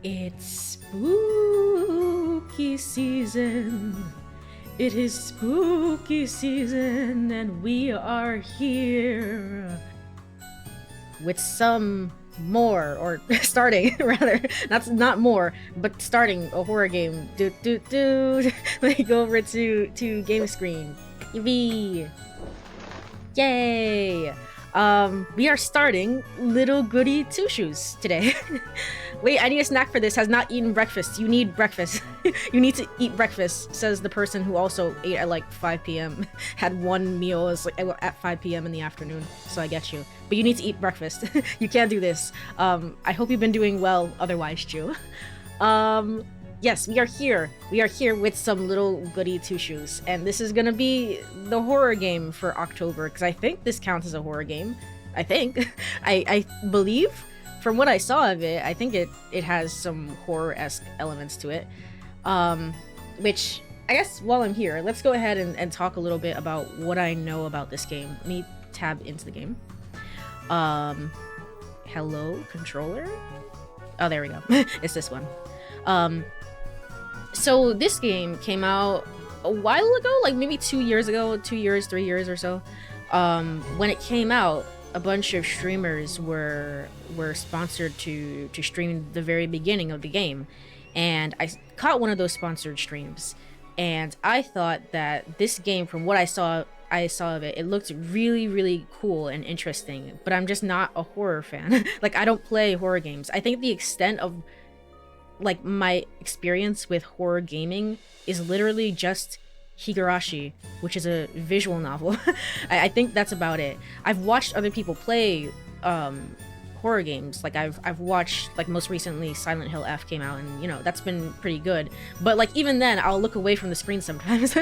It's spooky season. It is spooky season, and we are here with some more, or starting rather, not more, but starting a horror game. Let me go over to game screen. Yippee! Yay! We are starting LittleGoodyTwoShoes today. Wait, I need a snack for this. Has not eaten breakfast. You need breakfast. You need to eat breakfast, says the person who also ate at like 5 p.m. Had one meal at 5 p.m. in the afternoon, so I get you. But you need to eat breakfast. You can't do this. I hope you've been doing well otherwise, Jew. Yes, we are here. We are here with some LittleGoodyTwoShoes, and this is gonna be the horror game for October, because I think this counts as a horror game. I think. I believe, from what I saw of it, I think it has some horror-esque elements to it. Which, I guess while I'm here, let's go ahead and talk a little bit about what I know about this game. Let me tab into the game. Hello, controller? Oh, there we go. It's this one. So this game came out a while ago, like maybe 2 years ago, 2 years, 3 years or so. When it came out, a bunch of streamers were sponsored to stream the very beginning of the game, and I caught one of those sponsored streams, and I thought that this game, from what I saw of it, it looked really, really cool and interesting, but I'm just not a horror fan. Like, I don't play horror games. I think the extent of like my experience with horror gaming is literally just Higurashi, which is a visual novel. I think that's about it. I've watched other people play horror games. Like I've watched, like, most recently Silent Hill F came out, and you know, that's been pretty good. But like even then, I'll look away from the screen sometimes.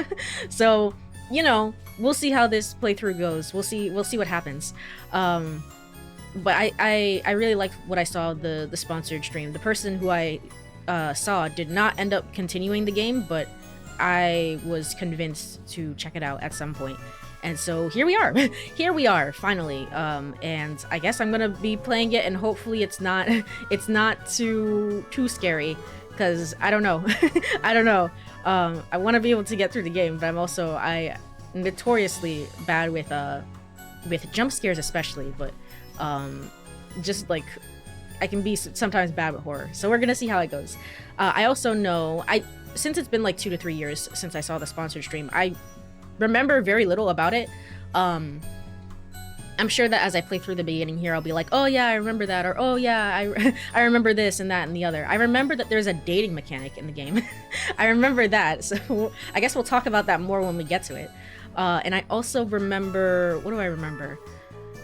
So, you know, we'll see how this playthrough goes. We'll see what happens. But I really liked what I saw the sponsored stream. The person who I saw did not end up continuing the game, but I was convinced to check it out at some point. And so here we are. Here we are, finally. And I guess I'm gonna be playing it, and hopefully it's not too scary, because I don't know. I don't know. I want to be able to get through the game, but I'm notoriously bad with jump scares, especially, but just like I can be sometimes bad with horror. So we're gonna see how it goes. I also know, since it's been like 2 to 3 years since I saw the sponsored stream, I remember very little about it. I'm sure that as I play through the beginning here, I'll be like, oh yeah, I remember that, or oh yeah, I remember this and that and the other. I remember that there's a dating mechanic in the game. I remember that, so I guess we'll talk about that more when we get to it. And I also remember, what do I remember?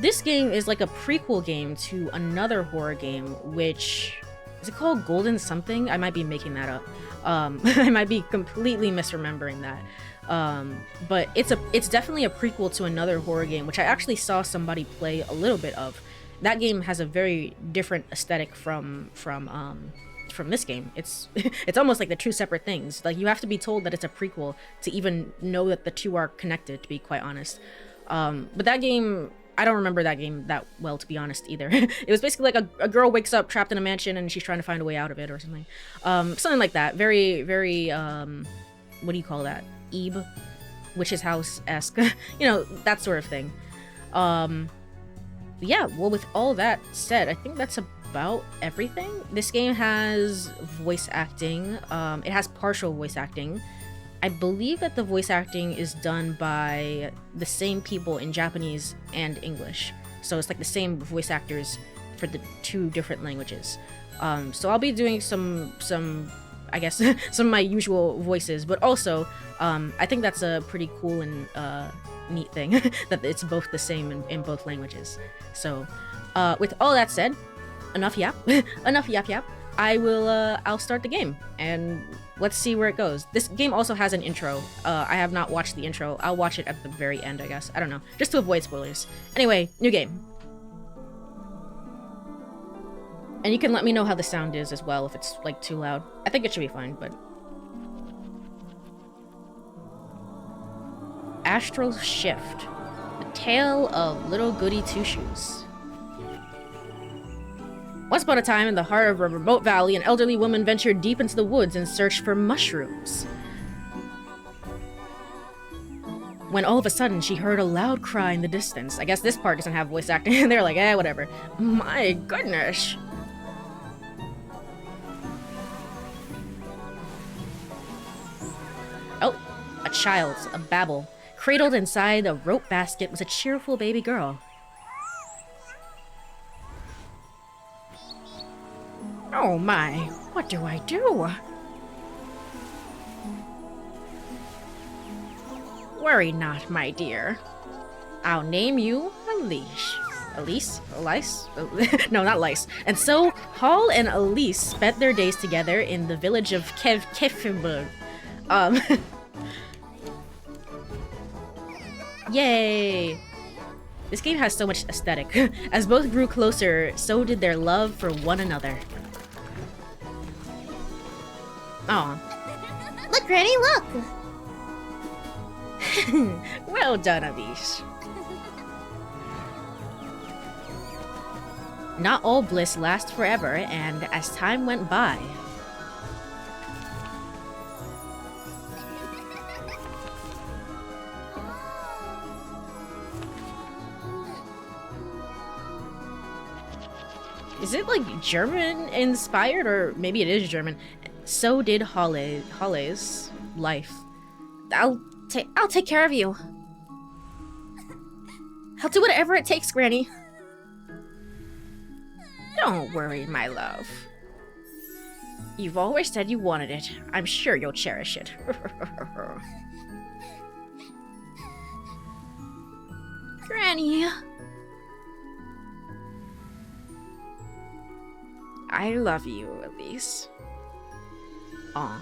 This game is like a prequel game to another horror game, which is it called Golden something? I might be making that up. I might be completely misremembering that. But it's definitely a prequel to another horror game, which I actually saw somebody play a little bit of. That game has a very different aesthetic from this game. It's it's almost like the two separate things. Like, you have to be told that it's a prequel to even know that the two are connected, to be quite honest. But that game, I don't remember that game that well, to be honest, either. It was basically like a girl wakes up trapped in a mansion and she's trying to find a way out of it or something. Something like that. Very, very, what do you call that? Ebe, Witch's House-esque. You know, that sort of thing. Yeah, well, with all that said, I think that's about everything. This game has voice acting. It has partial voice acting. I believe that the voice acting is done by the same people in Japanese and English. So it's like the same voice actors for the two different languages. So I'll be doing some I guess, some of my usual voices, but also, I think that's a pretty cool and neat thing, that it's both the same in both languages. So, with all that said, enough yap, enough yap. I'll start the game, and let's see where it goes. This game also has an intro. I have not watched the intro. I'll watch it at the very end, I guess. I don't know, just to avoid spoilers. Anyway, new game. And you can let me know how the sound is as well, if it's, like, too loud. I think it should be fine, but... Astral Shift. The Tale of LittleGoodyTwoShoes. Once upon a time, in the heart of a remote valley, an elderly woman ventured deep into the woods in search for mushrooms. When all of a sudden, she heard a loud cry in the distance. I guess this part doesn't have voice acting. They're like, whatever. My goodness. Oh, a child, a babble. Cradled inside a rope basket was a cheerful baby girl. Oh my, what do I do? Worry not, my dear. I'll name you Elise. Elise? Elise? No, not Lice. And so, Hall and Elise spent their days together in the village of Kefenberg. Yay! This game has so much aesthetic. As both grew closer, so did their love for one another. Aw. Look, Granny, look! Well done, Elise. Not all bliss lasts forever, and as time went by... Is it like German inspired, or maybe it is German? So did Holle's life. I'll take care of you. I'll do whatever it takes, Granny. Don't worry, my love. You've always said you wanted it. I'm sure you'll cherish it. Granny. I love you, Elise. Aw.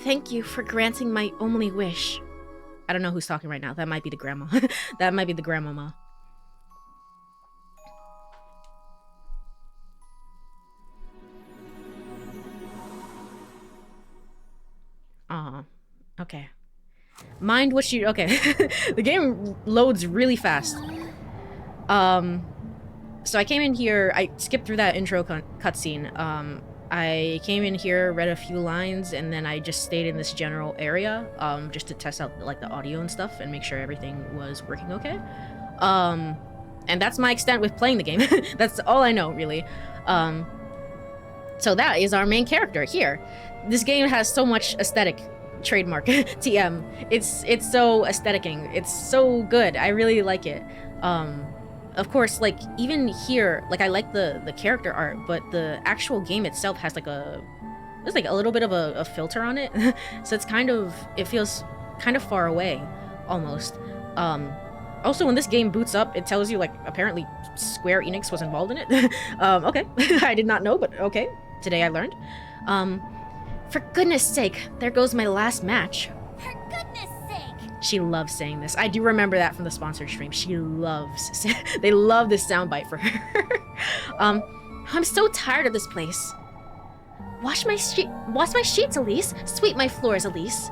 Thank you for granting my only wish. I don't know who's talking right now. That might be the grandma. That might be the grandmama. Aw. Okay. Mind what you... Okay. The game loads really fast. So I came in here... I skipped through that intro cutscene. I came in here, read a few lines, and then I just stayed in this general area, just to test out, like, the audio and stuff and make sure everything was working okay. And that's my extent with playing the game. That's all I know, really. So that is our main character here. This game has so much aesthetic trademark TM. It's so aestheticing. It's so good. I really like it. Of course, like, even here, like, I like the character art, but the actual game itself has like there's like a little bit of a filter on it. So it's kind of, it feels kind of far away almost. Also, when this game boots up, it tells you, like, apparently Square Enix was involved in it. Okay. I did not know, but okay. Today I learned. For goodness sake, there goes my last match. For goodness sake! She loves saying this. I do remember that from the sponsored stream. She loves... They love this soundbite for her. I'm so tired of this place. Wash my sheets, Elise. Sweep my floors, Elise.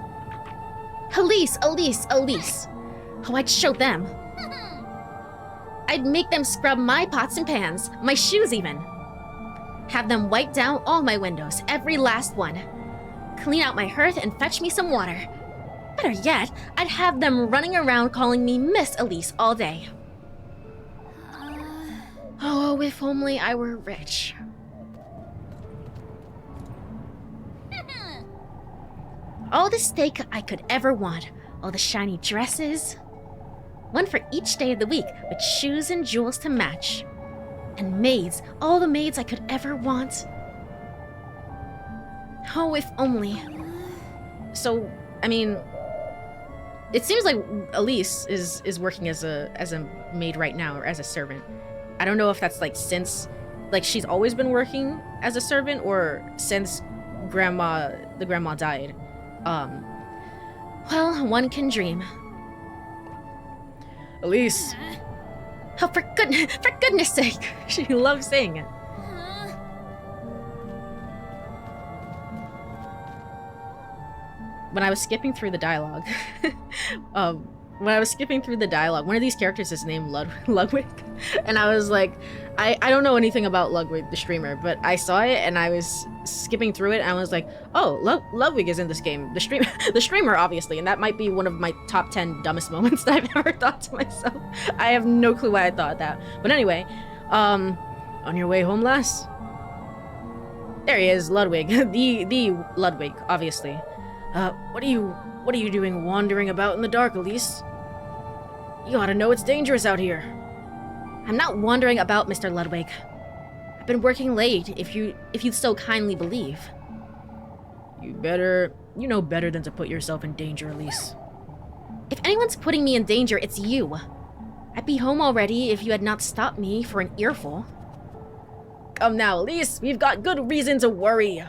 Elise, Elise, Elise. Oh, I'd show them. I'd make them scrub my pots and pans, my shoes even. Have them wipe down all my windows, every last one. Clean out my hearth and fetch me some water. Better yet, I'd have them running around calling me Miss Elise all day. Oh, if only I were rich. All the steak I could ever want, all the shiny dresses. One for each day of the week, with shoes and jewels to match. And maids, all the maids I could ever want. Oh, if only. So, I mean, it seems like Elise is working as a maid right now, or as a servant. I don't know if that's like since, like, she's always been working as a servant, or since the grandma died. Well, one can dream. Elise. Oh, for goodness sake. She loves saying it. When I was skipping through the dialogue, when I was skipping through the dialogue, one of these characters is named Ludwig, and I was like, I don't know anything about Ludwig the streamer, but I saw it and I was skipping through it and I was like, oh, Ludwig is in this game, the streamer obviously, and that might be one of my top 10 dumbest moments that I've ever thought to myself. I have no clue why I thought that, but anyway, on your way home, lass? There he is, Ludwig, the Ludwig, obviously. What are you doing wandering about in the dark, Elise? You ought to know it's dangerous out here. I'm not wandering about, Mr. Ludwig. I've been working late, if you'd so kindly believe. You know better than to put yourself in danger, Elise. If anyone's putting me in danger, it's you. I'd be home already if you had not stopped me for an earful. Come now, Elise, we've got good reason to worry.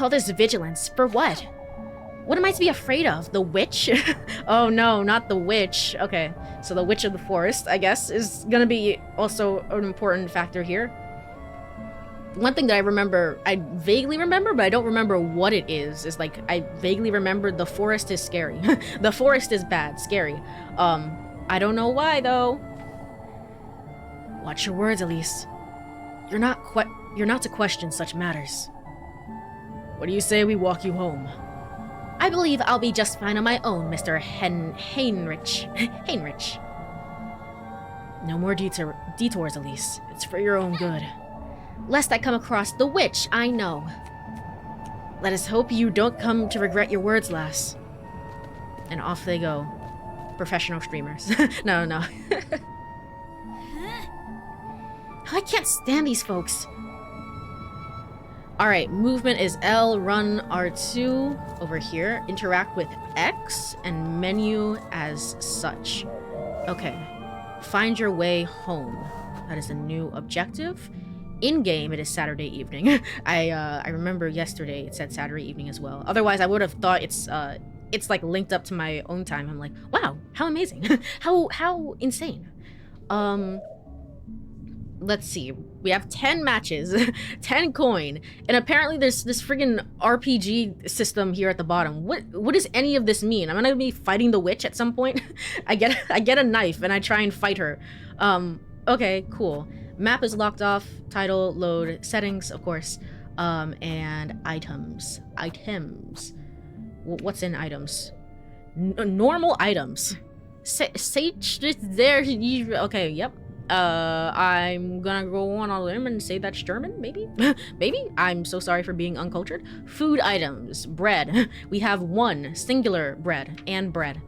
All this vigilance, for what? What am I to be afraid of? The witch? Oh no, not the witch. Okay, so the witch of the forest, I guess, is gonna be also an important factor here. One thing that I vaguely remember, but I don't remember what it is like, I vaguely remember the forest is scary. The forest is bad, scary. I don't know why, though. Watch your words, Elise. You're not to question such matters. What do you say we walk you home? I believe I'll be just fine on my own, Mr. Heinrich. No more detours, Elise. It's for your own good. Lest I come across the witch, I know. Let us hope you don't come to regret your words, lass. And off they go. Professional streamers. No. I can't stand these folks. Alright, movement is L, run R2 over here, interact with X, and menu as such. Okay, find your way home. That is a new objective. In-game, it is Saturday evening. I remember yesterday it said Saturday evening as well. Otherwise, I would have thought it's like linked up to my own time. I'm like, wow, how amazing. how insane. Let's see. We have 10 matches, 10 coin, and apparently there's this friggin' RPG system here at the bottom. What does any of this mean? I'm gonna be fighting the witch at some point. I get a knife and I try and fight her. Okay, cool. Map is locked off. Title, load, settings, of course, and items. What's in items? Normal items. Sage there. Okay, yep. I'm gonna go on a limb and say that's German, maybe? Maybe? I'm so sorry for being uncultured. Food items. Bread. We have one singular bread and bread.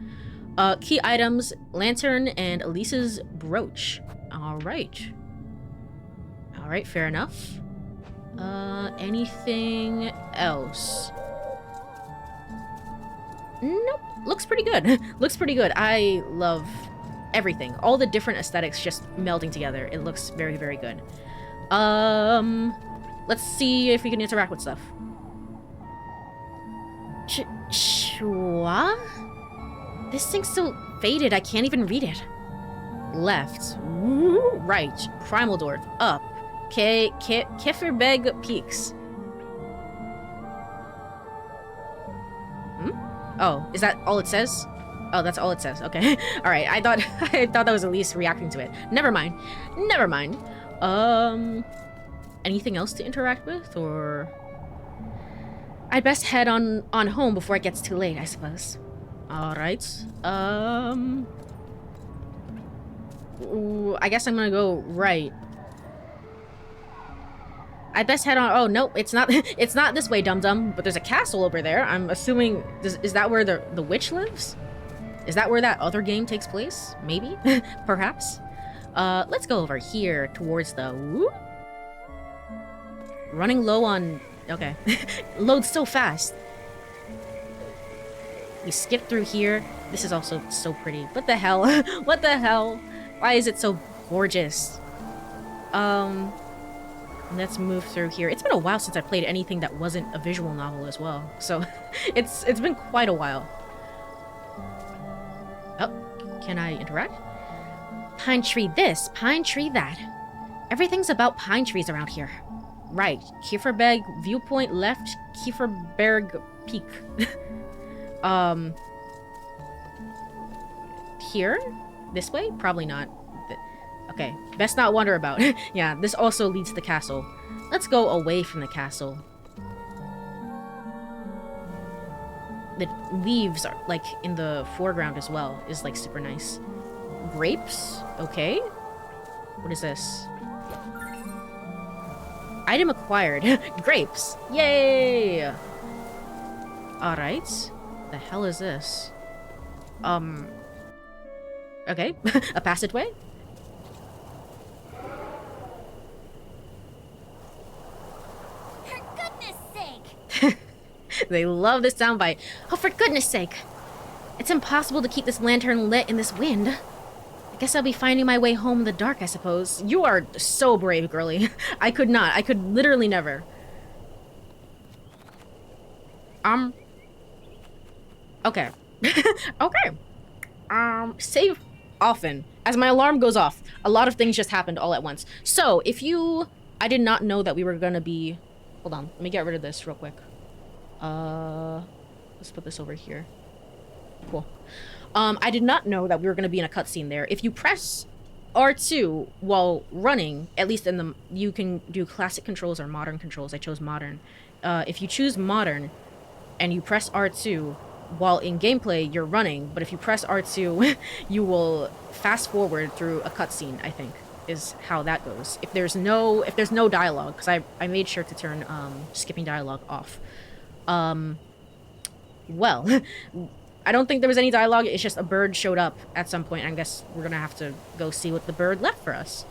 Key items, lantern and Elise's brooch. Alright, fair enough. Anything else? Nope. Looks pretty good. Looks pretty good. I love everything. All the different aesthetics just melding together. It looks very, very good. Let's see if we can interact with stuff. Shua? This thing's so faded I can't even read it. Left. Right. Primal Dwarf. Up. Kefferbeg Peaks. Oh, is that all it says? Oh, that's all it says. Okay. Alright, I thought that was Elise reacting to it. Never mind. Anything else to interact with, or I'd best head on home before it gets too late, I suppose. Alright. Ooh, I guess I'm gonna go right. I best head on. Oh no, it's not. It's not this way, dum-dum. But there's a castle over there. I'm assuming. Is that where the witch lives? Is that where that other game takes place? Maybe, perhaps. Let's go over here towards the. Whoop. Running low on. Okay, loads so fast. We skip through here. This is also so pretty. What the hell? What the hell? Why is it so gorgeous? Let's move through here. It's been a while since I played anything that wasn't a visual novel as well. So it's been quite a while. Oh, can I interact? Pine tree this, pine tree that. Everything's about pine trees around here. Right, Kieferberg viewpoint left, Kieferberg peak. here? This way? Probably not. Okay, best not wander about. Yeah, this also leads to the castle. Let's go away from the castle. The leaves are like in the foreground as well, is like super nice. Grapes? Okay. What is this? Item acquired. Grapes! Yay! Alright. The hell is this? Okay. A passageway? For goodness sake! They love this soundbite. Oh, for goodness sake! It's impossible to keep this lantern lit in this wind. I guess I'll be finding my way home in the dark, I suppose. You are so brave, girly. I could not. I could literally never. Okay. Okay. Save often. As my alarm goes off, a lot of things just happened all at once. So, if you... I did not know that we were gonna be... Hold on. Let me get rid of this real quick. Let's put this over here. Cool. I did not know that we were gonna be in a cutscene there. If you press R2 while running, at least in the... You can do classic controls or modern controls. I chose modern. If you choose modern and you press R2... while in gameplay you're running, but if you press R2 you will fast forward through a cutscene, I think is how that goes. If there's no dialogue, because I made sure to turn skipping dialogue off. Well, I don't think there was any dialogue. It's just a bird showed up at some point. I guess we're gonna have to go see what the bird left for us.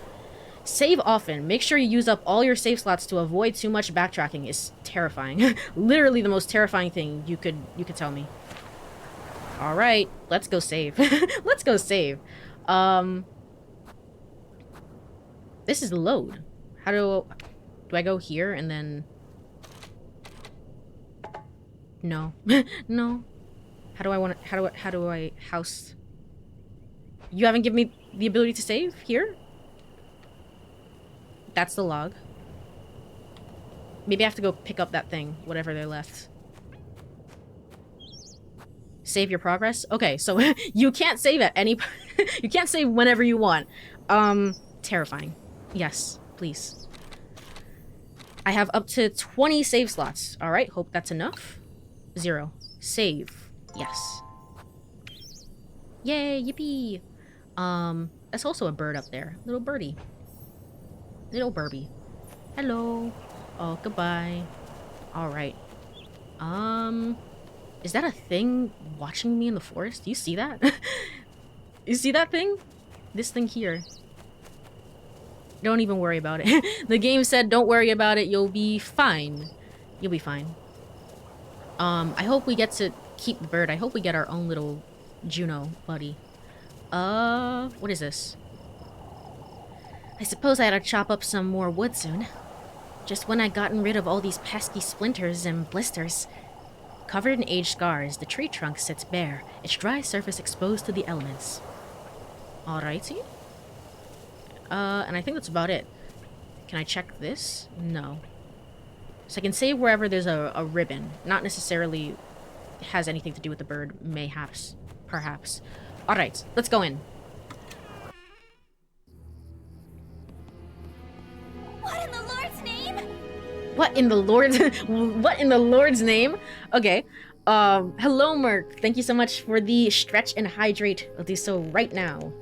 Save often. Make sure you use up all your save slots to avoid too much backtracking. Is terrifying. Literally the most terrifying thing you could tell me. All right, let's go save. Let's go save. This is load. How do I go here and then? No, no. How do I house? You haven't given me the ability to save here. That's the log. Maybe I have to go pick up that thing, whatever they left. Save your progress? Okay, so you can't save at any... You can't save whenever you want. Terrifying. Yes, please. I have up to 20 save slots. Alright, hope that's enough. 0. Save. Yes. Yay, yippee! That's also a bird up there. Little birdie. Little Burbie. Hello. Oh, goodbye. Alright. Is that a thing watching me in the forest? Do you see that? You see that thing? This thing here. Don't even worry about it. The game said don't worry about it. You'll be fine. You'll be fine. I hope we get to keep the bird. I hope we get our own little Juno buddy. What is this? I suppose I ought to chop up some more wood soon. Just when I'd gotten rid of all these pesky splinters and blisters. Covered in aged scars, the tree trunk sits bare, its dry surface exposed to the elements. Alrighty. And I think that's about it. Can I check this? No. So I can save wherever there's a ribbon. Not necessarily has anything to do with the bird. Mayhaps. Perhaps. Alright, let's go in. What in the Lord's name? What in the Lord's... What in the Lord's name? Okay. Hello, Merc. Thank you so much for the stretch and hydrate. I'll do so right now.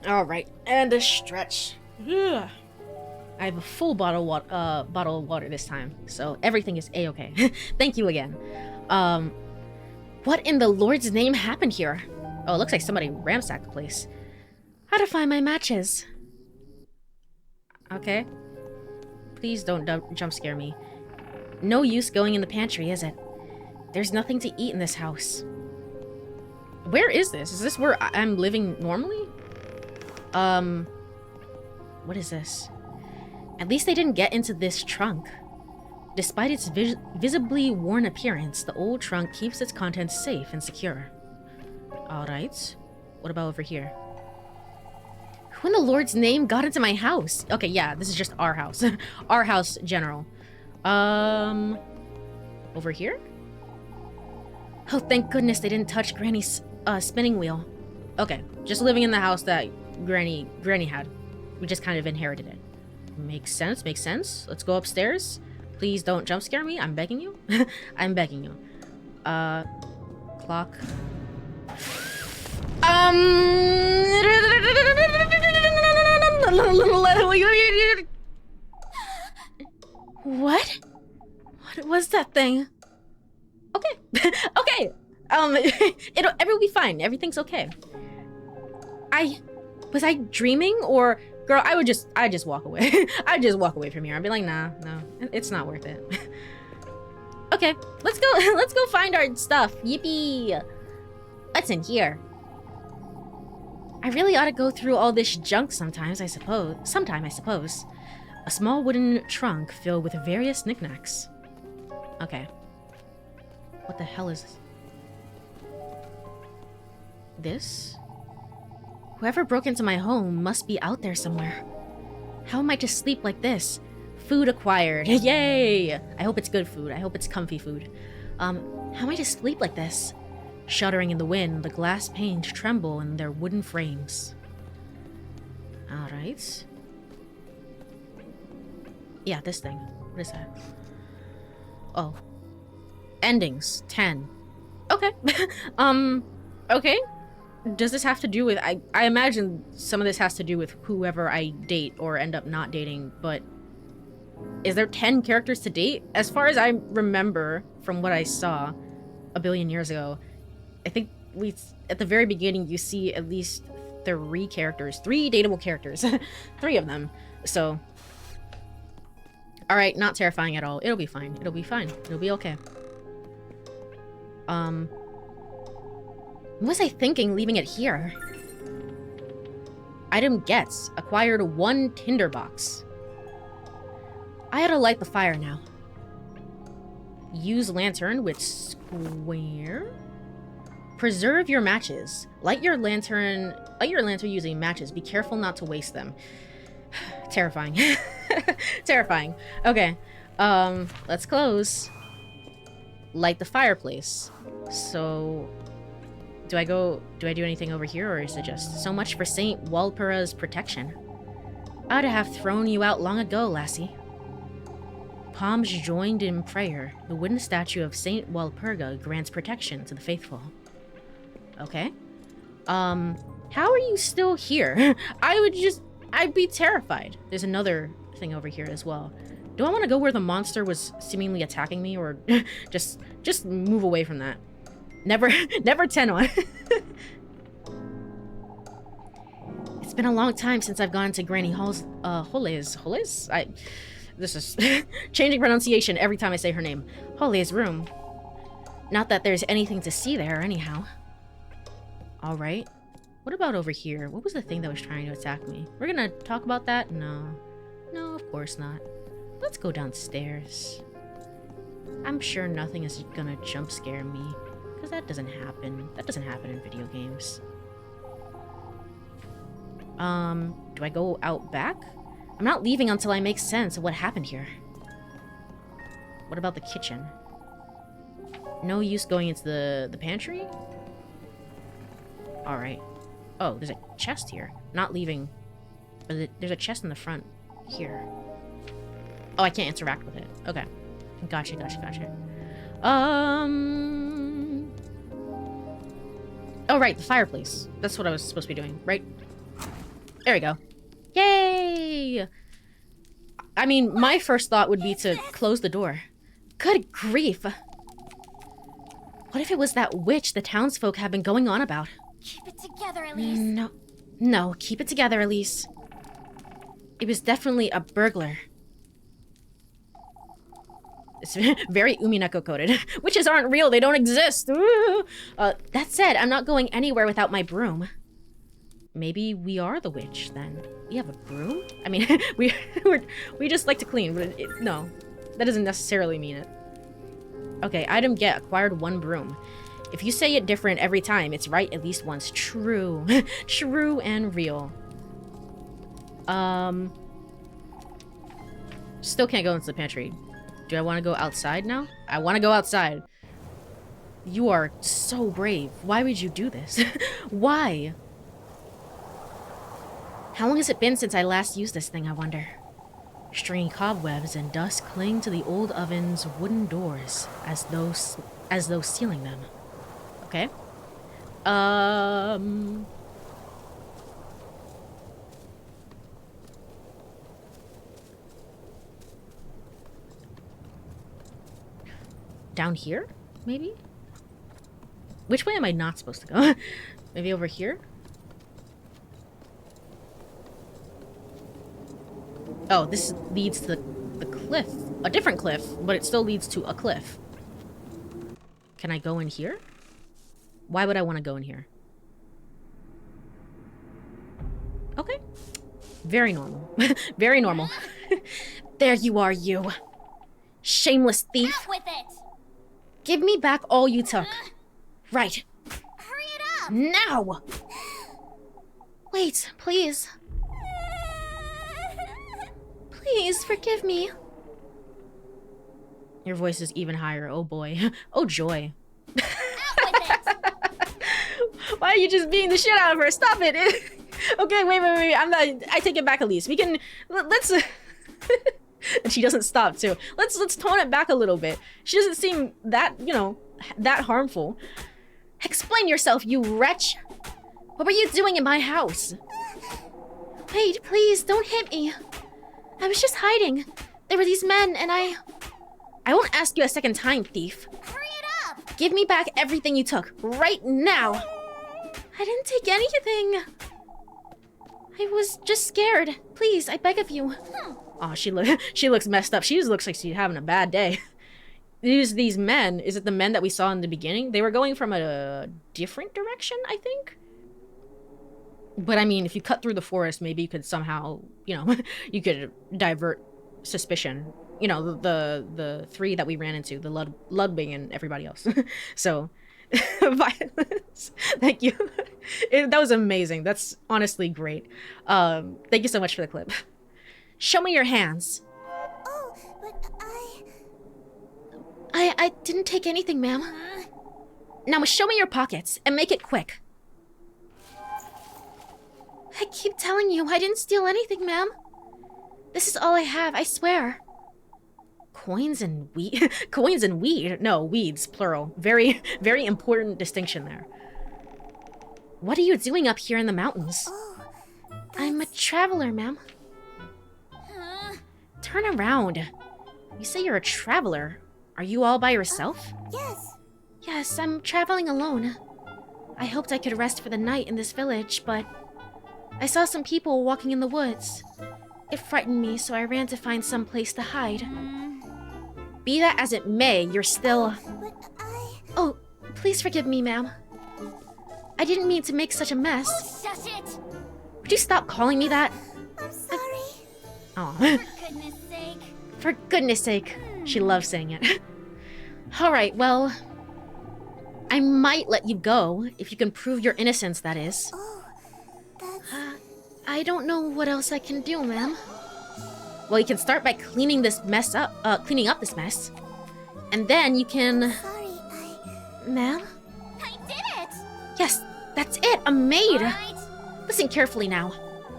Alright, and a stretch. Ugh. I have a full bottle of water this time, so everything is a-okay. Thank you again. What in the Lord's name happened here? Oh, it looks like somebody ransacked the place. How to find my matches? Okay. Please don't jump scare me. No use going in the pantry, is it? There's nothing to eat in this house. Where is this? Is this where I'm living normally? What is this? At least they didn't get into this trunk. Despite its visibly worn appearance, the old trunk keeps its contents safe and secure. Alright. What about over here? Who in the Lord's name got into my house? Okay, yeah, this is just our house. Our house, general. Over here? Oh, thank goodness they didn't touch Granny's spinning wheel. Okay, just living in the house that Granny had. We just kind of inherited it. Makes sense, makes sense. Let's go upstairs. Please don't jump scare me. I'm begging you. I'm begging you. Clock. What? What was that thing? Okay. Okay. It'll be fine. Everything's okay. Was I dreaming, or girl, I just walk away. I'd just walk away from here. I'd be like, nah, no, it's not worth it. Okay, let's go find our stuff. Yippee! What's in here? I really ought to go through all this junk sometime, I suppose. A small wooden trunk filled with various knickknacks. Okay. What the hell is this? Whoever broke into my home must be out there somewhere. How am I to sleep like this? Food acquired. Yay! I hope it's good food. I hope it's comfy food. How am I to sleep like this? Shuddering in the wind, the glass panes tremble in their wooden frames. Alright. Yeah, this thing. What is that? Oh. Endings. 10. Okay. Okay. Does this have to do with... I imagine some of this has to do with whoever I date or end up not dating, but... Is there 10 characters to date? As far as I remember from what I saw a billion years ago, I think at the very beginning, you see at least 3 characters. 3 dateable characters. 3 of them. So... Alright, not terrifying at all. It'll be fine. It'll be fine. It'll be okay. What was I thinking leaving it here? Item gets. Acquired 1 tinderbox. I ought to light the fire now. Use lantern with square. Preserve your matches. Light your lantern using matches. Be careful not to waste them. Terrifying. Terrifying. Okay. Let's close. Light the fireplace. So do I do anything over here, or is it just so much for Saint Walpurga's protection? I'd have thrown you out long ago, lassie. Palms joined in prayer. The wooden statue of Saint Walpurga grants protection to the faithful. Okay. How are you still here? I'd be terrified. There's another thing over here as well. Do I want to go where the monster was seemingly attacking me, or just move away from that? Never 10 on. It's been a long time since I've gone to Granny Hole's, Hole's? This is changing pronunciation every time I say her name. Hole's room. Not that there's anything to see there, anyhow. Alright. What about over here? What was the thing that was trying to attack me? We're gonna talk about that? No. No, of course not. Let's go downstairs. I'm sure nothing is gonna jump scare me, because that doesn't happen. That doesn't happen in video games. Do I go out back? I'm not leaving until I make sense of what happened here. What about the kitchen? No use going into the pantry? Alright. Oh, there's a chest here. Not leaving. But there's a chest in the front here. Oh, I can't interact with it. Okay. Gotcha. Oh, right, the fireplace. That's what I was supposed to be doing, right? There we go. Yay! I mean, my first thought would be to close the door. Good grief! What if it was that witch the townsfolk have been going on about? Keep it together, Elise. No, keep it together, Elise. It was definitely a burglar. It's very Umineko coded. Witches aren't real, they don't exist. That said, I'm not going anywhere without my broom. Maybe we are the witch, then. We have a broom? I mean, we just like to clean, but no. That doesn't necessarily mean it. Okay, item get, acquired 1 broom. If you say it different every time, it's right at least once. True. True and real. Still can't go into the pantry. Do I want to go outside now? I want to go outside. You are so brave. Why would you do this? Why? How long has it been since I last used this thing, I wonder? Stringy cobwebs and dust cling to the old oven's wooden doors as though sealing them. Okay. Down here? Maybe? Which way am I not supposed to go? Maybe over here? Oh, this leads to the cliff. A different cliff, but it still leads to a cliff. Can I go in here? Why would I want to go in here? Okay. Very normal. Very normal. There you are, you. Shameless thief. Out with it. Give me back all you took. Right. Hurry it up. Now! Wait, please. Please, forgive me. Your voice is even higher. Oh boy. Oh joy. Out with it. Why are you just beating the shit out of her? Stop it. Okay, wait. I'm not. I take it back, Elise. We can. Let's. And she doesn't stop too. Let's tone it back a little bit. She doesn't seem that, you know, that harmful. Explain yourself, you wretch. What were you doing in my house? Wait, please, don't hit me. I was just hiding. There were these men, and I won't ask you a second time, thief. Hurry it up. Give me back everything you took, right now. I didn't take anything. I was just scared. Please, I beg of you. Oh, she looks messed up. She just looks like she's having a bad day. These men, is it the men that we saw in the beginning? They were going from a different direction, I think. But I mean, if you cut through the forest, maybe you could somehow, you know, you could divert suspicion. You know, the 3 that we ran into, the Ludwig and everybody else. So, violence. Thank you. That was amazing. That's honestly great. Thank you so much for the clip. Show me your hands. Oh, but I didn't take anything, ma'am. Now show me your pockets, and make it quick. I keep telling you, I didn't steal anything, ma'am. This is all I have, I swear. Coins and weed? Coins and weed? No, weeds, plural. Very, very important distinction there. What are you doing up here in the mountains? Oh, I'm a traveler, ma'am. Turn around. You say you're a traveler. Are you all by yourself? yes. Yes, I'm traveling alone. I hoped I could rest for the night in this village, but I saw some people walking in the woods. It frightened me, so I ran to find some place to hide. Be that as it may, you're still... But Oh, please forgive me, ma'am. I didn't mean to make such a mess. Oh, shut it. Would you stop calling me that? I'm sorry. Oh, For goodness sake. For goodness sake. she loves saying it. Alright, well... I might let you go, if you can prove your innocence, that is. Oh, that's... I don't know what else I can do, ma'am. Well, you can start by cleaning this mess up, cleaning up this mess. And then you can... Sorry, Ma'am? I did it. Yes, that's it, a maid! Alright. Listen carefully now.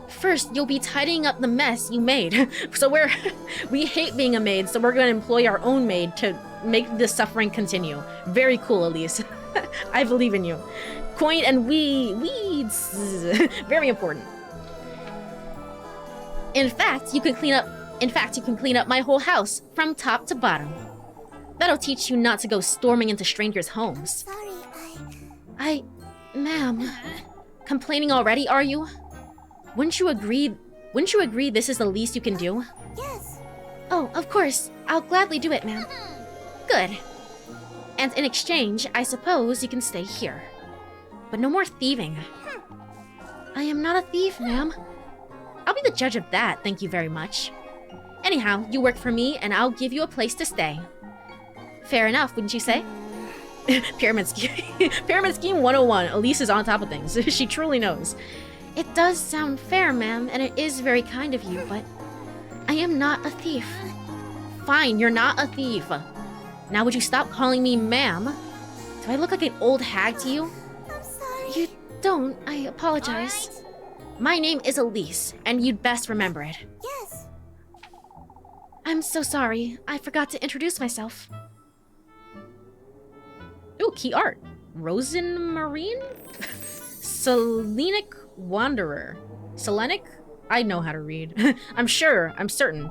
First, you'll be tidying up the mess you made. So we hate being a maid, so we're going to employ our own maid to make the suffering continue. Very cool, Elise. I believe in you. Coin and weeds. Very important. In fact, you can clean up my whole house from top to bottom. That'll teach you not to go storming into strangers' homes. Sorry, Ma'am. Complaining already, are you? Wouldn't you agree this is the least you can do? yes. Oh, of course. I'll gladly do it, ma'am. Good. And in exchange, I suppose you can stay here. But no more thieving. I am not a thief, ma'am. I'll be the judge of that, thank you very much. Anyhow, you work for me, and I'll give you a place to stay. Fair enough, wouldn't you say? Pyramid scheme. Pyramid scheme 101. Elise is on top of things. She truly knows. It does sound fair, ma'am, and it is very kind of you, but I am not a thief. Fine, you're not a thief. Now would you stop calling me ma'am? Do I look like an old hag to you? I'm sorry. You don't. I apologize. My name is Elise, and you'd best remember it. Yes. I'm so sorry. I forgot to introduce myself. Ooh, key art. Rosenmarine? Selenic Wanderer. Selenic? I know how to read. I'm certain.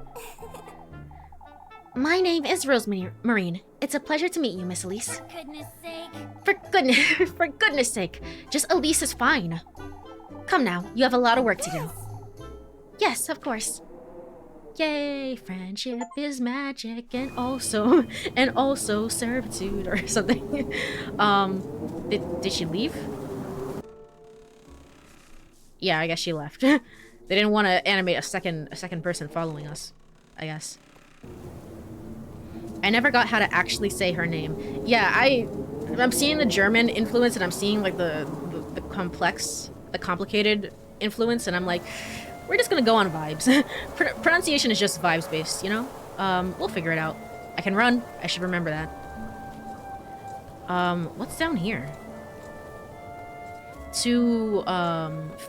My name is Rosemarine. It's a pleasure to meet you, Miss Elise. For goodness sake. For goodness sake, just Elise is fine. Come now, you have a lot of work to do. Yes, of course. Yay, friendship is magic and also servitude or something. Did she leave? Yeah, I guess she left. They didn't want to animate a second person following us, I guess. I never got how to actually say her name. Yeah, I'm seeing the German influence and I'm seeing like the complicated influence, and I'm like, we're just gonna go on vibes. Pronunciation is just vibes based, you know? We'll figure it out. I can run. I should remember that. What's down here? 2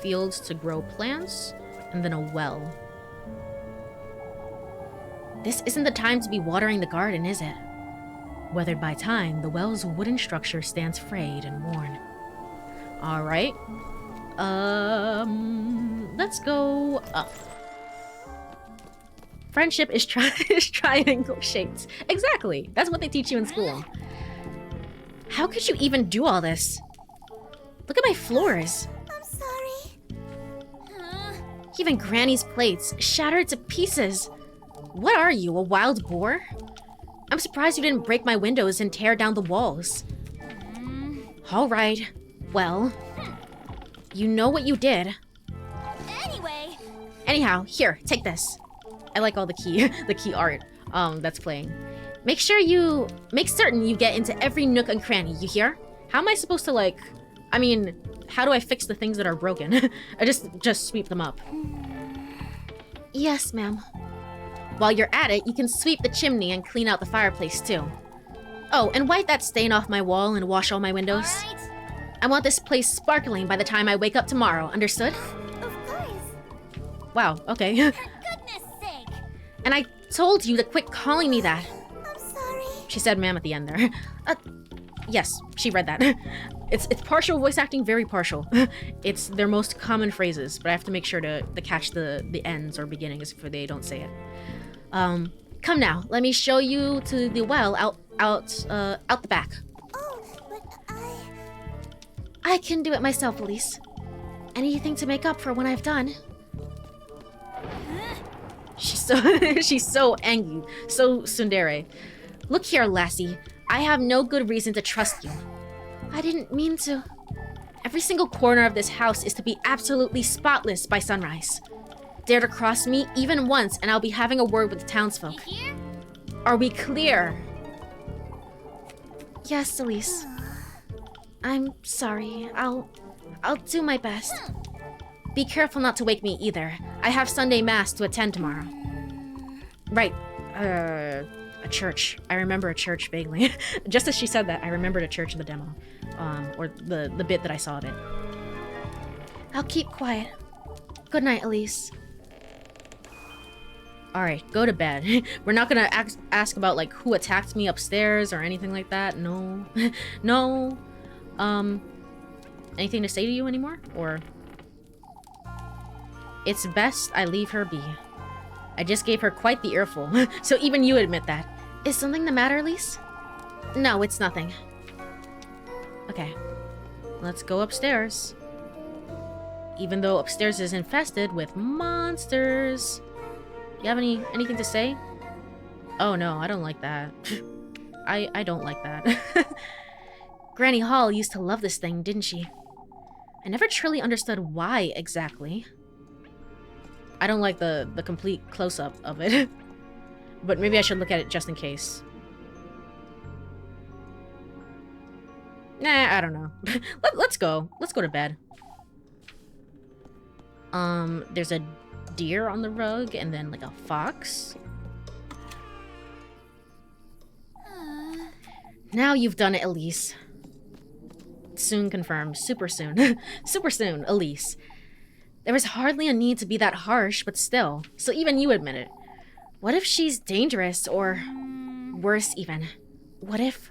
fields to grow plants, and then a well. This isn't the time to be watering the garden, is it? Weathered by time, the well's wooden structure stands frayed and worn. Alright. Let's go up. Friendship is triangle shaped. Exactly. That's what they teach you in school. How could you even do all this? Look at my floors. I'm sorry. Even Granny's plates shattered to pieces. What are you, a wild boar? I'm surprised you didn't break my windows and tear down the walls. All right. Well, you know what you did. Anyway. Anyhow, here, take this. I like all the key art that's playing. Make certain you get into every nook and cranny, you hear? How am I supposed to, like, I mean, how do I fix the things that are broken? I just sweep them up. Yes, ma'am. While you're at it, you can sweep the chimney and clean out the fireplace too. Oh, and wipe that stain off my wall and wash all my windows. All right. I want this place sparkling by the time I wake up tomorrow, understood? Of course. Wow, okay. For goodness sake. And I told you to quit calling me that. I'm sorry. She said ma'am at the end there. Yes, she read that. It's partial voice acting, very partial. It's their most common phrases, but I have to make sure to catch the ends or beginnings if they don't say it. Come now, let me show you to the well out the back. Oh, but I can do it myself, Elise. Anything to make up for what I've done. She's so angry, so tsundere. Look here, lassie. I have no good reason to trust you. I didn't mean to. Every single corner of this house is to be absolutely spotless by sunrise. Dare to cross me even once, and I'll be having a word with the townsfolk. you hear? Are we clear? Yes, Elise. I'm sorry. I'll do my best. Be careful not to wake me either. I have Sunday Mass to attend tomorrow. Right. A church. I remember a church vaguely. Just as she said that, I remembered a church in the demo. Or the bit that I saw of it. I'll keep quiet. Good night, Elise. Alright, go to bed. We're not gonna ask about, like, who attacked me upstairs or anything like that. No. No. Anything to say to you anymore? Or... It's best I leave her be. I just gave her quite the earful, so even you admit that. Is something the matter, Elise? No, it's nothing. Okay. Let's go upstairs. Even though upstairs is infested with monsters. You have anything to say? Oh no, I don't like that. I don't like that. Granny Hall used to love this thing, didn't she? I never truly understood why exactly. I don't like the complete close-up of it. But maybe I should look at it just in case. Nah, I don't know. Let's go. Let's go to bed. There's a deer on the rug and then like a fox. Now you've done it, Elise. Soon confirmed. Super soon. Super soon, Elise. There was hardly a need to be that harsh, but still. So even you admit it. What if she's dangerous, or worse even? What if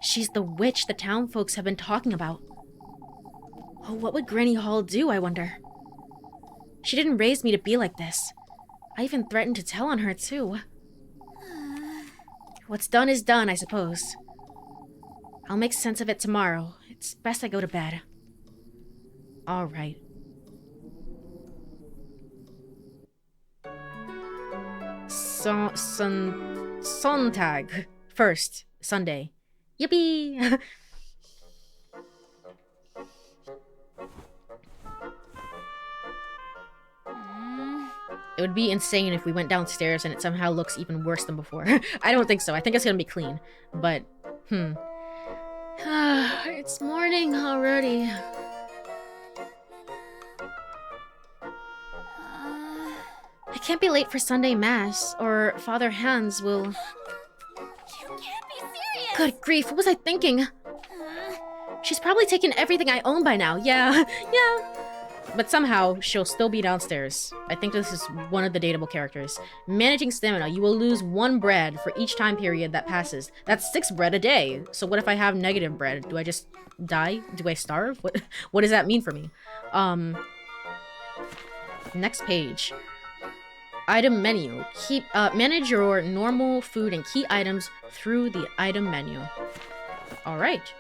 she's the witch the town folks have been talking about? Oh, what would Granny Hall do, I wonder? She didn't raise me to be like this. I even threatened to tell on her, too. What's done is done, I suppose. I'll make sense of it tomorrow. It's best I go to bed. All right. Sonntag. First. Sunday. Yippee! It would be insane if we went downstairs and it somehow looks even worse than before. I don't think so. I think it's gonna be clean. But, it's morning already. I can't be late for Sunday Mass, or Father Hans will... You can't be serious! Good grief, what was I thinking? She's probably taken everything I own by now. Yeah. But somehow, she'll still be downstairs. I think this is one of the dateable characters. Managing stamina, you will lose 1 bread for each time period that passes. That's 6 bread a day. So what if I have negative bread? Do I just die? Do I starve? What does that mean for me? Next page. Item menu. Manage your normal food and key items through the item menu. Alright.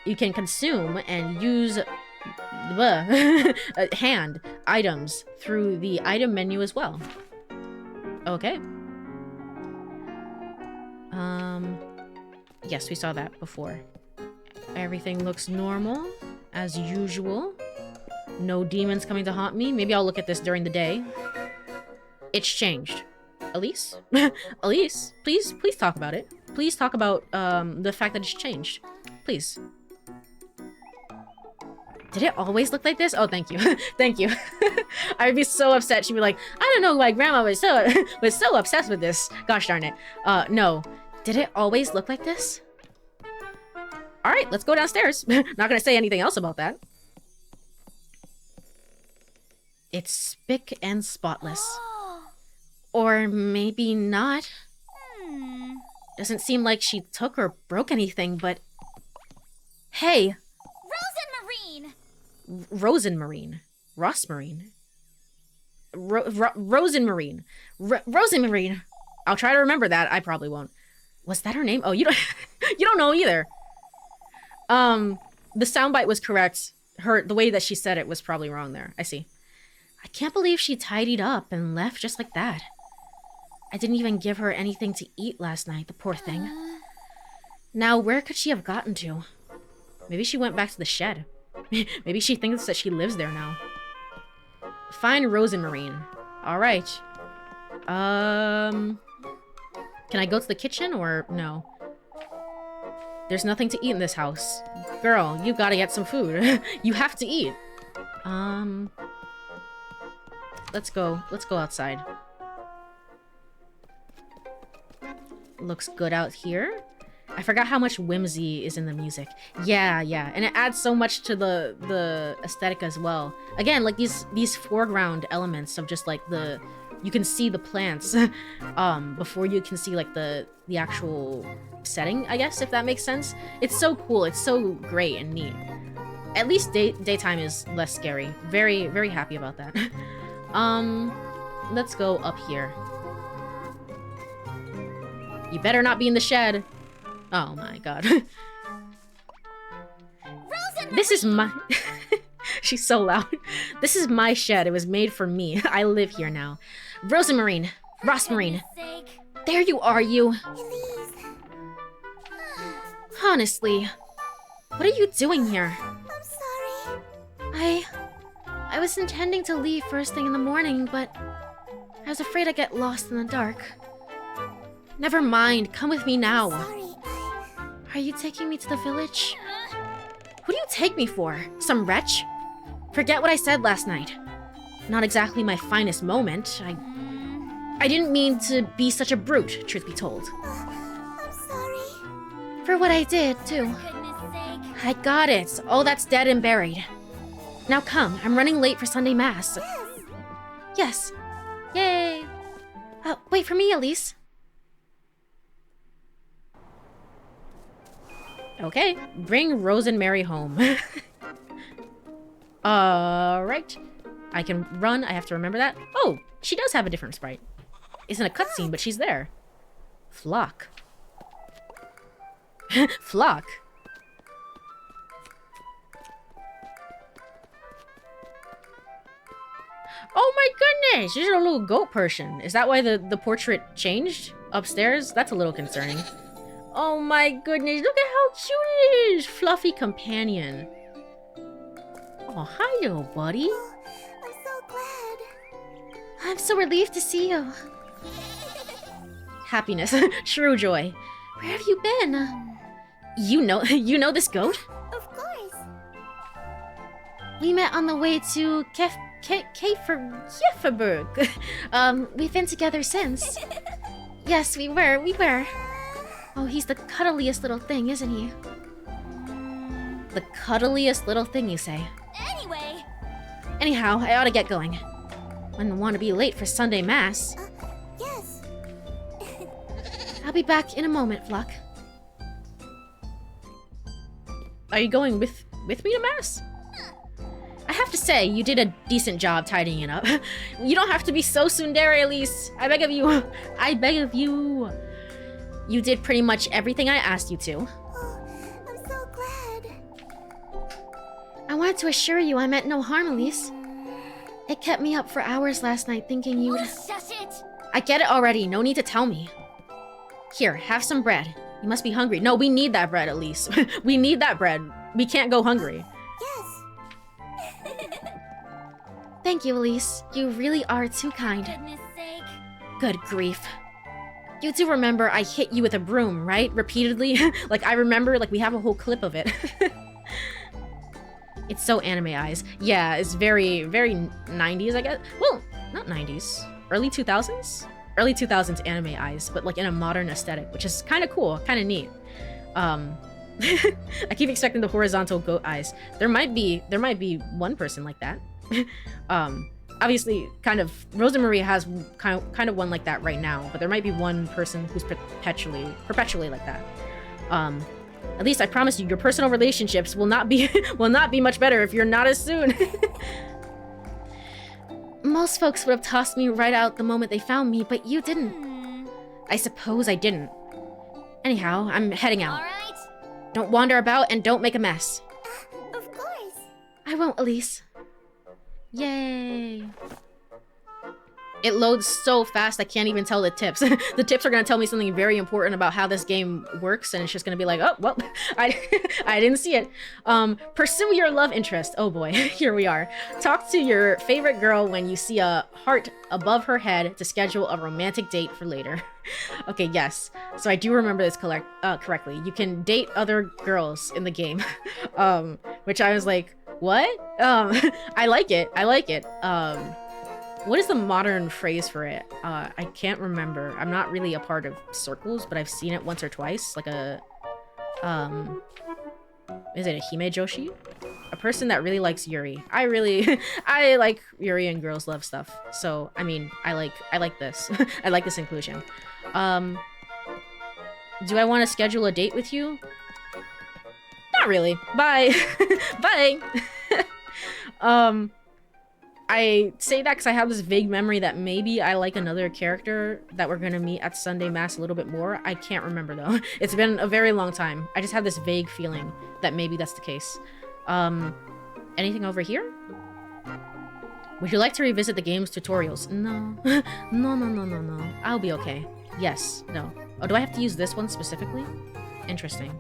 You can consume and use... hand items through the item menu as well. Okay. Yes, we saw that before. Everything looks normal, as usual. No demons coming to haunt me. Maybe I'll look at this during the day. It's changed. Elise? Elise, please talk about it. Please talk about, the fact that it's changed. Please. Did it always look like this? Oh, thank you. Thank you. I'd be so upset. She'd be like, I don't know why Grandma was so obsessed with this. Gosh darn it. No. Did it always look like this? Alright, let's go downstairs. Not gonna say anything else about that. It's spick and spotless. Or maybe not. Doesn't seem like she took or broke anything, but... Hey! Rosenmarine. Rosemarine. Rosenmarine. Rosenmarine. I'll try to remember that. I probably won't. Was that her name? Oh, you don't you don't know either. The soundbite was correct. The way that she said it was probably wrong there. I see. I can't believe she tidied up and left just like that. I didn't even give her anything to eat last night, the poor thing. Now, where could she have gotten to? Maybe she went back to the shed. Maybe she thinks that she lives there now. Find Rosenmarine. Alright. Can I go to the kitchen or no? There's nothing to eat in this house. Girl, you gotta get some food. You have to eat. Let's go outside. Looks good out here. I forgot how much whimsy is in the music. Yeah, and it adds so much to the aesthetic as well. Again, like these foreground elements of just like you can see the plants before you can see like the actual setting, I guess, if that makes sense. It's so cool. It's so great and neat. At least daytime is less scary. Very, very happy about that. Let's go up here. You better not be in the shed. Oh my god. This is my... She's so loud. This is my shed. It was made for me. I live here now. Rosemarine. Rosemarine. There you are, you. Honestly. What are you doing here? I'm sorry. I was intending to leave first thing in the morning, but I was afraid I'd get lost in the dark. Never mind, come with me now. Sorry, Are you taking me to the village? Who do you take me for? Some wretch? Forget what I said last night. Not exactly my finest moment. I didn't mean to be such a brute, truth be told. I'm sorry. For what I did, too. Goodness sake. I got it. All that's dead and buried. Now come, I'm running late for Sunday Mass. Yes. Yes. Yay. Wait for me, Elise. Okay, bring Rose and Mary home. Alright. I can run, I have to remember that. Oh, she does have a different sprite. It's in a cutscene, but she's there. Flock. Flock. Oh my goodness! She's a little goat person. Is that why the portrait changed upstairs? That's a little concerning. Oh my goodness, look at how cute it is! Fluffy companion. Oh, hi little buddy. I'm so glad. I'm so relieved to see you. Happiness. True joy. Where have you been? You know this goat? Of course. We met on the way to Kefferberg. We've been together since. Yes, we were. Oh, he's the cuddliest little thing, isn't he? The cuddliest little thing, you say? Anyway. Anyhow, I ought to get going. Wouldn't want to be late for Sunday Mass. Yes. I'll be back in a moment, Flock. Are you going with me to Mass? I have to say, you did a decent job tidying it up. You don't have to be so tsundere, Elise. I beg of you. I beg of you. You did pretty much everything I asked you to. Oh, I'm so glad. I wanted to assure you I meant no harm, Elise. It kept me up for hours last night thinking you'd... Oh, shush it. I get it already, no need to tell me. Here, have some bread. You must be hungry. No, we need that bread, Elise. We need that bread. We can't go hungry. Yes. Thank you, Elise. You really are too kind. Goodness sake. Good grief. You do remember I hit you with a broom, right? Repeatedly? Like, I remember, like, we have a whole clip of it. It's so anime eyes. Yeah, it's very, very 90s, I guess. Well, not 90s. Early 2000s? Early 2000s anime eyes, but like in a modern aesthetic, which is kind of cool, kind of neat. I keep expecting the horizontal goat eyes. There might be one person like that. Obviously, kind of, Rosa Maria has kind of one like that right now, but there might be one person who's perpetually like that. At least I promise you, your personal relationships will not be much better if you're not as soon. Most folks would have tossed me right out the moment they found me, but you didn't. I suppose I didn't. Anyhow, I'm heading out. All right. Don't wander about and don't make a mess. Of course. I won't, Elise. Yay. It loads so fast I can't even tell the tips. The tips are going to tell me something very important about how this game works, and it's just going to be like, oh, well, I didn't see it. Pursue your love interest. Oh boy, here we are. Talk to your favorite girl when you see a heart above her head to schedule a romantic date for later. Okay, yes. So I do remember this correctly. You can date other girls in the game. Which I was like, what? I like it. What is the modern phrase for it? I can't remember. I'm not really a part of circles, but I've seen it once or twice. Like a, is it a Hime Joshi? A person that really likes Yuri. I like Yuri and girls love stuff. So, I mean, I like this. I like this inclusion. Do I want to schedule a date with you? Not really. Bye. Bye. I say that because I have this vague memory that maybe I like another character that we're gonna meet at Sunday Mass a little bit more. I can't remember though. It's been a very long time. I just have this vague feeling that maybe that's the case. Anything over here? Would you like to revisit the game's tutorials? No. No. I'll be okay. Yes. No. Oh, do I have to use this one specifically? Interesting.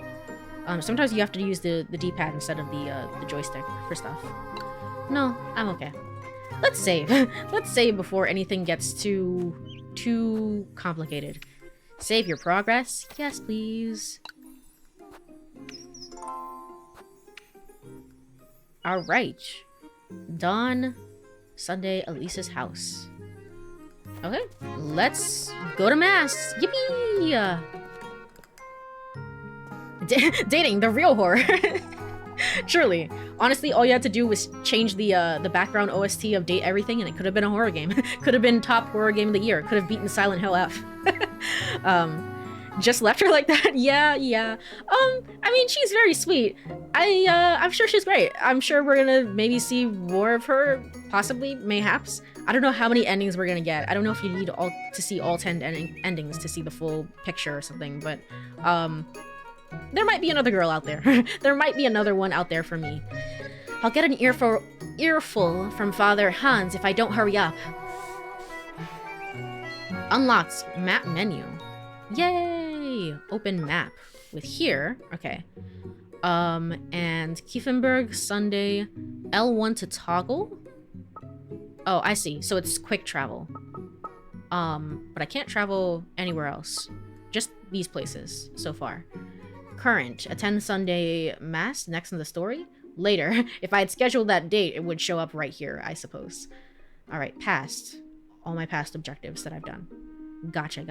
Sometimes you have to use the D-pad instead of the joystick for stuff. No, I'm okay. Let's save. Let's save before anything gets too complicated. Save your progress. Yes, please. Alright. Dawn, Sunday, Elise's house. Okay, let's go to mass. Yippee! Dating, the real horror. Truly. Honestly, all you had to do was change the background OST of Date Everything and it could have been a horror game. Could have been top horror game of the year. Could have beaten Silent Hill F. Just left her like that? Yeah. I mean, she's very sweet. I'm sure she's great. I'm sure we're gonna maybe see more of her, possibly, mayhaps. I don't know how many endings we're gonna get. I don't know if you need to see all 10 endings to see the full picture or something, but, there might be another girl out there. There might be another one out there for me. I'll get an earful from Father Hans if I don't hurry up. Unlocked map menu. Yay! Open map. With here, okay. And Kiefenberg, Sunday, L1 to toggle? Oh, I see. So it's quick travel. But I can't travel anywhere else. Just these places so far. Current, attend Sunday mass next in the story. Later, if I had scheduled that date, it would show up right here, I suppose. Alright, past. All my past objectives that I've done. Gotcha.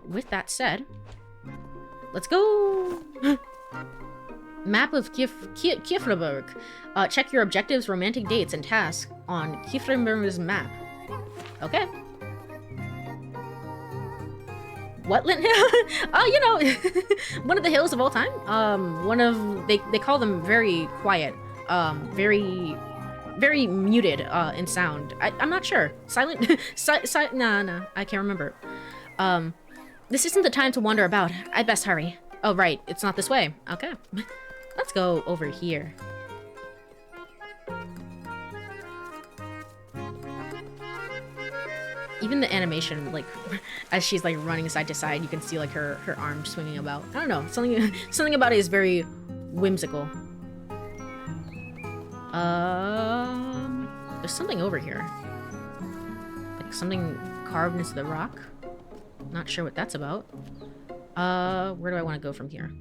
With that said, let's go! Map of Kiefrenberg. Check your objectives, romantic dates, and tasks on Kiefrenberg's map. Okay. What Lint Hill? Oh, you know, one of the hills of all time. They call them very quiet. Very muted in sound. I'm not sure. Silent? Nah, I can't remember. This isn't the time to wander about. I best hurry. Oh, right. It's not this way. Okay. Let's go over here. Even the animation, like, as she's, like, running side to side, you can see, like, her arms swinging about. I don't know. Something about it is very whimsical. There's something over here. Like, something carved into the rock. Not sure what that's about. Where do I want to go from here?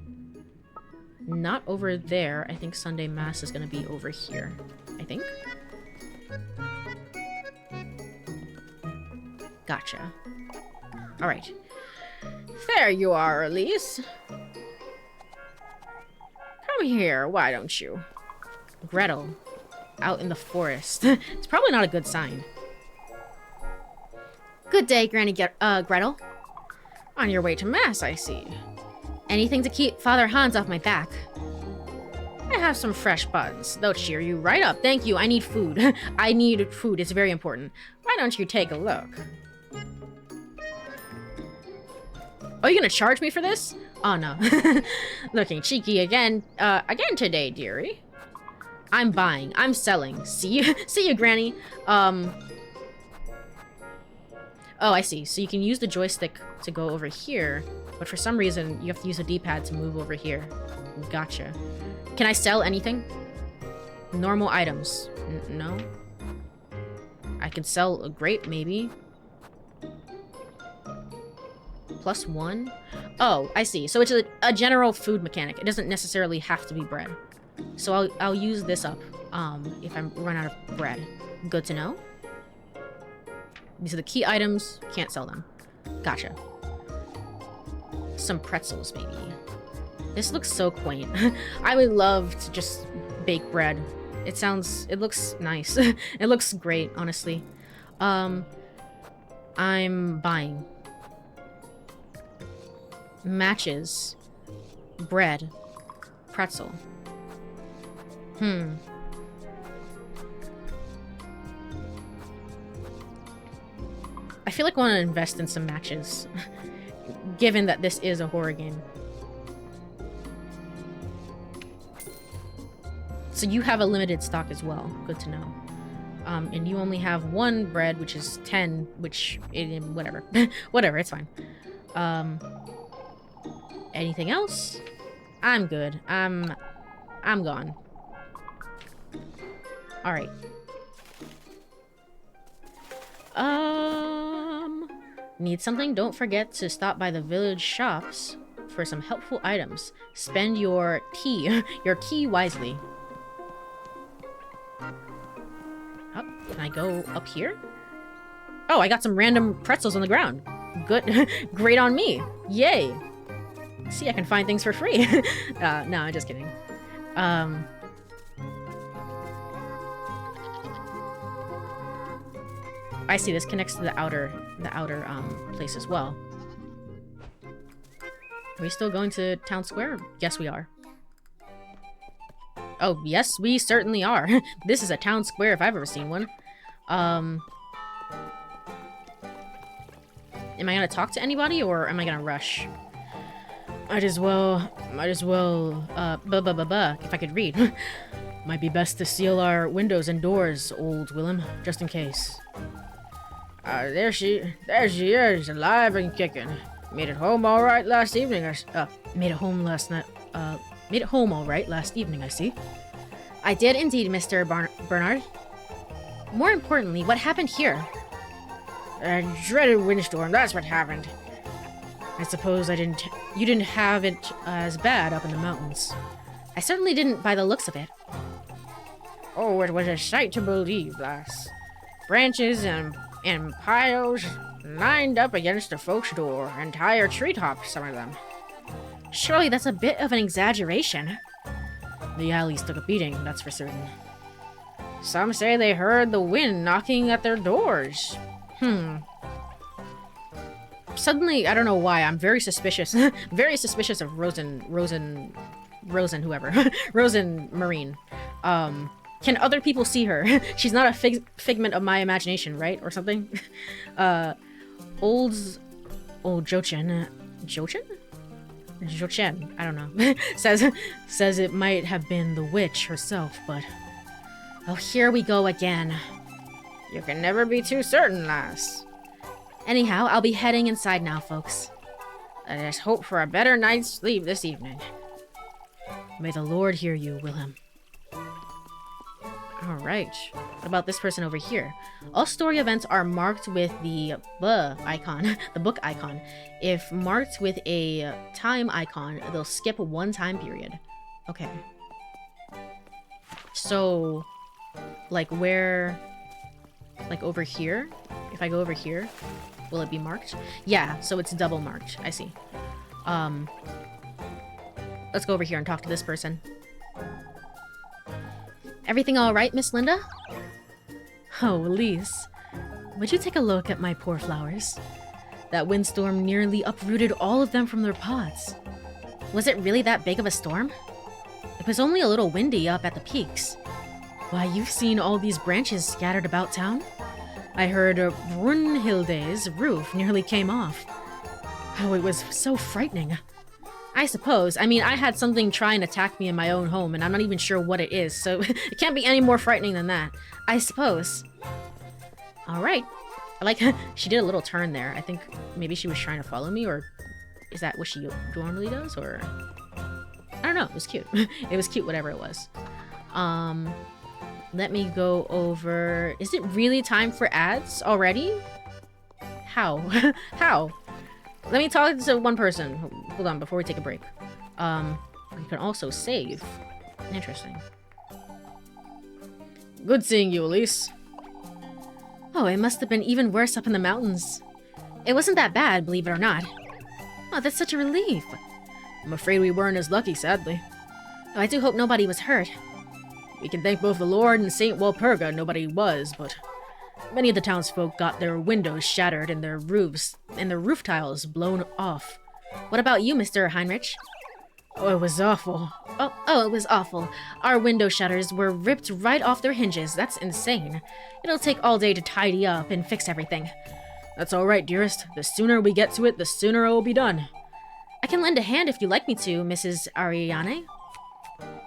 Not over there. I think Sunday Mass is gonna be over here. I think. Gotcha. Alright. There you are, Elise. Come here, why don't you? Gretel. Out in the forest. It's probably not a good sign. Good day, Granny Gretel. On your way to Mass, I see. Anything to keep Father Hans off my back. I have some fresh buns. They'll cheer you right up. Thank you, I need food. I need food, it's very important. Why don't you take a look? Are you gonna charge me for this? Oh no. Looking cheeky again today, dearie. I'm buying. I'm selling. See you, Granny. Oh, I see. So you can use the joystick to go over here, but for some reason you have to use a D-pad to move over here. Gotcha. Can I sell anything? Normal items. No. I can sell a grape, maybe. +1. Oh, I see. So it's a general food mechanic. It doesn't necessarily have to be bread. So I'll use this up if I run out of bread. Good to know. These are the key items. Can't sell them. Gotcha. Some pretzels, maybe. This looks so quaint. I would love to just bake bread. It looks nice. It looks great, honestly. I'm buying. Matches. Bread. Pretzel. I feel like I want to invest in some matches, given that this is a horror game. So you have a limited stock as well. Good to know. And you only have 1 bread, which is 10, which, whatever. Whatever, it's fine. Anything else? I'm good. I'm gone. Alright. Need something? Don't forget to stop by the village shops for some helpful items. Spend your key wisely. Oh, can I go up here? Oh, I got some random pretzels on the ground. Good. Great on me. Yay. See, I can find things for free. No, I'm just kidding. I see this connects to the outer place as well. Are we still going to town square? Yes, we are. Oh, yes, we certainly are. This is a town square if I've ever seen one. Am I gonna talk to anybody or am I gonna rush? Might as well, if I could read. Might be best to seal our windows and doors, old Willem, just in case. There she is, alive and kicking. Made it home all right last evening. Made it home last night. Made it home all right last evening, I see. I did indeed, Mr. Bernard. More importantly, what happened here? A dreaded windstorm, that's what happened. I suppose you didn't have it as bad up in the mountains. I certainly didn't by the looks of it. Oh, it was a sight to believe, lass. Branches and piles lined up against the folks' door, entire treetops, some of them. Surely that's a bit of an exaggeration. The alleys took a beating, that's for certain. Some say they heard the wind knocking at their doors. Suddenly, I don't know why, I'm very suspicious. Very suspicious of Rosen whoever. Rosen Marine. Can other people see her? She's not a figment of my imagination, right? Or something? Old Jochen. Jochen? I don't know. says it might have been the witch herself, but... Oh, here we go again. You can never be too certain, lass. Anyhow, I'll be heading inside now, folks. I just hope for a better night's sleep this evening. May the Lord hear you, Wilhelm. Alright. What about this person over here? All story events are marked with the icon, the book icon. If marked with a time icon, they'll skip one time period. Okay. So, like where... Like over here? If I go over here, will it be marked? Yeah, so it's double marked. I see. Let's go over here and talk to this person. Everything all right, Miss Linda? Oh, Elise. Would you take a look at my poor flowers? That windstorm nearly uprooted all of them from their pots. Was it really that big of a storm? It was only a little windy up at the peaks. Why, you've seen all these branches scattered about town? I heard Brunhilde's roof nearly came off. Oh, it was so frightening. I suppose. I mean, I had something try and attack me in my own home, and I'm not even sure what it is, so it can't be any more frightening than that. I suppose. Alright. I like, she did a little turn there. I think maybe she was trying to follow me, or is that what she normally does, or... I don't know, it was cute. It was cute, whatever it was. Let me go over... Is it really time for ads already? How? How? Let me talk to one person. Hold on, before we take a break. You can also save. Interesting. Good seeing you, Elise. Oh, it must have been even worse up in the mountains. It wasn't that bad, believe it or not. Oh, that's such a relief. I'm afraid we weren't as lucky, sadly. Oh, I do hope nobody was hurt. We can thank both the Lord and Saint Walpurga nobody was, but many of the townsfolk got their windows shattered and their roofs and their roof tiles blown off. What about you, Mr. Heinrich? Oh, it was awful. Oh, it was awful. Our window shutters were ripped right off their hinges. That's insane. It'll take all day to tidy up and fix everything. That's all right, dearest. The sooner we get to it, the sooner it will be done. I can lend a hand if you'd like me to, Mrs. Ariane.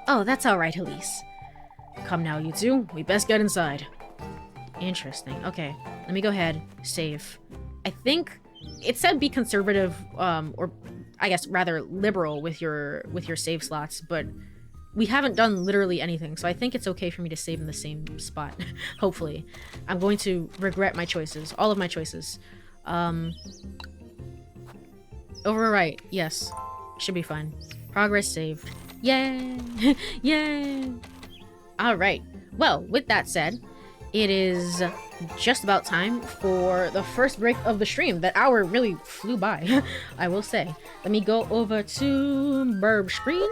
Oh, that's all right, Elise. Come now, you two. We best get inside. Interesting. Okay, let me go ahead. Save. I think it said be conservative, or I guess rather liberal with your save slots, but we haven't done literally anything, so I think it's okay for me to save in the same spot. Hopefully. I'm going to regret my choices. All of my choices. Overwrite. Yes. Should be fine. Progress saved. Yay! Yay! Alright. Well, with that said, it is just about time for the first break of the stream. That hour really flew by, I will say. Let me go over to Burb screen.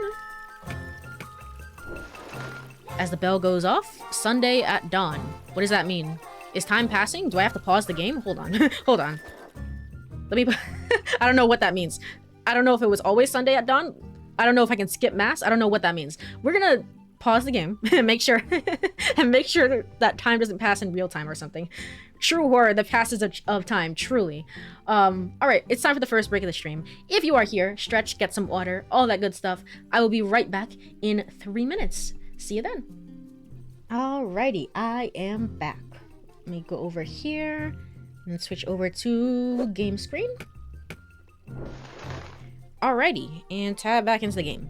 As the bell goes off, Sunday at dawn. What does that mean? Is time passing? Do I have to pause the game? Hold on. Hold on. Let me... I don't know what that means. I don't know if it was always Sunday at dawn. I don't know if I can skip mass. I don't know what that means. We're gonna pause the game and make sure that time doesn't pass in real time or something. True horror, the passage of time, truly. Alright, it's time for the first break of the stream. If you are here, stretch, get some water, all that good stuff. I will be right back in 3 minutes. See you then. Alrighty, I am back. Let me go over here and switch over to game screen. Alrighty, and tab back into the game.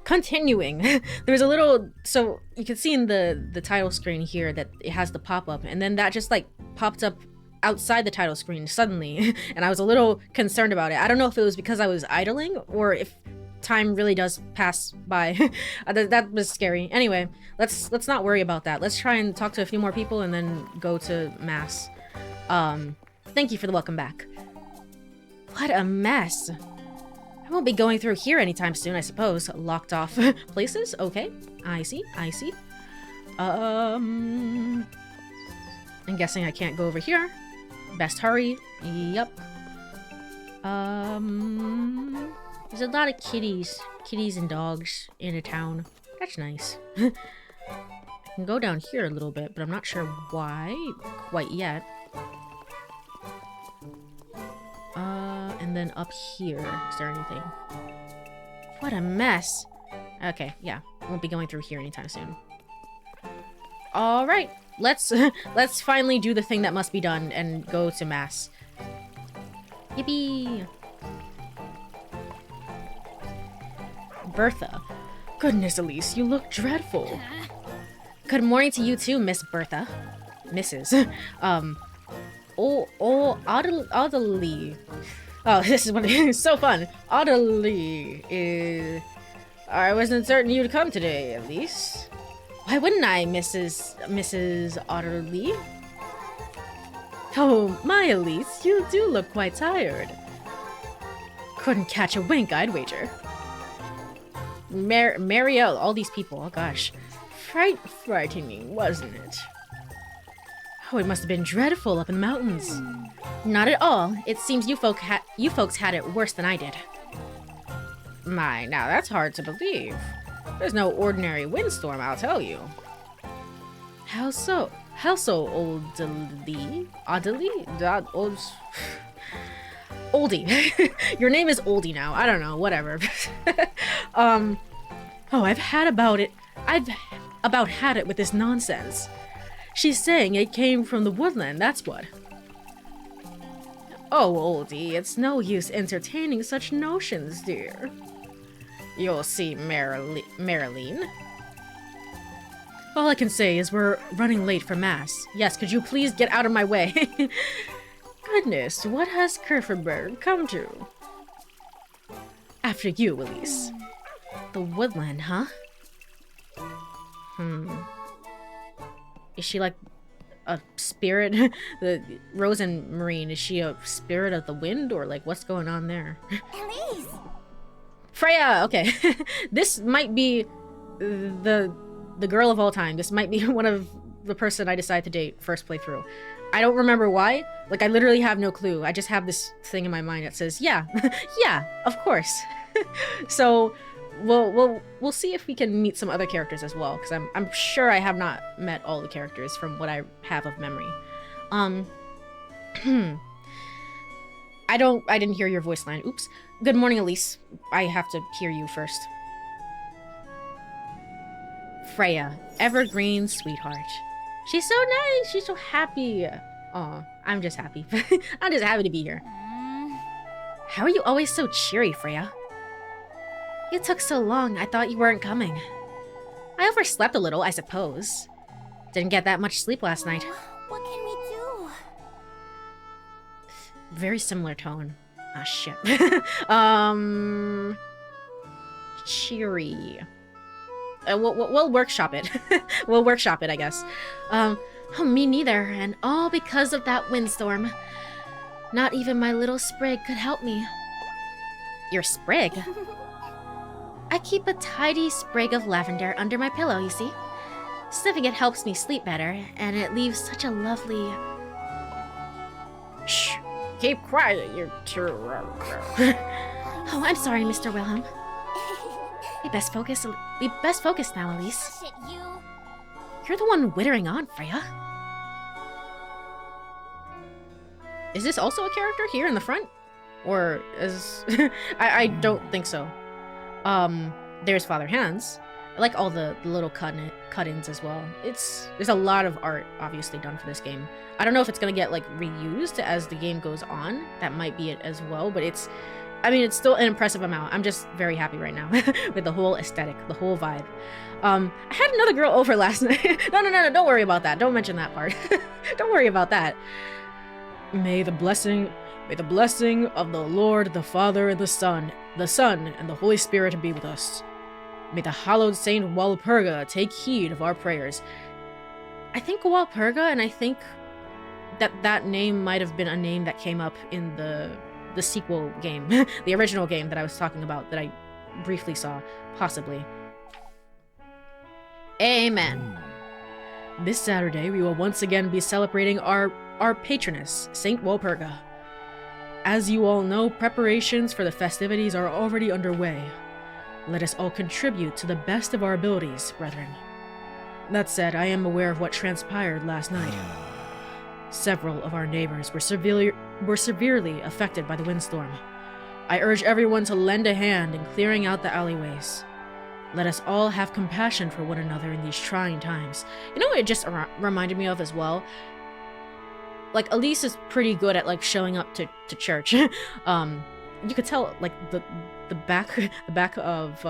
Continuing, there's a little, so you can see in the title screen here that it has the pop-up, and then that just like popped up outside the title screen suddenly, and I was a little concerned about it. I don't know if it was because I was idling or if time really does pass by. That was scary. Anyway, let's not worry about that. Let's try and talk to a few more people and then go to mass. Thank you for the welcome back. What a mess. I won't be going through here anytime soon, I suppose. Locked off places? Okay. I see. I'm guessing I can't go over here. Best hurry. Yup. There's a lot of kitties and dogs in a town. That's nice. I can go down here a little bit, but I'm not sure why quite yet. And then up here, is there anything? What a mess. Okay, yeah, won't be going through here anytime soon. All right, let's finally do the thing that must be done and go to mass. Yippee! Bertha. Goodness, Elise, you look dreadful. Good morning to you too, Miss Bertha. Mrs. Audley. Oh, this is what is so fun. Audley is... I wasn't certain you'd come today, at least. Why wouldn't I, Mrs. Audley? Oh, my Elise, you do look quite tired. Couldn't catch a wink, I'd wager. Marielle, all these people, oh gosh. Frightening, wasn't it? Oh, it must have been dreadful up in the mountains. Not at all. It seems you folks had it worse than I did. My, now that's hard to believe. There's no ordinary windstorm, I'll tell you. How so? How so, Oldie? Oldie. Your name is Oldie now. I don't know, whatever. Oh, I've about had it with this nonsense. She's saying it came from the woodland, that's what. Oh, Oldie, it's no use entertaining such notions, dear. You'll see, Marilyn. All I can say is we're running late for mass. Yes, could you please get out of my way? Goodness, what has Kerfenberg come to? After you, Elise. The woodland, huh? Is she like a spirit? The Rose and Marine, is she a spirit of the wind, or like what's going on there? Elise! Freya! Okay. This might be the girl of all time. This might be one of the person I decide to date first playthrough. I don't remember why. Like, I literally have no clue. I just have this thing in my mind that says, yeah, yeah, of course. So we'll see if we can meet some other characters as well, because I'm sure I have not met all the characters from what I have of memory. I didn't hear your voice line. Oops. Good morning, Elise. I have to hear you first. Freya, evergreen sweetheart. She's so nice. She's so happy. Aw, I'm just happy. I'm just happy to be here. How are you always so cheery, Freya? You took so long, I thought you weren't coming. I overslept a little, I suppose. Didn't get that much sleep last night. What can we do? very similar tone. Ah, shit. Cheery. We'll workshop it. We'll workshop it, I guess. Oh, me neither, and all because of that windstorm. Not even my little sprig could help me. Your sprig? I keep a tidy sprig of lavender under my pillow, you see. Sniffing it helps me sleep better, and it leaves such a lovely... Shh. Keep quiet, you two. Oh, I'm sorry, Mr. Wilhelm. We best focus now, Elise. Shit, you. You're the one wittering on, Freya. Is this also a character here in the front? Or is... I don't think so. There's Father Hans. I like all the little cut-ins as well. There's a lot of art obviously done for this game. I don't know if it's gonna get like reused as the game goes on. That might be it as well, but it's still an impressive amount. I'm just very happy right now with the whole aesthetic, the whole vibe. I had another girl over last night. No, don't worry about that. Don't mention that part. Don't worry about that. May the blessing of the Lord, the Father, and the Son, and the Holy Spirit be with us. May the hallowed Saint Walpurga take heed of our prayers. I think Walpurga, and I think that name might have been a name that came up in the sequel game, the original game that I was talking about that I briefly saw, possibly. Amen. This Saturday, we will once again be celebrating our patroness, Saint Walpurga. As you all know, preparations for the festivities are already underway. Let us all contribute to the best of our abilities, brethren. That said, I am aware of what transpired last night. Several of our neighbors were severely affected by the windstorm. I urge everyone to lend a hand in clearing out the alleyways. Let us all have compassion for one another in these trying times. You know what it just reminded me of as well? Like, Elise is pretty good at, like, showing up to church. You could tell, like, the back of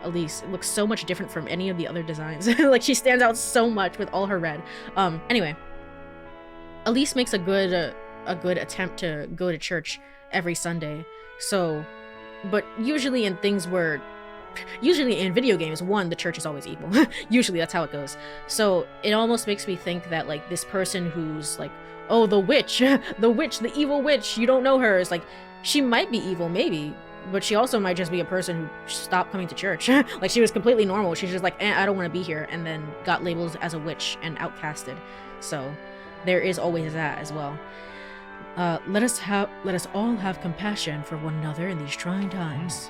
Elise looks so much different from any of the other designs. Like, she stands out so much with all her red. Anyway. Elise makes a good attempt to go to church every Sunday. So, but usually in video games, the church is always evil. Usually that's how it goes. So it almost makes me think that, like, this person who's like, oh, the witch, the evil witch, you don't know her, is like, she might be evil, maybe, but she also might just be a person who stopped coming to church. Like, she was completely normal. She's just like, I don't want to be here, and then got labeled as a witch and outcasted. So there is always that as well. Let us all have compassion for one another in these trying times.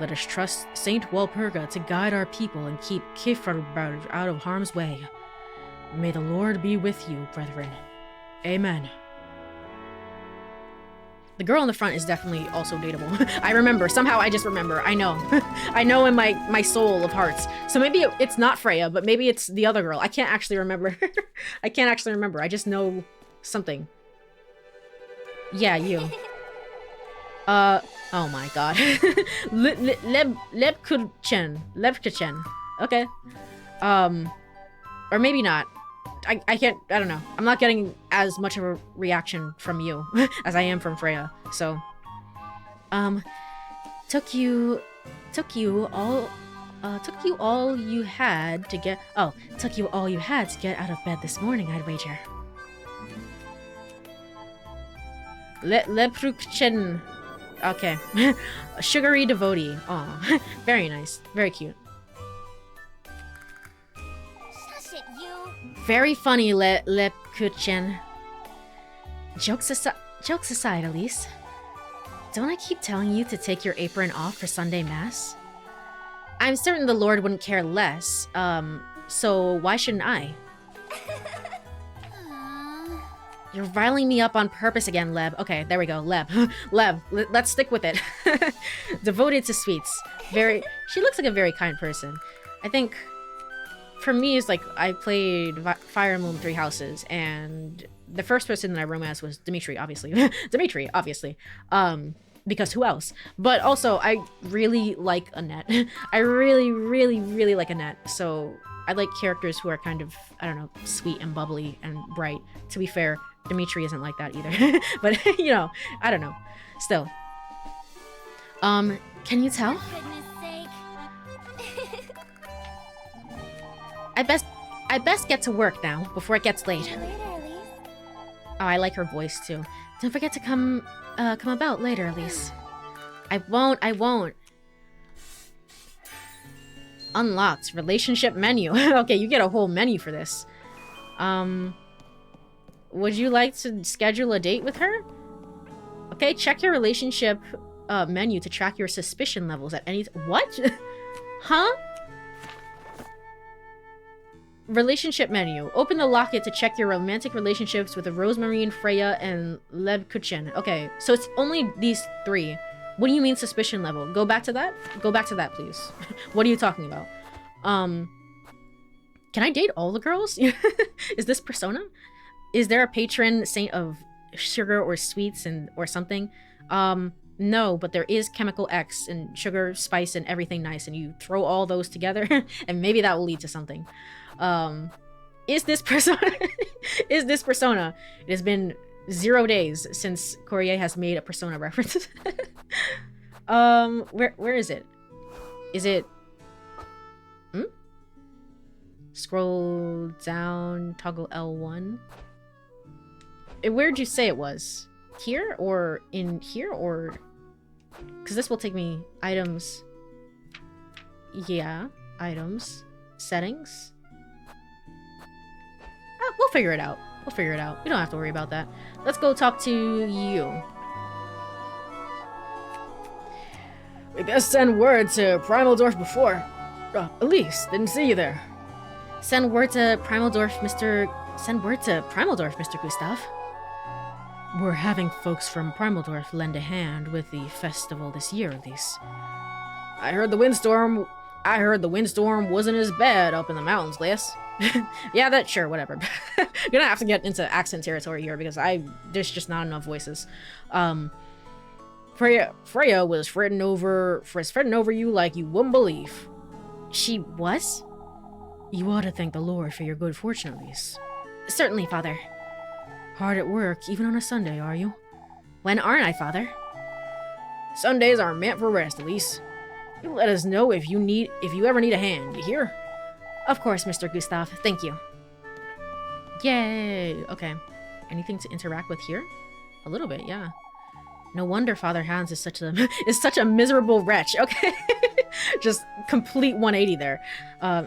Let us trust Saint Walpurga to guide our people and keep Kefir out of harm's way. May the Lord be with you, brethren. Amen. The girl in the front is definitely also dateable. I remember. Somehow I just remember. I know. I know in my soul of hearts. So maybe it's not Freya, but maybe it's the other girl. I can't actually remember. I can't actually remember. I just know something. Yeah, you. Oh my god. Lebkuchen. Okay. Or maybe not. I don't know. I'm not getting as much of a reaction from you as I am from Freya. So, took you all you had to get out of bed this morning, I'd wager. Leprukchen. Okay. A sugary devotee. Aw. Very nice. Very cute. Very funny, Leprukchen. Jokes aside, Elise. Don't I keep telling you to take your apron off for Sunday Mass? I'm certain the Lord wouldn't care less, so why shouldn't I? You're riling me up on purpose again, Leb. Okay, there we go, Leb. Leb, let's stick with it. Devoted to sweets. She looks like a very kind person. I think, for me, it's like, I played Fire Emblem Three Houses, and the first person that I romanced was Dimitri, obviously. Dimitri, obviously. Because who else? But also, I really like Annette. I really, really, really like Annette, so I like characters who are kind of, I don't know, sweet and bubbly and bright. To be fair, Dimitri isn't like that either. But, you know, I don't know. Still. Can you tell? For goodness sake. I best get to work now before it gets late. See you later, Elise. Oh, I like her voice too. Don't forget to come about later, Elise. I won't. Unlocked. Relationship menu. Okay, you get a whole menu for this. Would you like to schedule a date with her? Okay, check your relationship menu to track your suspicion levels at any... What? Huh? Relationship menu. Open the locket to check your romantic relationships with Rosemarine, Freya, and Lev Kuchen. Okay, so it's only these 3. What do you mean suspicion level? Go back to that? Go back to that, please. What are you talking about? Can I date all the girls? Is this Persona? Is there a patron saint of sugar or sweets or something? No, but there is chemical X and sugar, spice, and everything nice, and you throw all those together, and maybe that will lead to something. Is this Persona? Is this Persona? It has been 0 days since Courie has made a Persona reference. Where is it? Is it... Scroll down, toggle L1. Where'd you say it was? Here or in here or... Because this will take me items. Yeah, items. Settings. We'll figure it out. We'll figure it out. We don't have to worry about that. Let's go talk to you. We best send word to Primaldorf before. Elise, didn't see you there. Send word to Primaldorf, Mr. Gustav. We're having folks from Primaldorf lend a hand with the festival this year, Elise. I heard the windstorm wasn't as bad up in the mountains, Les. Yeah, sure, whatever. You're gonna have to get into accent territory here because there's just not enough voices. Freya was fretting over you like you wouldn't believe. She was? You ought to thank the Lord for your good fortune, Elise. Certainly, Father. Hard at work, even on a Sunday, are you? When aren't I, Father? Sundays are meant for rest, Elise. You let us know if you ever need a hand, you hear? Of course, Mr. Gustav. Thank you. Yay! Okay. Anything to interact with here? A little bit, yeah. No wonder Father Hans is such a miserable wretch. Okay. Just complete 180 there.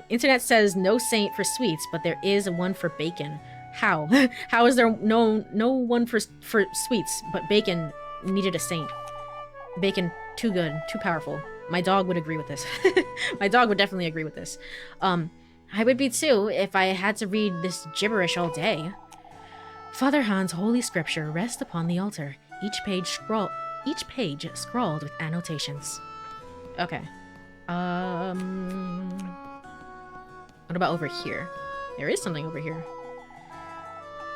Internet says no saint for sweets, but there is one for bacon. How? How is there no one for sweets, but bacon needed a saint? Bacon, too good, too powerful. My dog would agree with this. My dog would definitely agree with this. I would be too if I had to read this gibberish all day. Father Hans' holy scripture rests upon the altar. Each page scrawled with annotations. Okay. What about over here? There is something over here.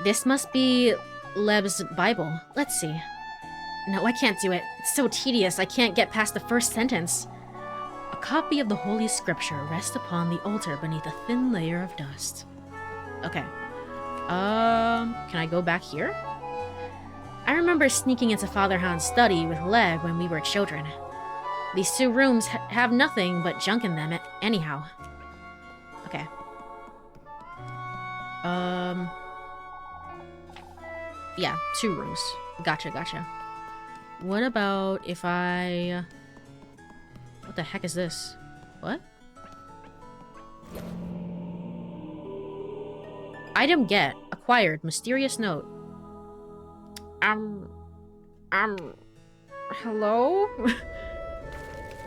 This must be Leb's Bible. Let's see. No, I can't do it. It's so tedious, I can't get past the first sentence. A copy of the Holy Scripture rests upon the altar beneath a thin layer of dust. Okay. Can I go back here? I remember sneaking into Father Hans' study with Lev when we were children. These 2 rooms have nothing but junk in them anyhow. Okay. Yeah, 2 rooms. Gotcha. What about if I... What the heck is this? What? Item get. Acquired. Mysterious note. Hello?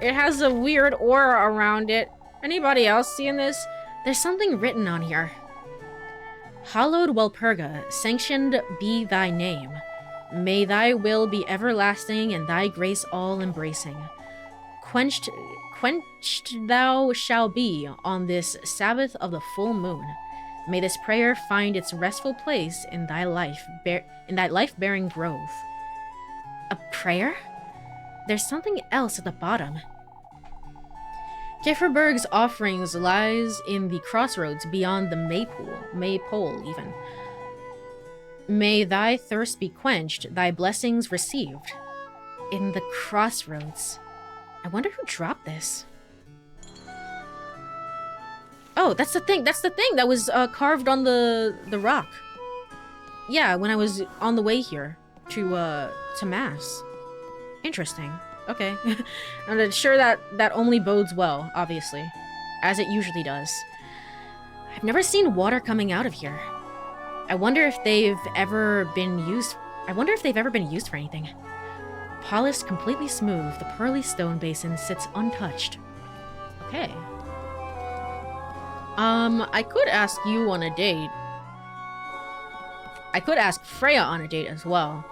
It has a weird aura around it. Anybody else seeing this? There's something written on here. Hallowed Walpurga, sanctioned be thy name. May thy will be everlasting and thy grace all embracing. Quenched thou shall be on this Sabbath of the full moon. May this prayer find its restful place in thy life-bearing grove. A prayer? There's something else at the bottom. Kefferberg's offerings lies in the crossroads beyond the maypole even. May thy thirst be quenched, thy blessings received. In the crossroads. I wonder who dropped this. Oh, that's the thing. That's the thing that was carved on the rock. Yeah, when I was on the way here to mass. Interesting. Okay. I'm sure that only bodes well, obviously, as it usually does. I've never seen water coming out of here. I wonder if they've ever been used. I wonder if they've ever been used for anything. Polished completely smooth, the pearly stone basin sits untouched. Okay. I could ask you on a date. I could ask Freya on a date as well.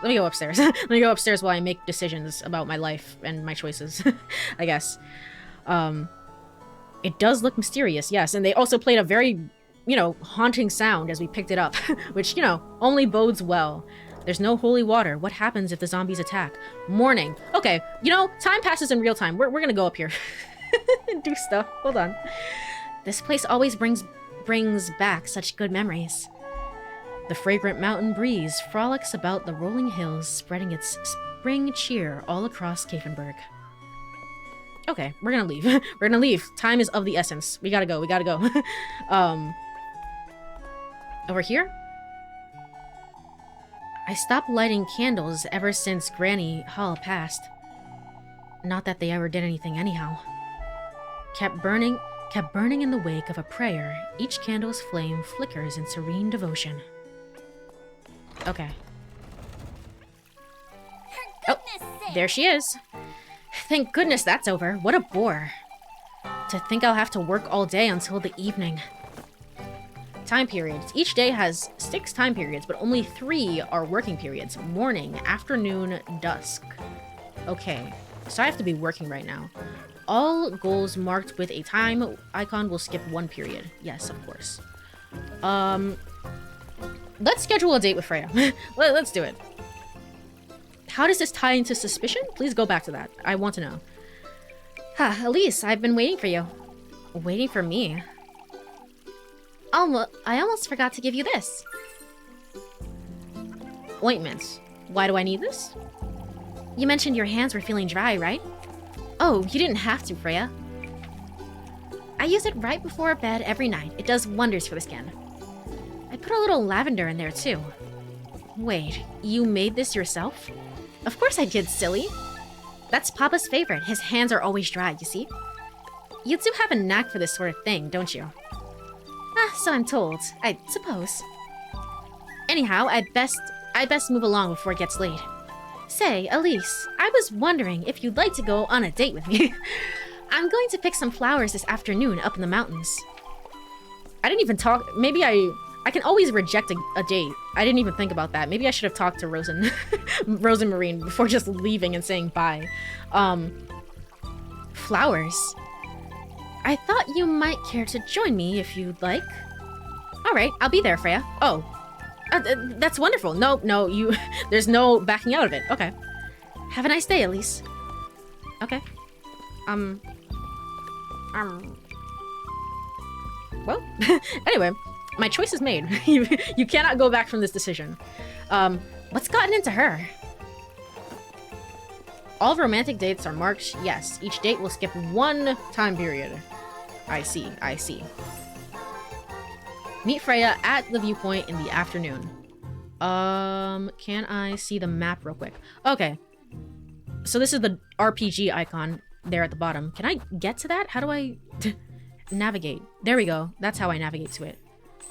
Let me go upstairs. Let me go upstairs while I make decisions about my life and my choices, I guess. It does look mysterious, yes. And they also played a very, haunting sound as we picked it up, which, only bodes well. There's no holy water. What happens if the zombies attack? Morning. Okay, time passes in real time. We're gonna go up here and do stuff. Hold on. This place always brings back such good memories. The fragrant mountain breeze frolics about the rolling hills, spreading its spring cheer all across Kaefenberg. Okay, we're gonna leave. We're gonna leave. Time is of the essence. We gotta go. We gotta go. Over here? I stopped lighting candles ever since Granny Hall passed. Not that they ever did anything anyhow. Kept burning in the wake of a prayer. Each candle's flame flickers in serene devotion. Okay. Oh, there she is. Thank goodness that's over. What a bore. To think I'll have to work all day until the evening. Time periods. Each day has 6 time periods, but only 3 are working periods. Morning, afternoon, dusk. Okay, so I have to be working right now. All goals marked with a time icon will skip 1 period. Yes, of course. Let's schedule a date with Freya. Let's do it. How does this tie into suspicion? Please go back to that. I want to know. Elise, I've been waiting for you. Waiting for me? I almost forgot to give you this. Ointments. Why do I need this? You mentioned your hands were feeling dry, right? Oh, you didn't have to, Freya. I use it right before bed every night. It does wonders for the skin. I put a little lavender in there, too. Wait, you made this yourself? Of course I did, silly. That's Papa's favorite. His hands are always dry, you see? You do have a knack for this sort of thing, don't you? So I'm told. I suppose. Anyhow, I'd best move along before it gets late. Say, Elise, I was wondering if you'd like to go on a date with me. I'm going to pick some flowers this afternoon up in the mountains. I didn't even talk. Maybe I can always reject a date. I didn't even think about that. Maybe I should have talked to Rosemarine before just leaving and saying bye. Flowers. I thought you might care to join me if you'd like. All right, I'll be there, Freya. Oh, that's wonderful. No, there's no backing out of it. Okay. Have a nice day, Elise. Okay. Well, anyway, my choice is made. You cannot go back from this decision. What's gotten into her? All romantic dates are marked. Yes, each date will skip 1 time period. I see. Meet Freya at the viewpoint in the afternoon. Can I see the map real quick? Okay. So this is the RPG icon there at the bottom. Can I get to that? How do I navigate? There we go. That's how I navigate to it.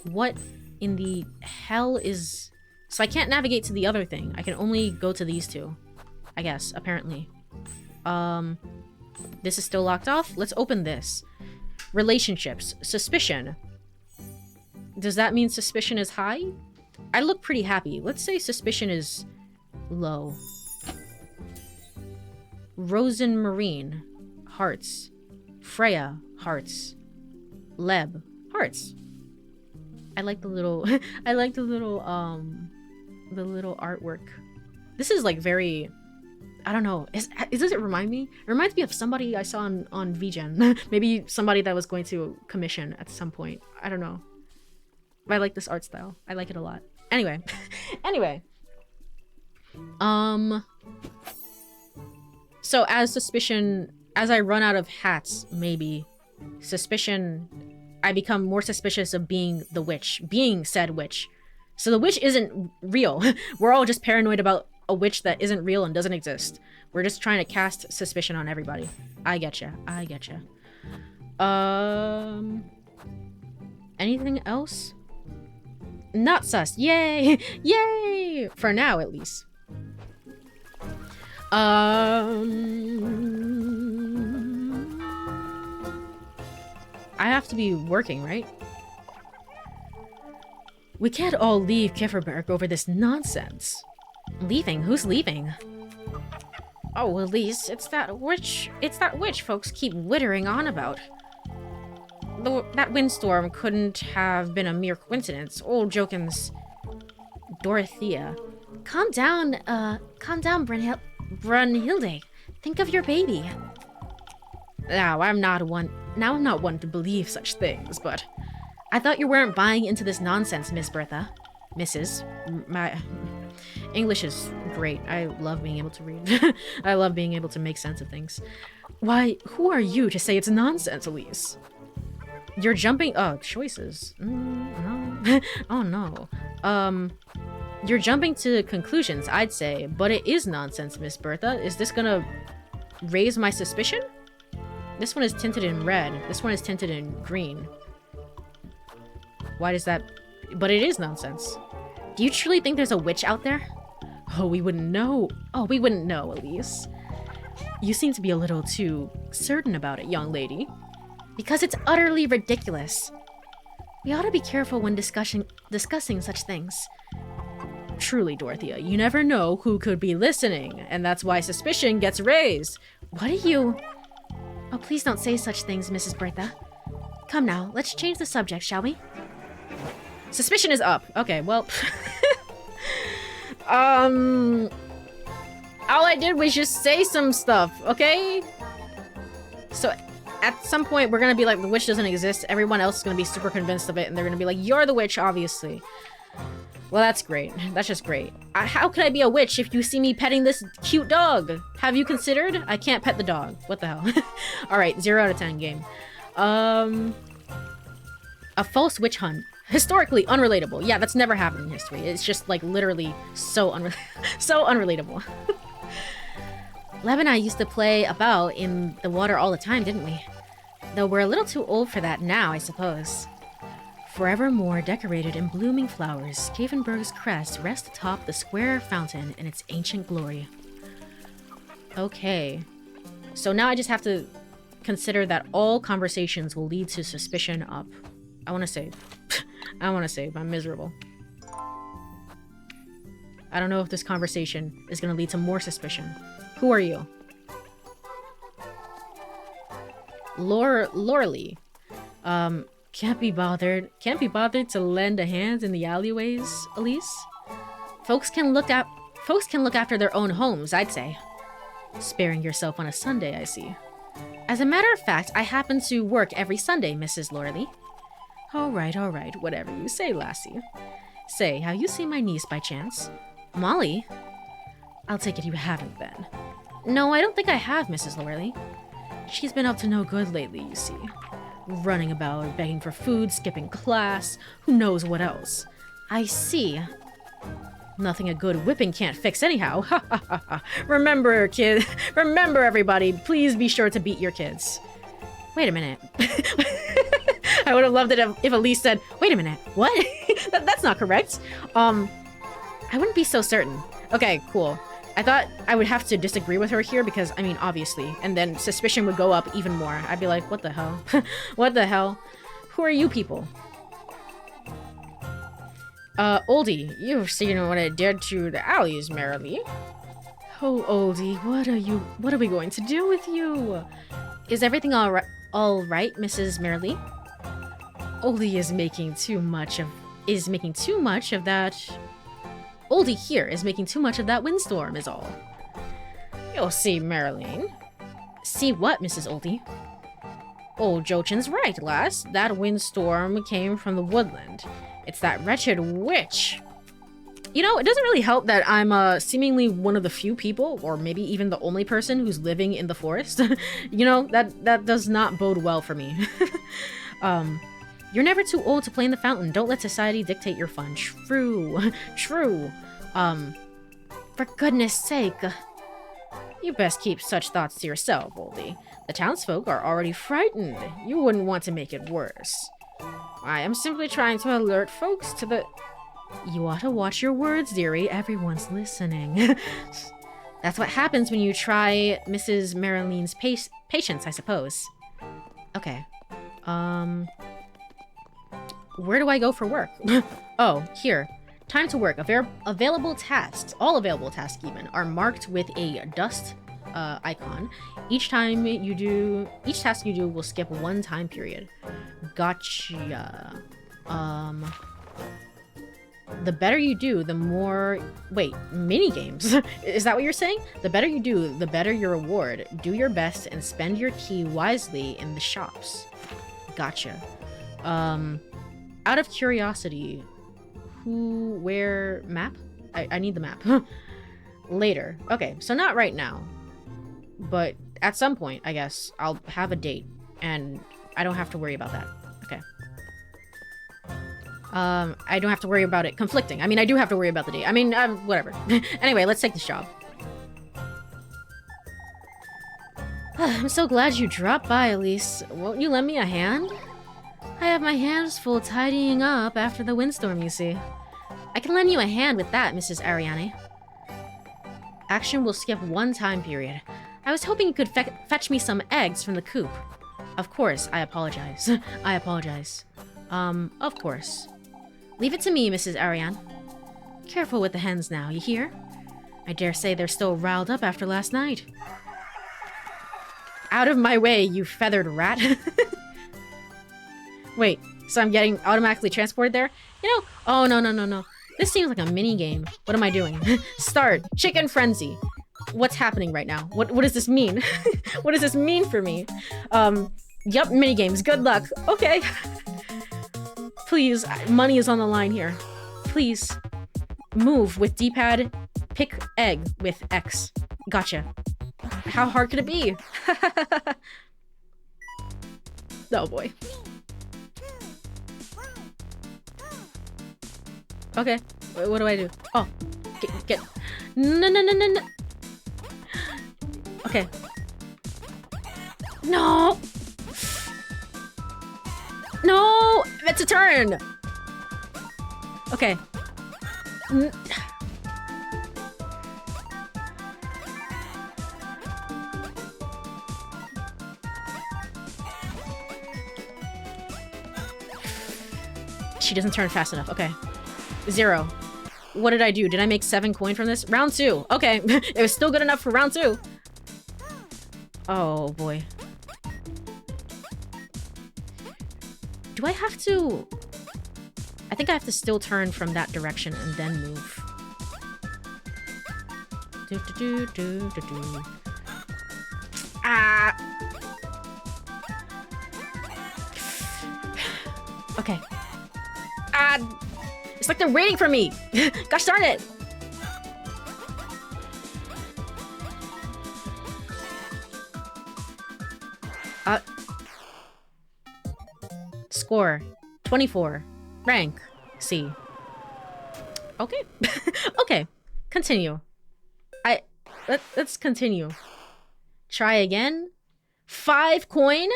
What in the hell is... So I can't navigate to the other thing. I can only go to these 2. I guess, apparently. This is still locked off. Let's open this. Relationships. Suspicion. Does that mean suspicion is high? I look pretty happy. Let's say suspicion is low. Rosemarine. Hearts. Freya. Hearts. Leb. Hearts. I like the little... the little artwork. This is like very... I don't know. Does it remind me? It reminds me of somebody I saw on VGen. Maybe somebody that was going to commission at some point. I don't know. But I like this art style. I like it a lot. Anyway. Anyway. So as suspicion, as I run out of hats, maybe, suspicion, I become more suspicious of being the witch. Being said witch. So the witch isn't real. We're all just paranoid about a witch that isn't real and doesn't exist. We're just trying to cast suspicion on everybody. I getcha. I getcha. Anything else? Not sus. Yay! Yay! For now, at least. I have to be working, right? We can't all leave Kifferberg over this nonsense. Leaving? Who's leaving? Oh, Elise, it's that witch folks keep wittering on about. That windstorm couldn't have been a mere coincidence. Old Jokins. Dorothea. Calm down, Brunhilde. Think of your baby. Now, I'm not one to believe such things, but I thought you weren't buying into this nonsense, Miss Bertha. Mrs. My English is great. I love being able to read. I love being able to make sense of things. Why, who are you to say it's nonsense, Elise? You're jumping... Oh, choices. No. Oh, no. You're jumping to conclusions, I'd say, but it is nonsense, Miss Bertha. Is this gonna raise my suspicion? This one is tinted in red. This one is tinted in green. Why does that... But it is nonsense. Do you truly think there's a witch out there? Oh, we wouldn't know. Oh, we wouldn't know, Elise. You seem to be a little too certain about it, young lady. Because it's utterly ridiculous. We ought to be careful when discussing such things. Truly, Dorothea, you never know who could be listening, and that's why suspicion gets raised. What are you... Oh, please don't say such things, Mrs. Bertha. Come now, let's change the subject, shall we? Suspicion is up. Okay, well... all I did was just say some stuff, okay? So, at some point, we're gonna be like, the witch doesn't exist. Everyone else is gonna be super convinced of it, and they're gonna be like, you're the witch, obviously. Well, that's great. That's just great. How could I be a witch if you see me petting this cute dog? Have you considered? I can't pet the dog. What the hell? Alright, 0 out of 10 game. A false witch hunt. Historically unrelatable. Yeah, that's never happened in history. It's just, like, literally so unrelatable. Lev and I used to play about in the water all the time, didn't we? Though we're a little too old for that now, I suppose. Forevermore decorated in blooming flowers, Cavenberg's crest rests atop the square fountain in its ancient glory. Okay. So now I just have to consider that all conversations will lead to suspicion up. I want to save. I want to save. I'm miserable. I don't know if this conversation is going to lead to more suspicion. Who are you? Loreley. Can't be bothered to lend a hand in the alleyways, Elise? Folks can look after their own homes, I'd say. Sparing yourself on a Sunday, I see. As a matter of fact, I happen to work every Sunday, Mrs. Loreley. All right, whatever you say, lassie. Say, have you seen my niece by chance? Molly? I'll take it you haven't then. No, I don't think I have, Mrs. Loreley. She's been up to no good lately, you see. Running about, begging for food, skipping class, who knows what else. I see. Nothing a good whipping can't fix anyhow. Ha ha ha ha. Remember, kid. Remember, everybody, please be sure to beat your kids. Wait a minute. I would have loved it if Elise said, wait a minute, what? That's not correct. I wouldn't be so certain. Okay, cool. I thought I would have to disagree with her here because, I mean, obviously. And then suspicion would go up even more. I'd be like, what the hell? What the hell? Who are you people? Oldie, you've seen what I did to the alleys, merrily. Oh, Oldie, what are we going to do with you? Is everything all right, Mrs. Merrily? Oldie is making too much of that... Oldie here is making too much of that windstorm, is all. You'll see, Marilyn. See what, Mrs. Oldie? Old Jochen's right, lass. That windstorm came from the woodland. It's that wretched witch. You know, it doesn't really help that I'm seemingly one of the few people, or maybe even the only person who's living in the forest. You know, that does not bode well for me. You're never too old to play in the fountain. Don't let society dictate your fun. True. True. For goodness sake. You best keep such thoughts to yourself, Oldie. The townsfolk are already frightened. You wouldn't want to make it worse. I am simply trying to alert folks to the... You ought to watch your words, dearie. Everyone's listening. That's what happens when you try Mrs. Marilyn's patience, I suppose. Okay. Where do I go for work? Oh, here. Time to work. Available tasks, all available tasks even, are marked with a dust icon. Each task you do will skip one time period. Gotcha. The better you do, the more... Wait, mini games? Is that what you're saying? The better you do, the better your reward. Do your best and spend your tea wisely in the shops. Gotcha. Out of curiosity, where map? I need the map. Later. Okay, so not right now. But at some point, I guess, I'll have a date. And I don't have to worry about that. Okay. I don't have to worry about it conflicting. I mean, I do have to worry about the date. I mean, whatever. Anyway, let's take this job. I'm so glad you dropped by, Elise. Won't you lend me a hand? I have my hands full tidying up after the windstorm, you see. I can lend you a hand with that, Mrs. Ariane. Action will skip one time period. I was hoping you could fetch me some eggs from the coop. Of course, I apologize. I apologize. Of course. Leave it to me, Mrs. Ariane. Careful with the hens now, you hear? I dare say they're still riled up after last night. Out of my way, you feathered rat. Wait, so I'm getting automatically transported there? You know, oh no. This seems like a mini game. What am I doing? Start. Chicken frenzy. What's happening right now? What does this mean? What does this mean for me? Yup, mini games. Good luck. Okay. Please, money is on the line here. Please. Move with D-pad. Pick egg with X. Gotcha. How hard could it be? Oh boy. Okay, what do I do? Oh, get. No. Okay. No! No! It's a turn! Okay. She doesn't turn fast enough. Okay. 0. What did I do? Did I make 7 coin from this? Round 2. Okay. It was still good enough for round 2. Oh, boy. Do I have to... I think I have to still turn from that direction and then move. Do. Ah! Okay. Ah! It's like they're waiting for me! Gosh darn it! Score 24. Rank C. Okay. Okay. Continue. Let's continue. Try again. 5 coin?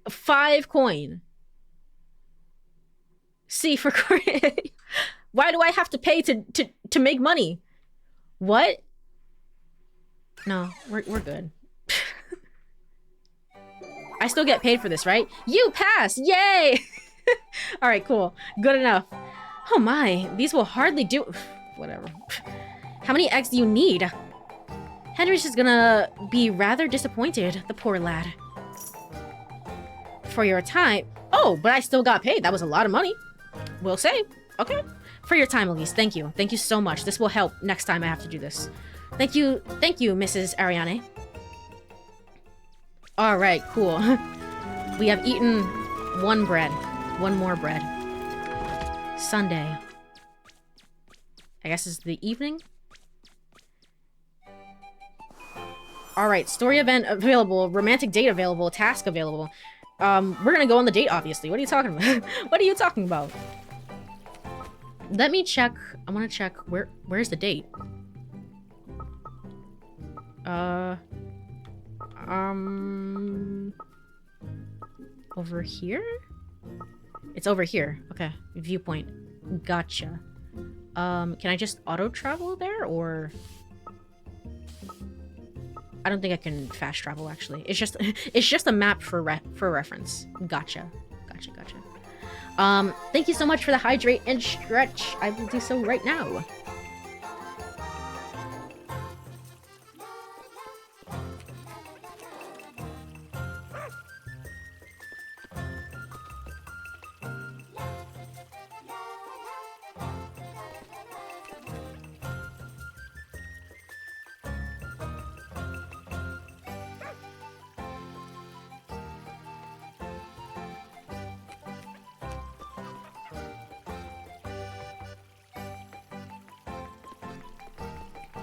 5 coin. C for Courie. Why do I have to pay to make money? What? No, we're good. I still get paid for this, right? You pass! Yay! Alright, cool. Good enough. Oh my, these will hardly do... Whatever. How many eggs do you need? Henry's is gonna be rather disappointed, the poor lad. For your time... Oh, but I still got paid. That was a lot of money. We'll say. Okay. For your time, Elise. Thank you. Thank you so much. This will help next time I have to do this. Thank you, Mrs. Ariane. Alright, cool. We have eaten one bread. One more bread. Sunday. I guess it's the evening? Alright, story event available, romantic date available, task available. We're gonna go on the date, obviously. What are you talking about? What are you talking about? Let me check. I wanna check where's the date? Over here? It's over here. Okay. Viewpoint. Gotcha. Can I just auto-travel there, or... I don't think I can fast travel, actually. It's just a map for reference. Gotcha. Thank you so much for the hydrate and stretch. I will do so right now.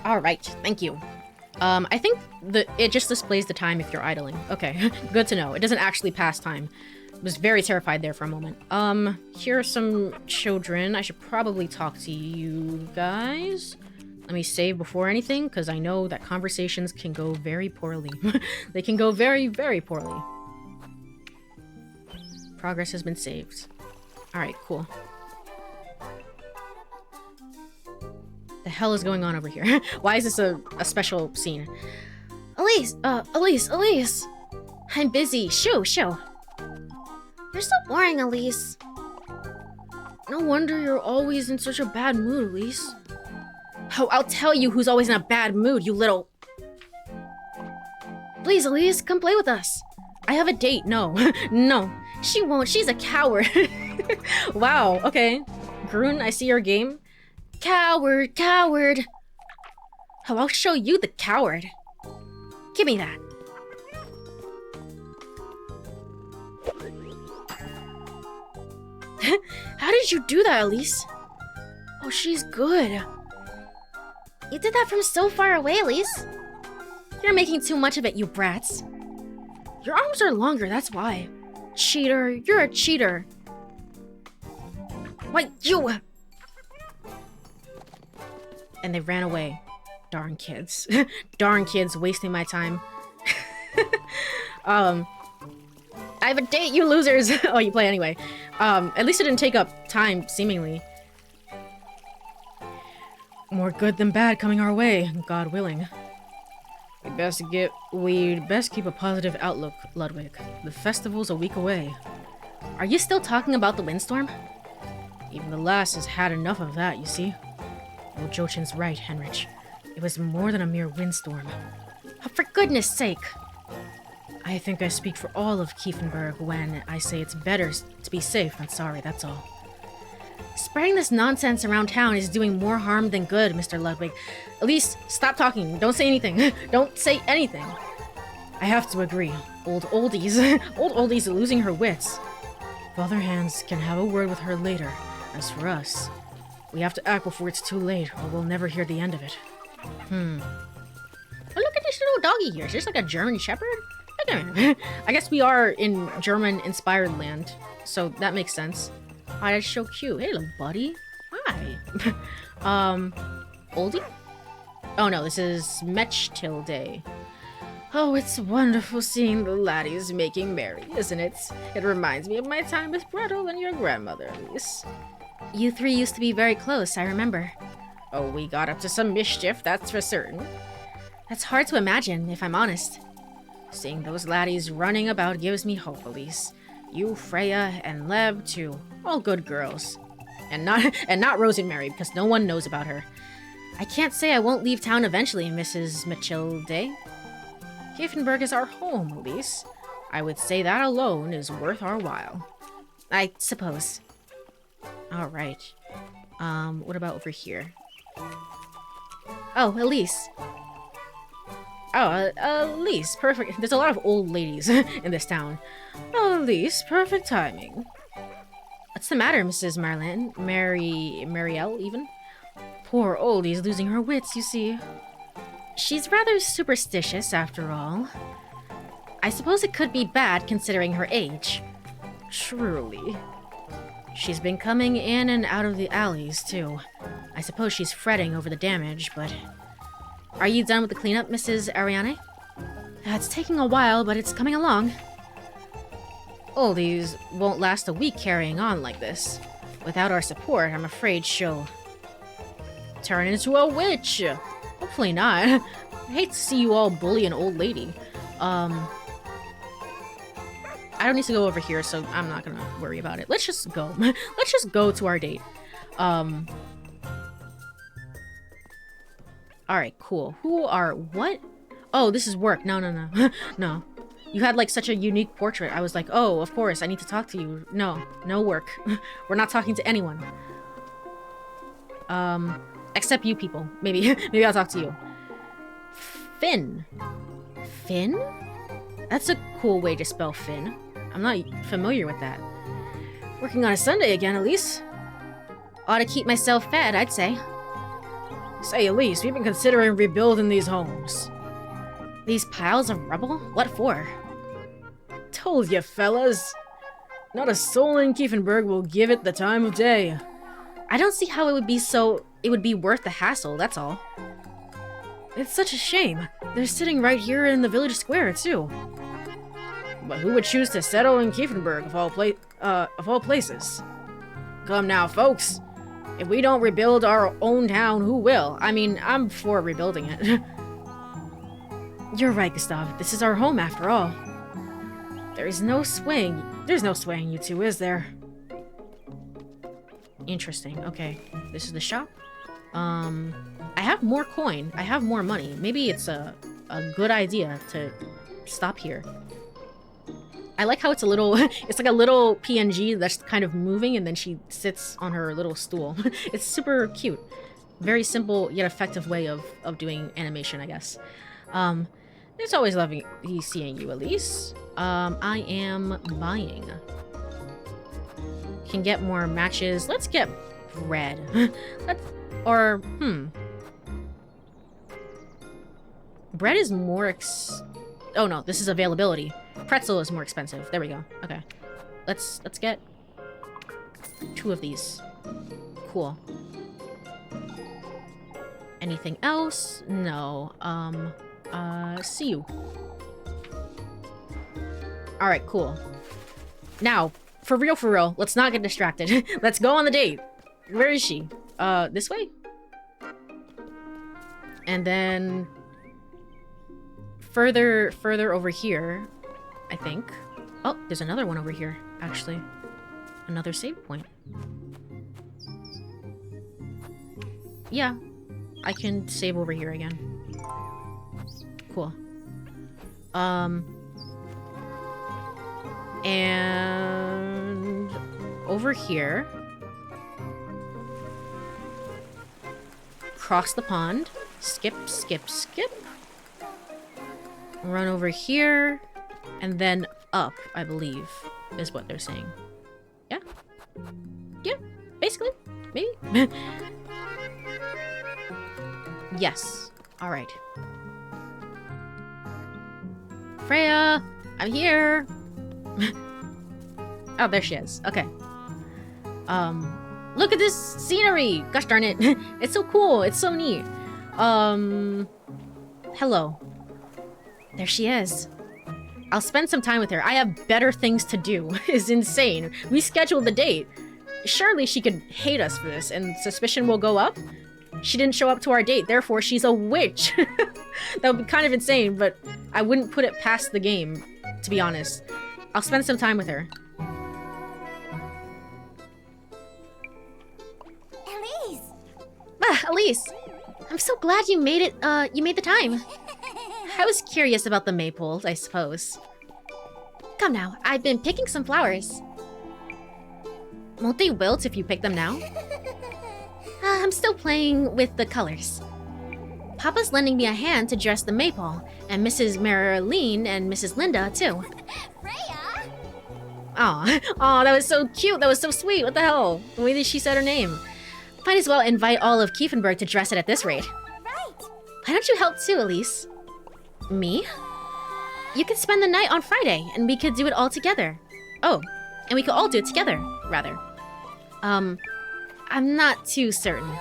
Alright, thank you. I think it just displays the time if you're idling. Okay, good to know. It doesn't actually pass time. I was very terrified there for a moment. Here are some children. I should probably talk to you guys. Let me save before anything, because I know that conversations can go very poorly. They can go very, very poorly. Progress has been saved. Alright, cool. The hell is going on over here? Why is this a special scene? Elise! Elise! I'm busy. Shoo! You're so boring, Elise. No wonder you're always in such a bad mood, Elise. Oh, I'll tell you who's always in a bad mood, you little... Please, Elise, come play with us. I have a date. No. No, she won't. She's a coward. Wow, okay. Groon, I see your game. Coward. Oh, I'll show you the coward. Give me that. How did you do that, Elise? Oh, she's good. You did that from so far away, Elise. You're making too much of it, you brats. Your arms are longer, that's why. Cheater, you're a cheater. Wait, you... And they ran away. Darn kids. Darn kids wasting my time. I have a date, you losers! Oh, you play anyway. At least it didn't take up time, seemingly. More good than bad coming our way, God willing. We'd best keep a positive outlook, Ludwig. The festival's a week away. Are you still talking about the windstorm? Even the lass has had enough of that, you see. Old Jochen's right, Henrich. It was more than a mere windstorm. Oh, for goodness sake! I think I speak for all of Kiefenberg when I say it's better to be safe than sorry, that's all. Spreading this nonsense around town is doing more harm than good, Mr. Ludwig. Elise, stop talking. Don't say anything. Don't say anything. I have to agree. Old Oldie's losing her wits. Father Hans can have a word with her later. As for us, we have to act before it's too late, or we'll never hear the end of it. Oh, look at this little doggy here. Is this like a German shepherd? Look at him. I guess we are in German-inspired land, so that makes sense. Oh, that's so cute. Hey, little buddy. Hi. Oldie? Oh no, this is Mechtilde. Oh, it's wonderful seeing the laddies making merry, isn't it? It reminds me of my time with Gretel and your grandmother, Elise. You three used to be very close, I remember. Oh, we got up to some mischief, that's for certain. That's hard to imagine, if I'm honest. Seeing those laddies running about gives me hope, Elise. You, Freya, and Lev, too. All good girls. And not Rosemary, because no one knows about her. I can't say I won't leave town eventually, Mrs. Mechilde. Kiefenberg is our home, Elise. I would say that alone is worth our while. I suppose. Alright. What about over here? Oh, Elise. Oh, Elise, perfect. There's a lot of old ladies in this town. Oh, Elise, perfect timing. What's the matter, Mrs. Marlin? Marielle, even? Poor oldie's losing her wits, you see. She's rather superstitious, after all. I suppose it could be bad, considering her age. Truly. She's been coming in and out of the alleys, too. I suppose she's fretting over the damage, but... Are you done with the cleanup, Mrs. Ariane? It's taking a while, but it's coming along. Oldies won't last a week carrying on like this. Without our support, I'm afraid she'll... turn into a witch! Hopefully not. I hate to see you all bully an old lady. I don't need to go over here, so I'm not gonna worry about it. Let's just go. Let's just go to our date. Alright, cool. Who are... what? Oh, this is work. No, no, no. No. You had, like, such a unique portrait. I was like, oh, of course, I need to talk to you. No. No work. We're not talking to anyone. Except you people. Maybe. Maybe I'll talk to you. Finn. Finn? That's a cool way to spell Finn. I'm not familiar with that. Working on a Sunday again, Elise. Ought to keep myself fed, I'd say. Say, Elise, we've been considering rebuilding these homes. These piles of rubble? What for? Told you, fellas. Not a soul in Kiefenberg will give it the time of day. I don't see how it would be worth the hassle, that's all. It's such a shame. They're sitting right here in the village square, too. But who would choose to settle in Kiefenberg of all places? Come now, folks. If we don't rebuild our own town, who will? I mean, I'm for rebuilding it. You're right, Gustav. This is our home, after all. There's no swaying you two, is there? Interesting. Okay. This is the shop. I have more coin. I have more money. Maybe it's a good idea to stop here. I like how it's a little... it's like a little PNG that's kind of moving, and then she sits on her little stool. It's super cute. Very simple, yet effective way of doing animation, I guess. It's always lovely seeing you, Elise. I am buying. Can get more matches. Let's get bread. Bread is more oh no, this is availability. Pretzel is more expensive. There we go. Okay. Let's get 2 of these. Cool. Anything else? No. See you. Alright, cool. Now, for real, let's not get distracted. Let's go on the date. Where is she? This way? And then... further over here, I think. Oh, there's another one over here, actually. Another save point. Yeah, I can save over here again. Cool. And over here. Cross the pond. Skip. Run over here. And then up, I believe, is what they're saying. Yeah? Yeah, basically. Maybe. Yes. Alright. Freya! I'm here! Oh, there she is. Okay. Look at this scenery! Gosh darn it. It's so cool. It's so neat. Hello. There she is. I'll spend some time with her. I have better things to do. It's insane. We scheduled the date. Surely she could hate us for this, and suspicion will go up? She didn't show up to our date, therefore she's a witch. That would be kind of insane, but I wouldn't put it past the game, to be honest. I'll spend some time with her. Elise! Ah, Elise! I'm so glad you made it, you made the time. I was curious about the maypoles, I suppose. Come now, I've been picking some flowers. Won't they wilt if you pick them now? I'm still playing with the colors. Papa's lending me a hand to dress the maypole, and Mrs. Marilyn and Mrs. Linda, too. Freya! Aw, that was so cute. That was so sweet. What the hell? The way that she said her name. Might as well invite all of Kiefenberg to dress it at this rate. Right! Why don't you help too, Elise? Me? You could spend the night on Friday, and we could do it all together. Oh, and we could all do it together, rather. I'm not too certain.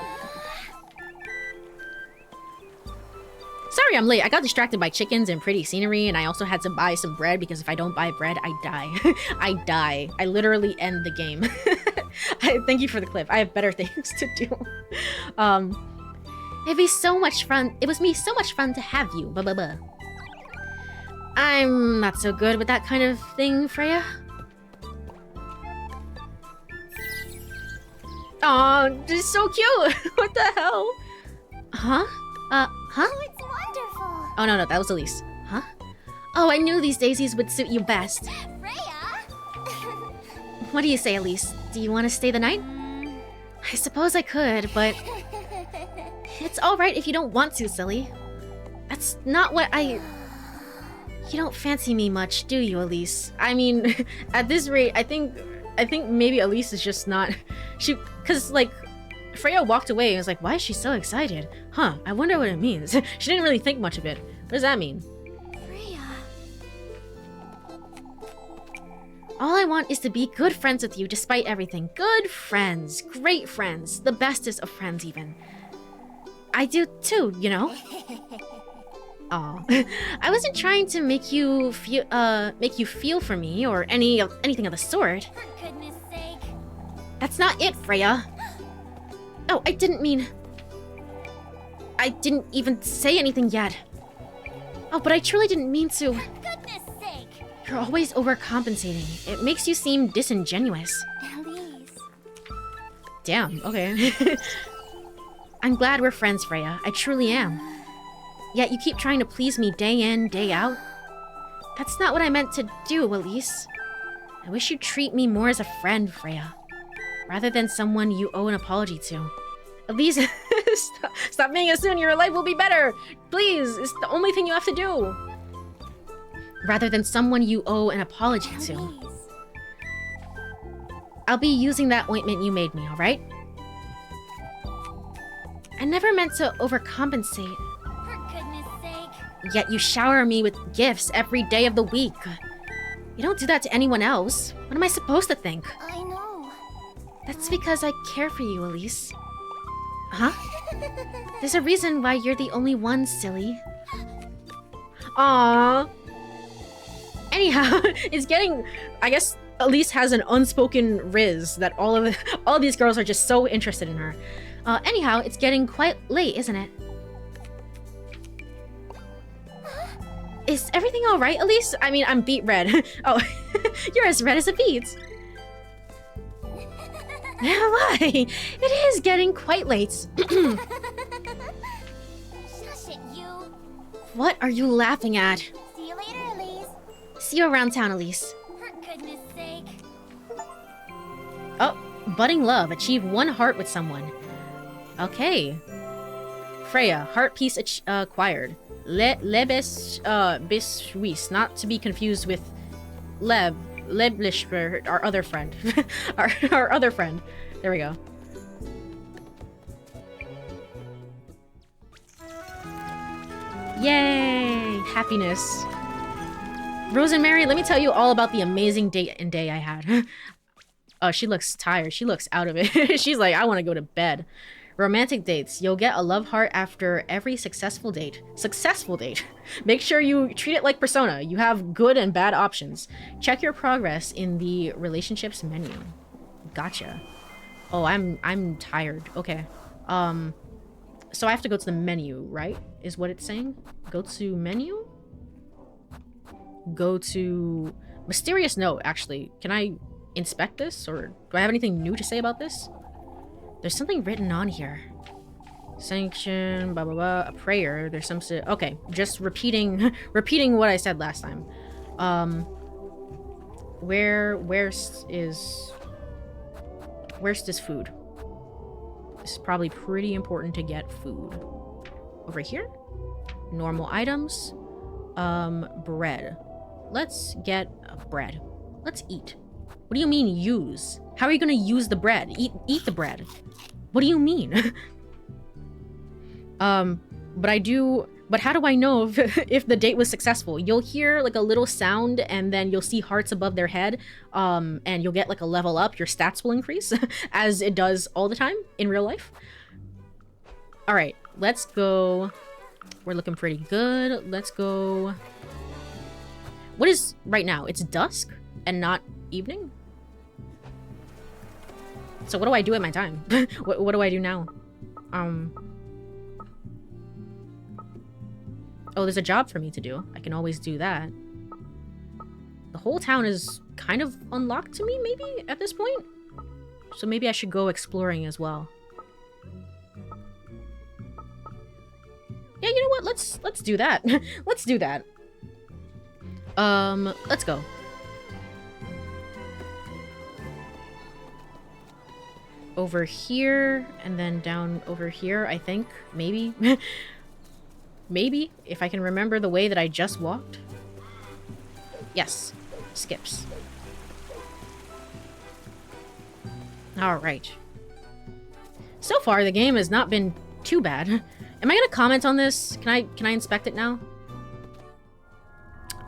Sorry I'm late. I got distracted by chickens and pretty scenery, and I also had to buy some bread because if I don't buy bread, I die. I die. I literally end the game. Thank you for the clip. I have better things to do. It'd be so much fun. It was me so much fun to have you. Blah, blah, blah. I'm not so good with that kind of thing, Freya. Aw, this is so cute. What the hell? Huh? Huh? Oh, it's wonderful! Oh, no, that was Elise. Huh? Oh, I knew these daisies would suit you best. Freya! What do you say, Elise? Do you want to stay the night? I suppose I could, but it's alright if you don't want to, silly. That's not what I... You don't fancy me much, do you, Elise? I mean, at this rate, I think maybe Elise is just not... Cause, like, Freya walked away and was like, why is she so excited? Huh, I wonder what it means. She didn't really think much of it. What does that mean? Freya... All I want is to be good friends with you despite everything. Good friends. Great friends. The bestest of friends, even. I do too, you know? Aw. I wasn't trying to make you feel for me or anything of the sort. For goodness sake. That's not it, Freya. Oh, I didn't even say anything yet. Oh, but I truly didn't mean to. For goodness sake. You're always overcompensating. It makes you seem disingenuous. Elise. Damn, okay. I'm glad we're friends, Freya. I truly am. Yet you keep trying to please me day in, day out. That's not what I meant to do, Elise. I wish you'd treat me more as a friend, Freya. Rather than someone you owe an apology to. Elise, stop being a soon. Your life will be better. Please, it's the only thing you have to do. Rather than someone you owe an apology to. Elise. I'll be using that ointment you made me, alright? I never meant to overcompensate. For goodness sake. Yet you shower me with gifts every day of the week. You don't do that to anyone else. What am I supposed to think? I know. That's because I care for you, Elise. Huh? There's a reason why you're the only one, silly. Aww. Anyhow, it's getting... I guess Elise has an unspoken riz that all these girls are just so interested in her. Anyhow, it's getting quite late, isn't it? Is everything alright, Elise? I mean, I'm beet red. Oh, you're as red as a beet. Why? It is getting quite late. Shush it, you. What are you laughing at? See you later, Elise. See you around town, Elise. For goodness sake. Oh, budding love. Achieve 1 heart with someone. Okay. Freya, heart piece acquired. Bishuis, not to be confused with Leblishber, our other friend. our other friend. There we go. Yay! Happiness. Rose and Mary, let me tell you all about the amazing date and day I had. Oh, she looks tired. She looks out of it. She's like, I want to go to bed. Romantic dates. You'll get a love heart after every successful date. Successful date. Make sure you treat it like Persona. You have good and bad options. Check your progress in the relationships menu. Gotcha. Oh, I'm tired. Okay. So I have to go to the menu, right? Is what it's saying? Go to menu? Go to mysterious note, actually. Can I inspect this? Or do I have anything new to say about this? There's something written on here. Sanction, blah, blah, blah. A prayer. There's some... Okay, just repeating what I said last time. Where's this food? This is probably pretty important to get food. over here. Normal items. Bread. Let's get bread. Let's eat. What do you mean use? How are you gonna use the bread? Eat the bread. What do you mean? But how do I know if the date was successful? You'll hear like a little sound and then you'll see hearts above their head, and you'll get like a level up. Your stats will increase as it does all the time in real life. All right, let's go. We're looking pretty good. Let's go. What is right now? It's dusk and not evening? So what do I do at my time? What do I do now? Oh, there's a job for me to do. I can always do that. The whole town is kind of unlocked to me, maybe, at this point? So maybe I should go exploring as well. Yeah, you know what? Let's do that. Let's do that. Let's go. Over here, and then down over here, I think. Maybe. Maybe, if I can remember the way that I just walked. Yes. Skips. Alright. So far, the game has not been too bad. Am I gonna comment on this? Can I inspect it now?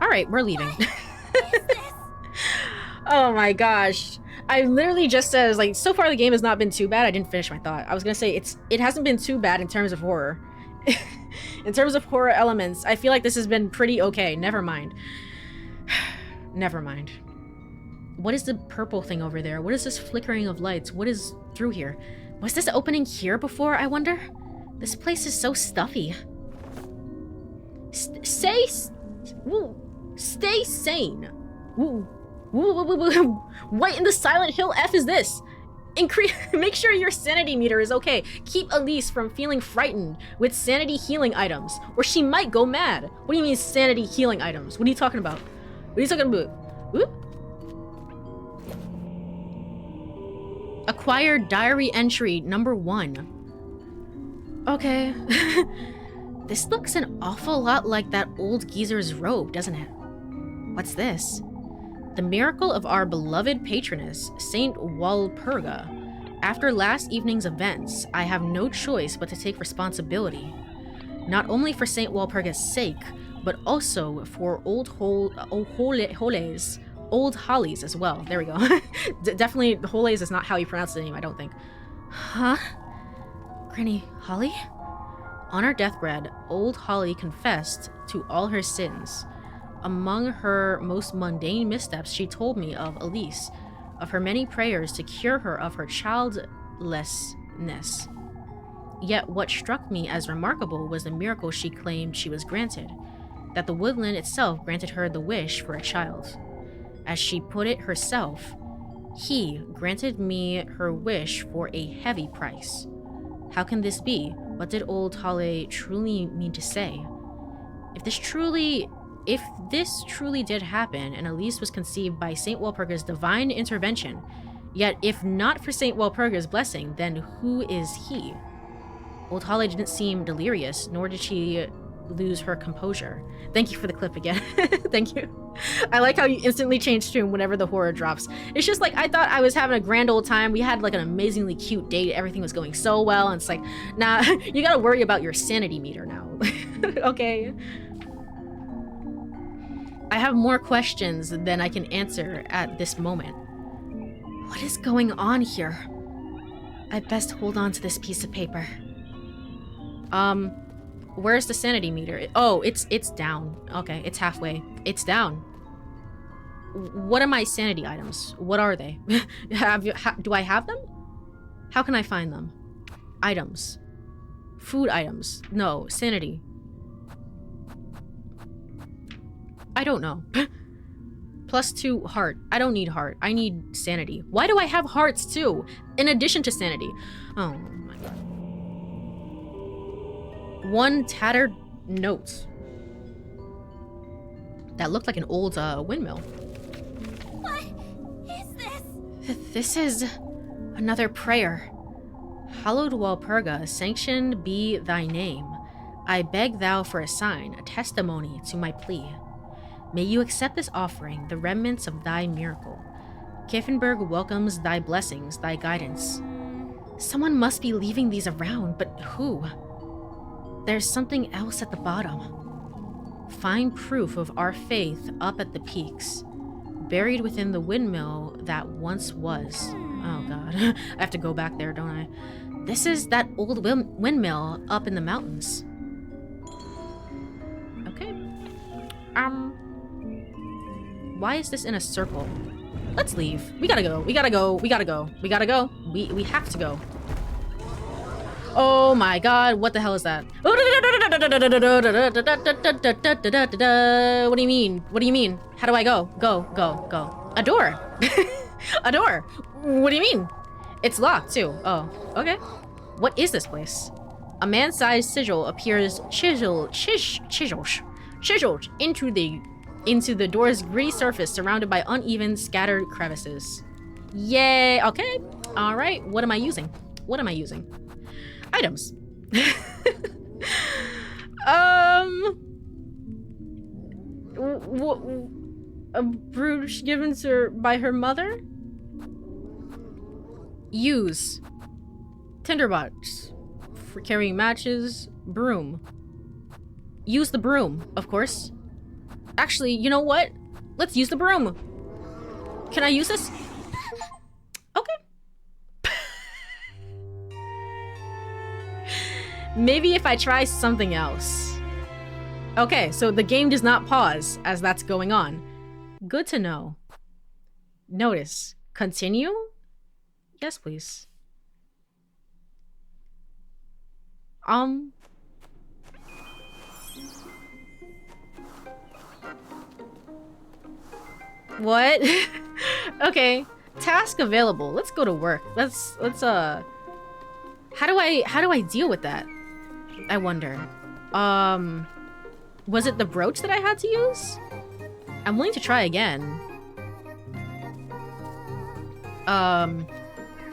Alright, we're leaving. Oh my gosh. I literally just says, like, so far the game has not been too bad. I didn't finish my thought. I was gonna say, it hasn't been too bad in terms of horror. In terms of horror elements, I feel like this has been pretty okay. Never mind. Never mind. What is the purple thing over there? What is this flickering of lights? What is through here? Was this opening here before, I wonder? This place is so stuffy. Stay sane. What in the Silent Hill F is this? Make sure your sanity meter is okay. Keep Elise from feeling frightened with sanity healing items, or she might go mad. What do you mean sanity healing items? What are you talking about? What are you talking about? Oop. Acquired diary entry number 1. Okay. This looks an awful lot like that old geezer's robe, doesn't it? What's this? The miracle of our beloved patroness, Saint Walpurga. After last evening's events, I have no choice but to take responsibility. Not only for Saint Walpurga's sake, but also for Old Hollies as well. There we go. Definitely, Hollies is not how you pronounce the name, I don't think. Huh? Granny Holly? On her deathbed, Old Holly confessed to all her sins. Among her most mundane missteps, she told me of Elise, of her many prayers to cure her of her childlessness. Yet what struck me as remarkable was the miracle she claimed she was granted, that the woodland itself granted her the wish for a child. As she put it herself, he granted me her wish for a heavy price. How can this be? What did old Holly truly mean to say? If this truly did happen, and Elise was conceived by Saint Walpurga's divine intervention, yet if not for Saint Walpurga's blessing, then who is he? Old Holly didn't seem delirious, nor did she lose her composure. Thank you for the clip again. Thank you. I like how you instantly change tune whenever the horror drops. It's just like, I thought I was having a grand old time. We had like an amazingly cute date. Everything was going so well. And it's like, nah, you gotta worry about your sanity meter now. Okay. I have more questions than I can answer at this moment. What is going on here? I'd best hold on to this piece of paper. Where's the sanity meter? Oh, it's down. Okay, it's halfway. It's down. What are my sanity items? What are they? Do I have them? How can I find them? Items. Food items. No, sanity. I don't know. +2 heart. I don't need heart. I need sanity. Why do I have hearts too? In addition to sanity. Oh my god. 1 tattered note. That looked like an old windmill. What is this? This is another prayer. Hallowed Walpurga, sanctioned be thy name. I beg thou for a sign, a testimony to my plea. May you accept this offering, the remnants of thy miracle. Kiffenberg welcomes thy blessings, thy guidance. Someone must be leaving these around, but who? There's something else at the bottom. Find proof of our faith up at the peaks, buried within the windmill that once was. Oh god, I have to go back there, don't I? This is that old windmill up in the mountains. Okay. Why is this in a circle? Let's leave. We gotta go. We gotta go. We gotta go. We gotta go. We have to go. Oh my god, what the hell is that? What do you mean? What do you mean? How do I go? Go. A door. A door. What do you mean? It's locked too. Oh, okay. What is this place? A man-sized sigil appears chiseled into the door's gritty surface, surrounded by uneven, scattered crevices. Yay! Okay. All right. What am I using? What am I using? Items. A brooch given to her by her mother? Use. Tinderbox. For carrying matches. Broom. Use the broom, of course. Actually, you know what? Let's use the broom. Can I use this? Okay. Maybe if I try something else. Okay, so the game does not pause as that's going on. Good to know. Notice. Continue? Yes, please. What? Okay. Task available. Let's go to work. Let's how do I deal with that? I wonder. Was it the brooch that I had to use? I'm willing to try again.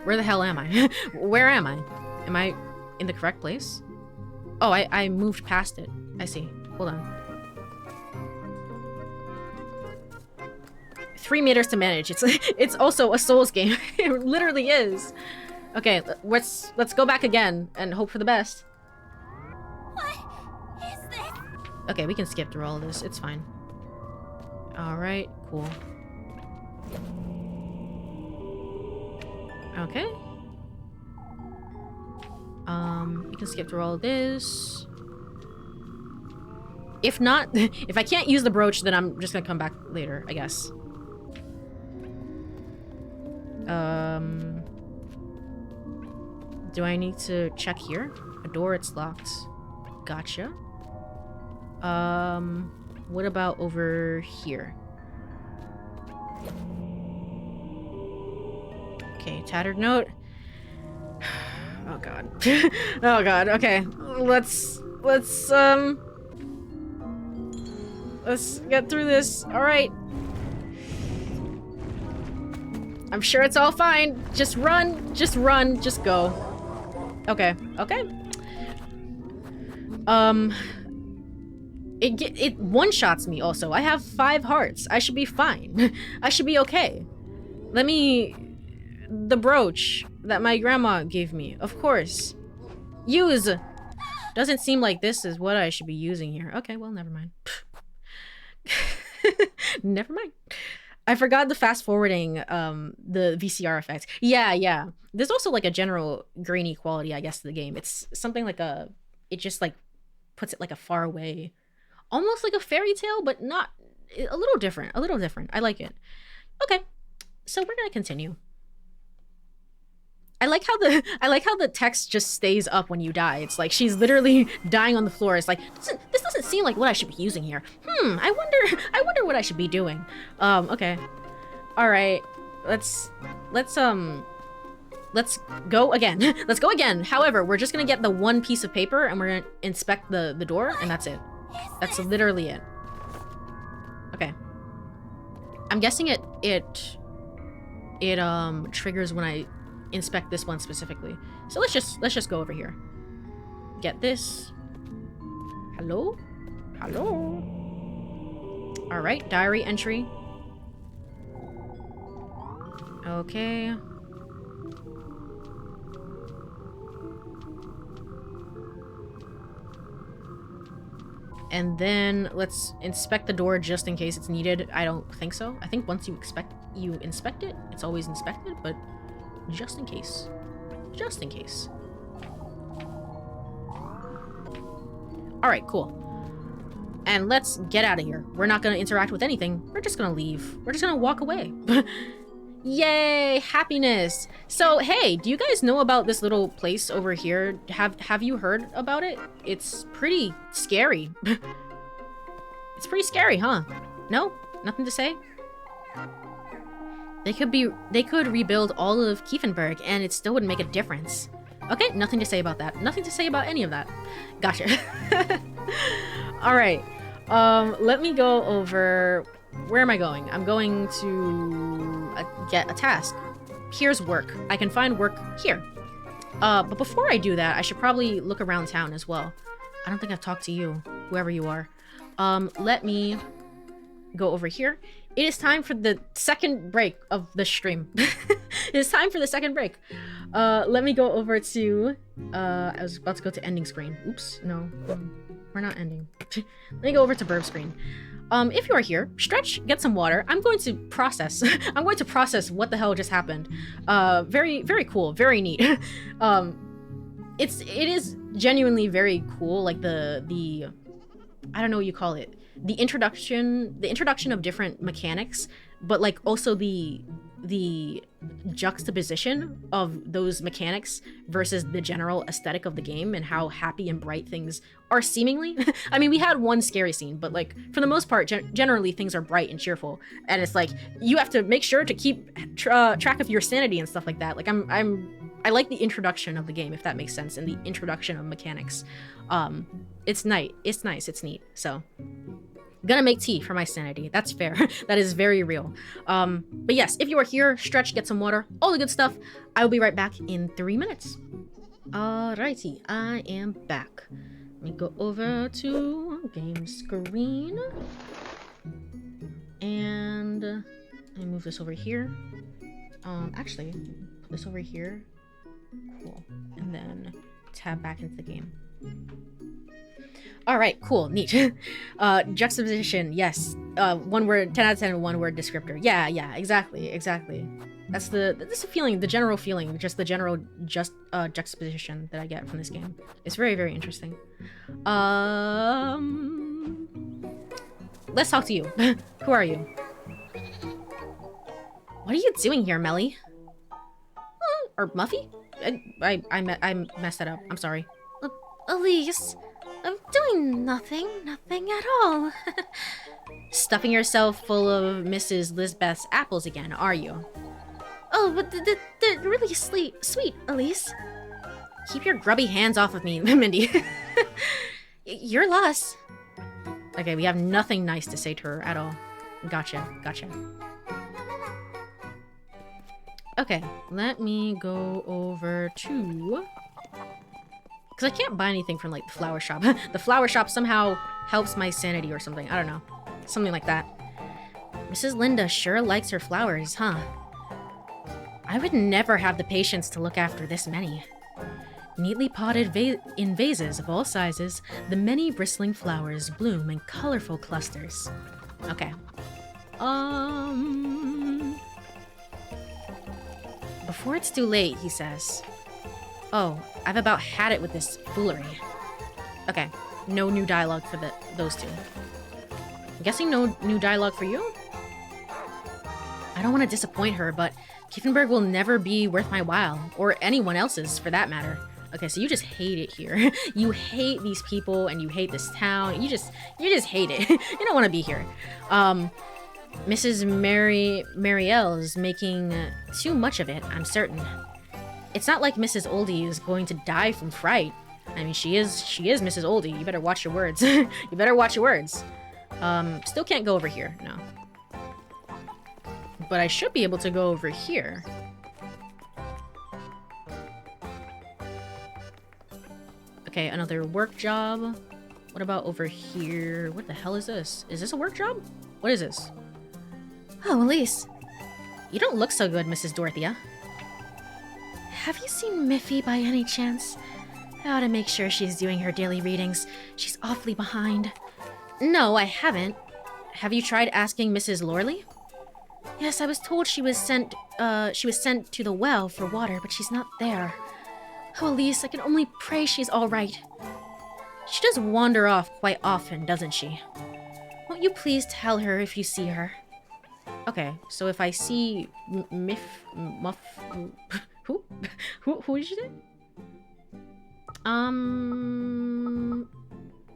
Where the hell am I? Where am I? Am I in the correct place? Oh, I moved past it. I see. Hold on. 3 meters to manage. It's also a Souls game. It literally is. Okay, let's go back again and hope for the best. What is this? Okay, we can skip through all of this. It's fine. All right, cool. Okay. We can skip through all of this. If not, if I can't use the brooch, then I'm just gonna come back later, I guess. Do I need to check here? A door, it's locked. Gotcha. What about over here? Okay, tattered note. Oh god. Oh god, okay. Let's get through this. Alright. I'm sure it's all fine. Just run, just go. Okay, okay. It one-shots me also. I have 5 hearts. I should be fine. I should be okay. Let me... The brooch that my grandma gave me. Of course. Use! Doesn't seem like this is what I should be using here. Okay, well, never mind. Never mind. I forgot the fast-forwarding, the VCR effect. Yeah. There's also, like, a general grainy quality, I guess, to the game. It's something like a... It just, like, puts it, like, a far away... Almost like a fairy tale, but not... A little different. I like it. Okay. So we're gonna continue. I like how the text just stays up when you die. It's like she's literally dying on the floor. It's like, this doesn't seem like what I should be using here. I wonder what I should be doing. Okay. All right. Let's go again. Let's go again. However, we're just gonna get the one piece of paper and we're gonna inspect the door, and that's it. That's literally it. Okay. I'm guessing it triggers when I inspect this one specifically. So let's just go over here. Get this. Hello? Hello? Alright, diary entry. Okay. And then let's inspect the door just in case it's needed. I don't think so. I think once you inspect it, it's always inspected, but just in case. Just in case. Alright, cool. And let's get out of here. We're not gonna interact with anything. We're just gonna leave. We're just gonna walk away. Yay, happiness. So, hey, do you guys know about this little place over here? Have you heard about it? It's pretty scary. It's pretty scary, huh? No? Nothing to say? They could rebuild all of Kiefenberg and it still wouldn't make a difference. Okay, nothing to say about that. Nothing to say about any of that. Gotcha. Alright. Let me go over... Where am I going? I'm going to get a task. Here's work. I can find work here. But before I do that, I should probably look around town as well. I don't think I've talked to you, whoever you are. Let me go over here. It is time for the second break of the stream. It is time for the second break. Let me go over to... I was about to go to ending screen. Oops, no. We're not ending. Let me go over to burp screen. If you are here, stretch, get some water. I'm going to process. I'm going to process what the hell just happened. Very, very cool. Very neat. It is genuinely very cool. Like the I don't know what you call it. The introduction of different mechanics, but like also the juxtaposition of those mechanics versus the general aesthetic of the game and how happy and bright things are seemingly. I mean, we had one scary scene, but like for the most part, generally things are bright and cheerful, and it's like you have to make sure to keep track of your sanity and stuff like that. Like I like the introduction of the game, if that makes sense, and the introduction of mechanics. It's nice. It's neat. So. Gonna make tea for my sanity. That's fair. That is very real. But yes, if you are here, stretch, get some water, all the good stuff. I will be right back in 3 minutes. Alrighty, I am back. Let me go over to game screen. And let me move this over here. Actually, put this over here. Cool. And then tab back into the game. Alright, cool, neat. Juxtaposition, yes. 1 word, 10 out of 10, 1 word descriptor. Yeah, exactly. That's the feeling, the general feeling, just the general juxtaposition that I get from this game. It's very, very interesting. Let's talk to you. Who are you? What are you doing here, Melly? Or Muffy? I messed that up. I'm sorry. Elise, I'm doing nothing at all. Stuffing yourself full of Mrs. Lisbeth's apples again, are you? Oh, but they're really sweet, Elise. Keep your grubby hands off of me, Mindy. Your loss. Okay, we have nothing nice to say to her at all. Gotcha. Okay, let me go over to... Because I can't buy anything from, like, the flower shop. The flower shop somehow helps my sanity or something. I don't know. Something like that. Mrs. Linda sure likes her flowers, huh? I would never have the patience to look after this many. Neatly potted in vases of all sizes, the many bristling flowers bloom in colorful clusters. Okay. Before it's too late, he says. Oh, I've about had it with this foolery. Okay, no new dialogue for those two. I'm guessing no new dialogue for you? I don't want to disappoint her, but Kiefenberg will never be worth my while, or anyone else's for that matter. Okay, so you just hate it here. You hate these people, and you hate this town. You just hate it. You don't want to be here. Mrs. Marielle is making too much of it, I'm certain. It's not like Mrs. Oldie is going to die from fright. I mean, she is Mrs. Oldie. You better watch your words. You better watch your words. Still can't go over here, no. But I should be able to go over here. Okay, another work job. What about over here? What the hell is this? Is this a work job? What is this? Oh, Elise. You don't look so good, Mrs. Dorothea. Have you seen Miffy by any chance? I ought to make sure she's doing her daily readings. She's awfully behind. No, I haven't. Have you tried asking Mrs. Lorley? Yes, I was told she was sent to the well for water, but she's not there. Oh, Elise, I can only pray she's all right. She does wander off quite often, doesn't she? Won't you please tell her if you see her? Okay, so if I see who did you say?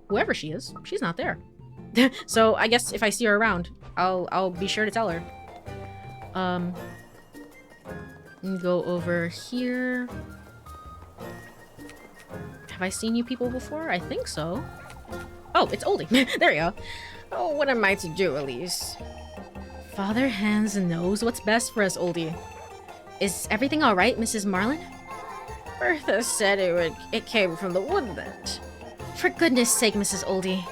Whoever she is, she's not there. So I guess if I see her around, I'll be sure to tell her. Go over here. Have I seen you people before? I think so. Oh, it's Oldie. There you go. Oh, what am I to do, Elise? Father Hans knows what's best for us, Oldie. Is everything all right, Mrs. Marlin? Bertha said it came from the woodland. For goodness sake, Mrs. Oldie.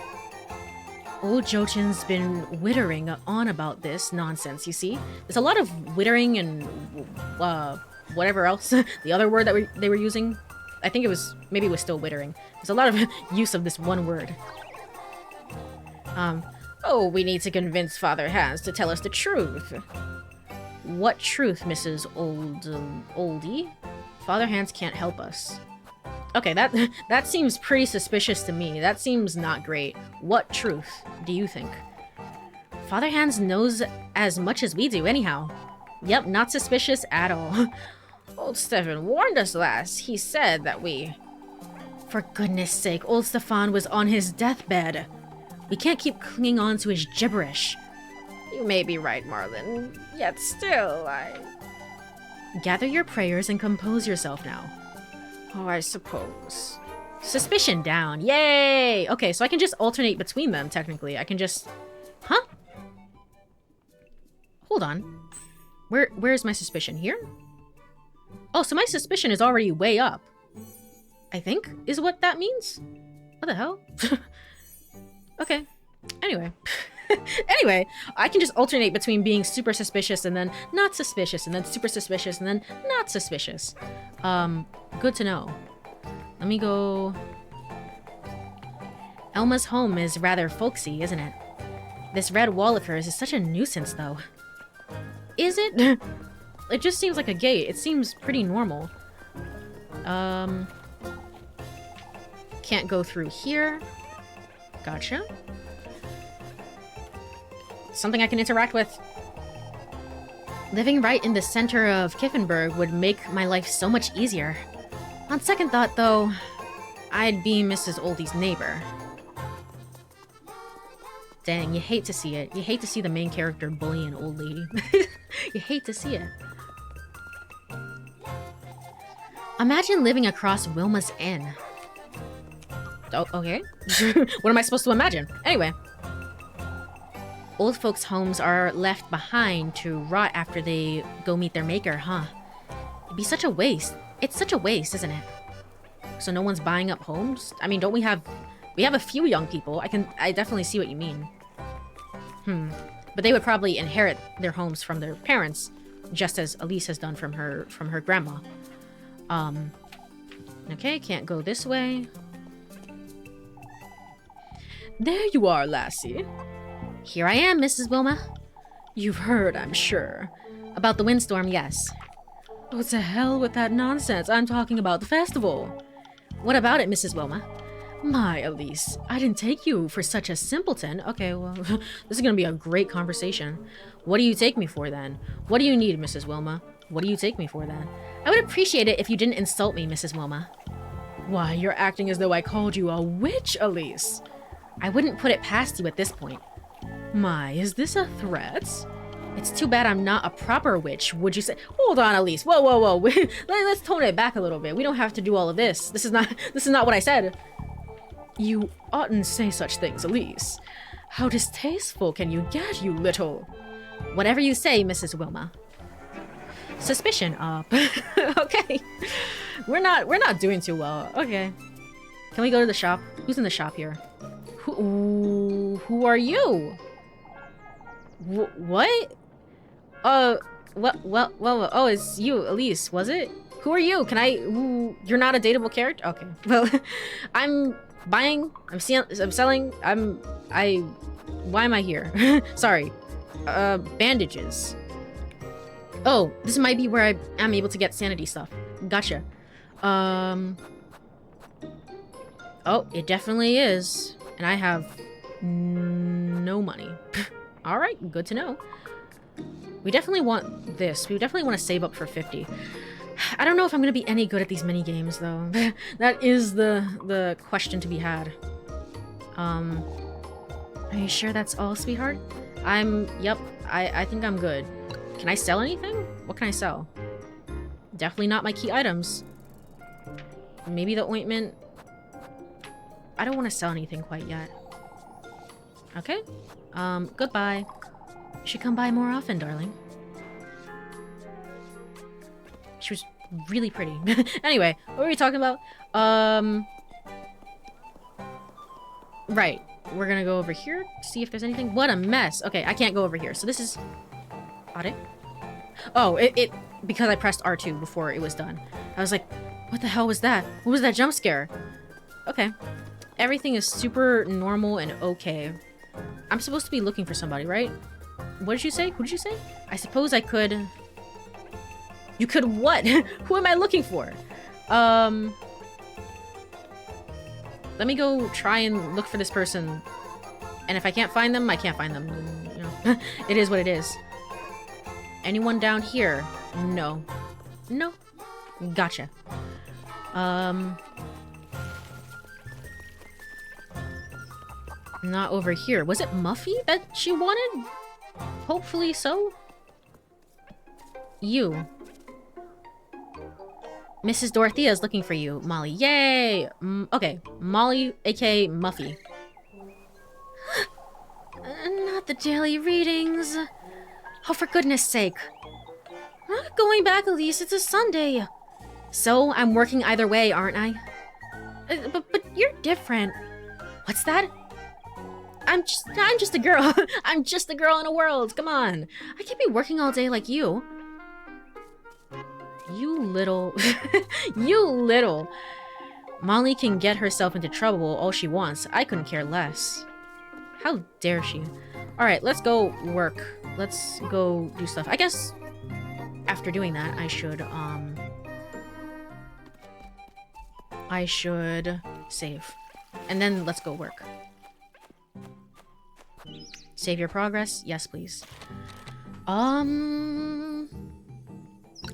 Old Jochen's been wittering on about this nonsense, you see? There's a lot of wittering and whatever else. The other word that they were using. I think maybe it was still wittering. There's a lot of use of this one word. Oh, we need to convince Father Hans to tell us the truth. What truth, Mrs. Oldie? Father Hans can't help us. Okay, that seems pretty suspicious to me. That seems not great. What truth do you think? Father Hans knows as much as we do anyhow. Yep, not suspicious at all. Old Stefan warned us last. He said that we... For goodness sake, old Stefan was on his deathbed. We can't keep clinging on to his gibberish. You may be right, Marlin. Yet still, Gather your prayers and compose yourself now. Oh, I suppose. Suspicion down. Yay! Okay, so I can just alternate between them, technically. I can just... Huh? Hold on. Where's my suspicion? Here? Oh, so my suspicion is already way up. I think, is what that means? What the hell? Okay. Anyway. Anyway, I can just alternate between being super suspicious and then not suspicious and then super suspicious and then not suspicious. Good to know. Let me go... Elma's home is rather folksy, isn't it? This red wall of hers is such a nuisance, though. Is it? It just seems like a gate. It seems pretty normal. Can't go through here. Gotcha. Something I can interact with. Living right in the center of Kiffenberg would make my life so much easier. On second thought, though, I'd be Mrs. Oldie's neighbor. Dang, you hate to see it. You hate to see the main character bully an old lady. You hate to see it. Imagine living across Wilma's Inn. Oh, okay. What am I supposed to imagine? Anyway. Old folks' homes are left behind to rot after they go meet their maker, huh? It'd be such a waste. It's such a waste, isn't it? So no one's buying up homes? I mean, don't we have a few young people. I definitely see what you mean. But they would probably inherit their homes from their parents, just as Elise has done from her grandma. Okay, can't go this way. There you are, lassie. Here I am, Mrs. Wilma. You've heard, I'm sure. About the windstorm, yes. Oh, to hell with that nonsense. I'm talking about the festival. What about it, Mrs. Wilma? My, Elise, I didn't take you for such a simpleton. Okay, well, this is gonna be a great conversation. What do you take me for, then? What do you need, Mrs. Wilma? What do you take me for, then? I would appreciate it if you didn't insult me, Mrs. Wilma. Why, you're acting as though I called you a witch, Elise. I wouldn't put it past you at this point. My, is this a threat? It's too bad I'm not a proper witch, would you say? Hold on, Elise. Whoa, whoa, whoa. Let's tone it back a little bit. We don't have to do all of this. This is not what I said. You oughtn't say such things, Elise. How distasteful can you get, you little... Whatever you say, Mrs. Wilma. Suspicion up. Okay. We're not doing too well. Okay. Can we go to the shop? Who's in the shop here? Who are you? What? Well, oh, it's you, Elise, was it? Who are you? Can I, you're not a dateable character? Okay, well, I'm buying, I'm selling, why am I here? Sorry. Bandages. Oh, this might be where I am able to get sanity stuff. Gotcha. Oh, it definitely is. And I have no money. Alright, good to know. We definitely want this. We definitely want to save up for 50. I don't know if I'm gonna be any good at these mini games though. That is the question to be had. Are you sure that's all, sweetheart? Yep, I think I'm good. Can I sell anything? What can I sell? Definitely not my key items. Maybe the ointment. I don't want to sell anything quite yet. Okay. Goodbye. You should come by more often, darling. She was really pretty. Anyway, what were we talking about? Right. We're gonna go over here, see if there's anything. What a mess. Okay, I can't go over here. So this is... Audit? Oh, because I pressed R2 before it was done. I was like, what the hell was that? What was that jump scare? Okay. Everything is super normal and okay. I'm supposed to be looking for somebody, right? What did you say? Who did you say? I suppose I could... You could what? Who am I looking for? Let me go try and look for this person. And if I can't find them, I can't find them. You know, it is what it is. Anyone down here? No. No. Gotcha. Not over here. Was it Muffy that she wanted? Hopefully so. You. Mrs. Dorothea is looking for you, Molly. Yay! Okay, Molly, aka Muffy. Not the daily readings. Oh, for goodness sake. Going back, Elise, it's a Sunday. So, I'm working either way, aren't I? But you're different. What's that? I'm just a girl. I'm just a girl in a world. Come on. I can't be working all day like you. You little... You little... Molly can get herself into trouble all she wants. I couldn't care less. How dare she? Alright, let's go work. Let's go do stuff. I guess after doing that, I should save. And then let's go work. Save your progress? Yes, please.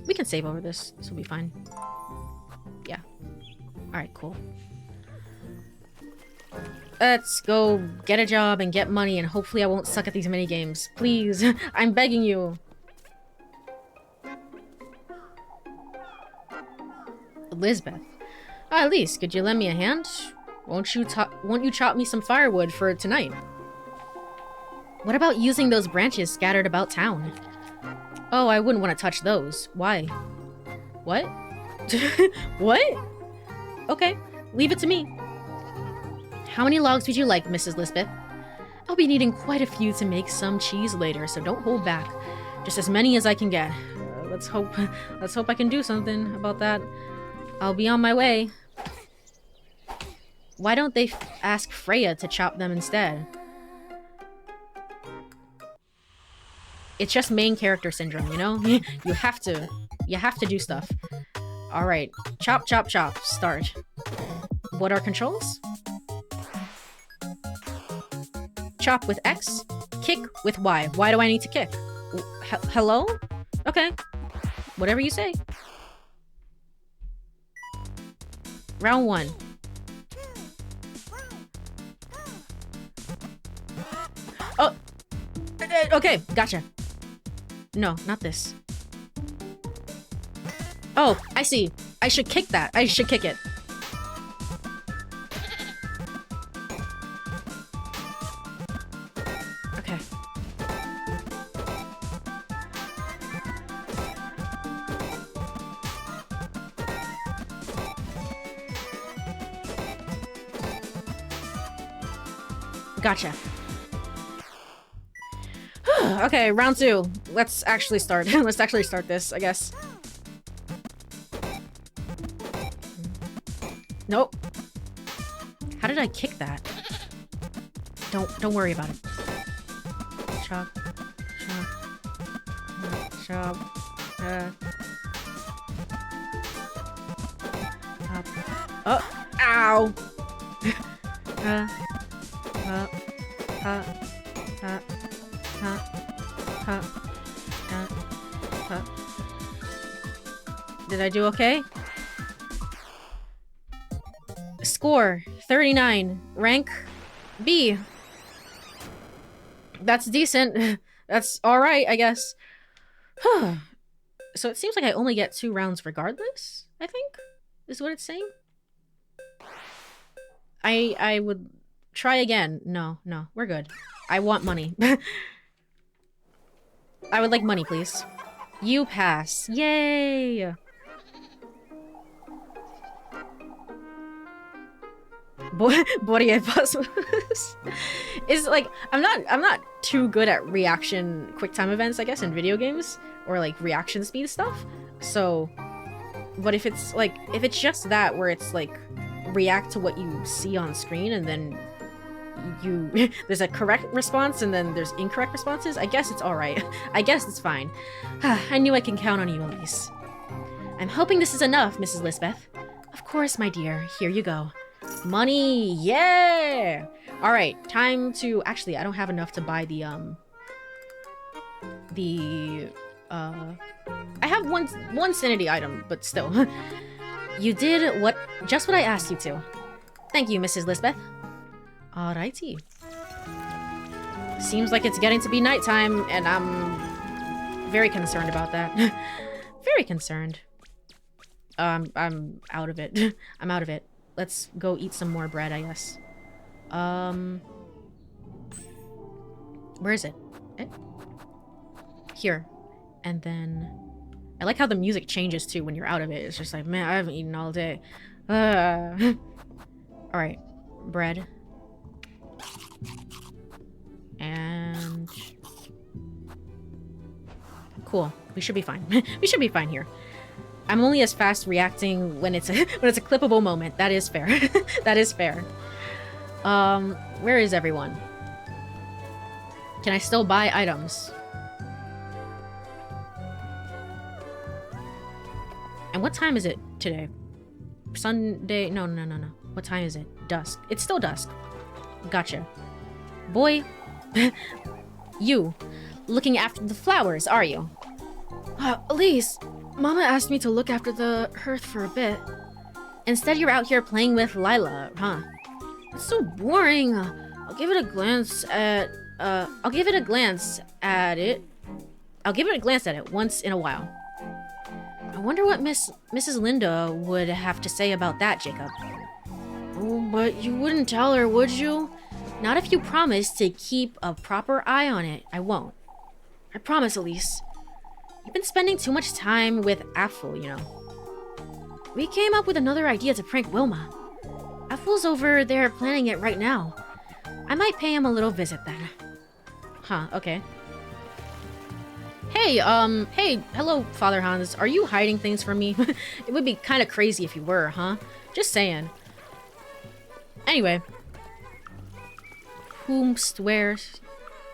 We can save over this. This will be fine. Yeah. Alright, cool. Let's go get a job and get money, and hopefully I won't suck at these minigames. Please. I'm begging you. Elizabeth. Elise, could you lend me a hand? Won't you chop me some firewood for tonight? What about using those branches scattered about town? Oh, I wouldn't want to touch those. Why? What? What? Okay, leave it to me. How many logs would you like, Mrs. Lisbeth? I'll be needing quite a few to make some cheese later, so don't hold back. Just as many as I can get. Let's hope I can do something about that. I'll be on my way. Why don't they ask Freya to chop them instead? It's just main character syndrome, you know? You have to do stuff. Alright. Chop, chop, chop. Start. What are controls? Chop with X. Kick with Y. Why do I need to kick? Hello? Okay. Whatever you say. Round 1. Oh! Okay, gotcha. No, not this. Oh, I see. I should kick that. I should kick it. Okay. Gotcha. Okay, round 2. Let's actually start. Let's actually start this, I guess. Nope. How did I kick that? Don't worry about it. Chop. Chop. Oh! Ow! Did I do okay? Score 39. Rank B. That's decent. That's alright, I guess. So it seems like I only get 2 rounds regardless, I think, is what it's saying. I would try again. No, we're good. I want money. I would like money, please. You pass. Yay! Courie Cosmos is like I'm not too good at reaction quick time events, I guess, in video games or like reaction speed stuff. So, but if it's just that where it's like react to what you see on screen and then you there's a correct response and then there's incorrect responses, I guess it's all right. I guess it's fine. I knew I can count on you, Elise. I'm hoping this is enough, Mrs. Lisbeth. Of course, my dear. Here you go. Money, yeah! Alright, time to... Actually, I don't have enough to buy the, I have one sanity item, but still. You did just what I asked you to. Thank you, Mrs. Lisbeth. Alrighty. Seems like it's getting to be nighttime, and I'm very concerned about that. Very concerned. I'm out of it. I'm out of it. Let's go eat some more bread, I guess. Where is it? Here. And then... I like how the music changes, too, when you're out of it. It's just like, man, I haven't eaten all day. Alright. Bread. And... Cool. We should be fine. We should be fine here. I'm only as fast reacting when it's a clippable moment. That is fair. That is fair. Where is everyone? Can I still buy items? And what time is it today? Sunday? No. What time is it? Dusk. It's still dusk. Gotcha. Boy. You. Looking after the flowers, are you? Elise. Mama asked me to look after the hearth for a bit. Instead, you're out here playing with Lila, huh? It's so boring. I'll give it a glance at it once in a while. I wonder what Mrs. Linda would have to say about that, Jacob. Oh, but you wouldn't tell her, would you? Not if you promise to keep a proper eye on it. I won't. I promise, Elise. You've been spending too much time with Apfel, you know. We came up with another idea to prank Wilma. Apfel's over there planning it right now. I might pay him a little visit then. Huh, okay. Hey, hello, Father Hans. Are you hiding things from me? It would be kind of crazy if you were, huh? Just saying. Anyway. Whomst wears...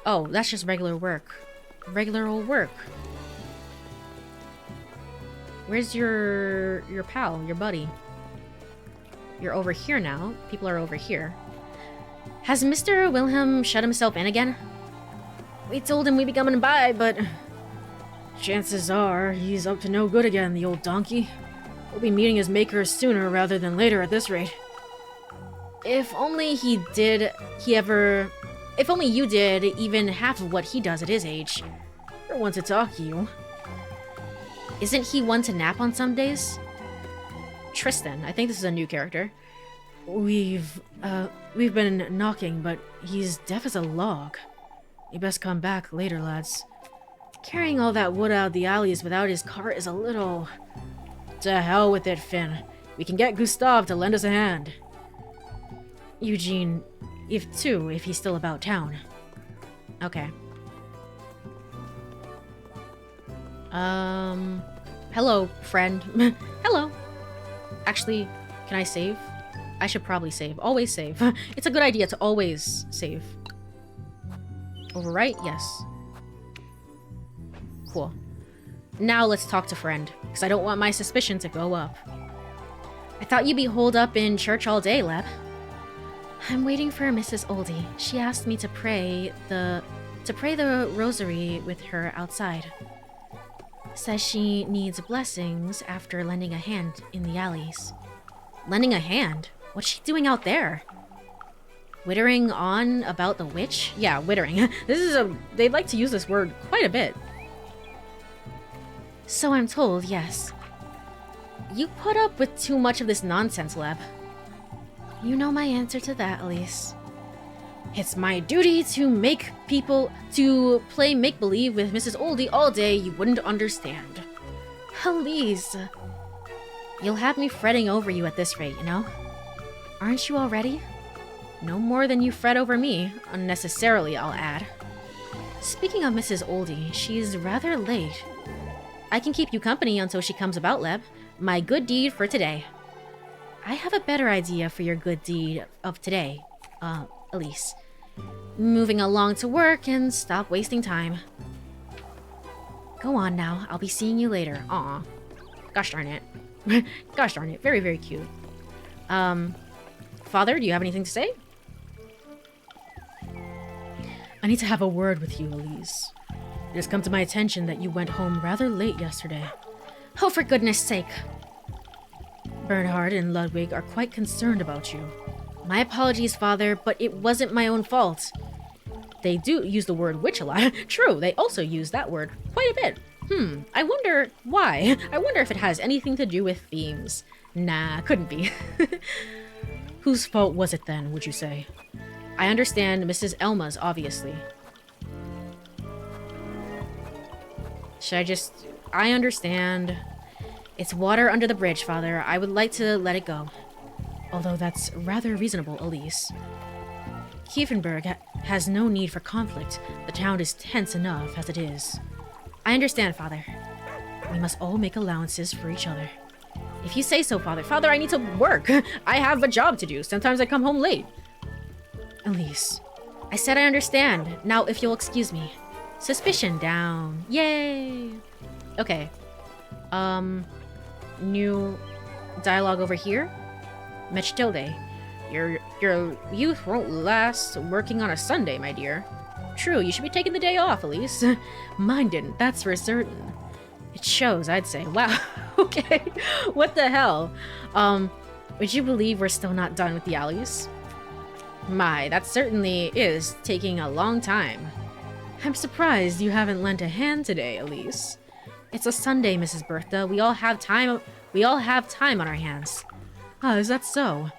Oh, that's just regular work. Regular old work. Where's your pal, your buddy? You're over here now. People are over here. Has Mr. Wilhelm shut himself in again? We told him we'd be coming by, but... chances are he's up to no good again, the old donkey. We'll be meeting his makers sooner rather than later at this rate. If only you did even half of what he does at his age. For one to talk to you. Isn't he one to nap on some days? Tristan, I think this is a new character. We've been knocking, but he's deaf as a log. You best come back later, lads. Carrying all that wood out of the alleys without his cart is a little... To hell with it, Finn. We can get Gustav to lend us a hand. Eugene, If he's still about town. Okay. Hello, friend. Hello. Actually, can I save? I should probably save. Always save. It's a good idea to always save. Overwrite? Yes. Cool. Now let's talk to friend, because I don't want my suspicion to go up. I thought you'd be holed up in church all day, Leb. I'm waiting for Mrs. Oldie. She asked me to pray the rosary with her outside. Says she needs blessings after lending a hand in the alleys. Lending a hand? What's she doing out there? Wittering on about the witch? Yeah, wittering. They like to use this word quite a bit. So I'm told, yes. You put up with too much of this nonsense, Leb. You know my answer to that, Elise. It's my duty to play make-believe with Mrs. Oldie all day. You wouldn't understand. Elise. You'll have me fretting over you at this rate, you know? Aren't you already? No more than you fret over me. Unnecessarily, I'll add. Speaking of Mrs. Oldie, she's rather late. I can keep you company until she comes about, Leb. My good deed for today. I have a better idea for your good deed of today, Elise. Moving along to work and stop wasting time. Go on now, I'll be seeing you later. Aw. Gosh darn it. Gosh darn it, very, very cute. Father, do you have anything to say? I need to have a word with you, Elise. It has come to my attention that you went home rather late yesterday. Oh, for goodness sake. Bernhard and Ludwig are quite concerned about you. My apologies, Father, but it wasn't my own fault. They do use the word witch a lot. True, they also use that word quite a bit. I wonder why. I wonder if it has anything to do with themes. Nah, couldn't be. Whose fault was it then, would you say? I understand Mrs. Elma's, obviously. I understand. It's water under the bridge, Father. I would like to let it go. Although that's rather reasonable, Elise. Kiefenberg has no need for conflict. The town is tense enough as it is. I understand, Father. We must all make allowances for each other. If you say so, Father. Father, I need to work. I have a job to do. Sometimes I come home late. Elise, I said I understand. Now, if you'll excuse me. Suspicion down. Yay! Okay. New dialogue over here. Mechtilde. Your youth won't last working on a Sunday, my dear. True, you should be taking the day off, Elise. Mine didn't, that's for certain. It shows, I'd say. Wow, okay. What the hell? Would you believe we're still not done with the alleys? My, that certainly is taking a long time. I'm surprised you haven't lent a hand today, Elise. It's a Sunday, Mrs. Bertha. We all have time on our hands. Ah, is that so?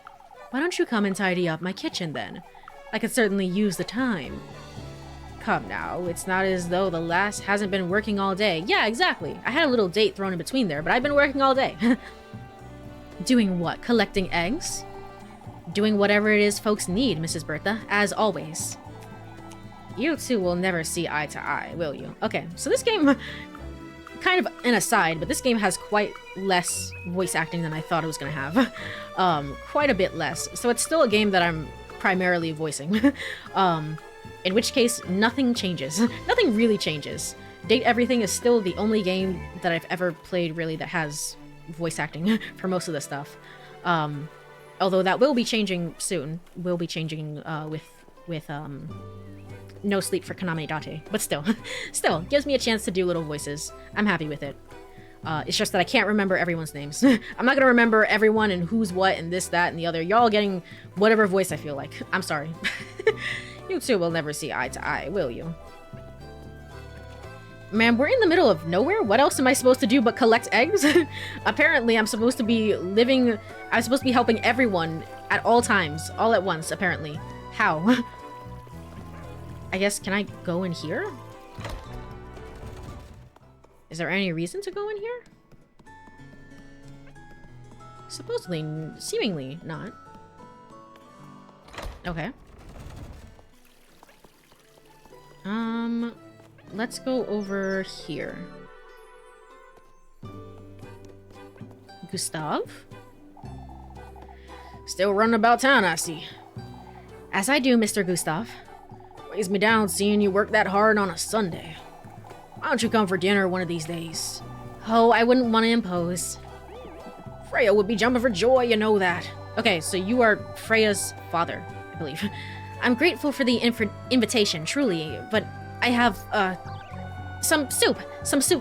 Why don't you come and tidy up my kitchen, then? I could certainly use the time. Come now, it's not as though the lass hasn't been working all day. Yeah, exactly. I had a little date thrown in between there, but I've been working all day. Doing what? Collecting eggs? Doing whatever it is folks need, Mrs. Bertha, as always. You two will never see eye to eye, will you? Okay, so this game, kind of an aside, but this game has quite less voice acting than I thought it was going to have. Quite a bit less. So it's still a game that I'm primarily voicing. In which case, nothing changes. Nothing really changes. Date Everything is still the only game that I've ever played, really, that has voice acting for most of the stuff. Although that will be changing soon. Will be changing with No Sleep for Kaname Date. But still, gives me a chance to do little voices. I'm happy with it. It's just that I can't remember everyone's names. I'm not gonna remember everyone and who's what and this, that, and the other. Y'all getting whatever voice I feel like. I'm sorry. You two will never see eye to eye, will you? Man, we're in the middle of nowhere? What else am I supposed to do but collect eggs? Apparently, I'm supposed to be helping everyone at all times, all at once, apparently. How? I guess, can I go in here? Is there any reason to go in here? Supposedly, seemingly not. Okay. Let's go over here. Gustav? Still running about town, I see. As I do, Mr. Gustav. Weighs me down seeing you work that hard on a Sunday. Why don't you come for dinner one of these days? Oh, I wouldn't want to impose. Freya would be jumping for joy, you know that. Okay, so you are Freya's father, I believe. I'm grateful for the invitation, truly, but I have, some soup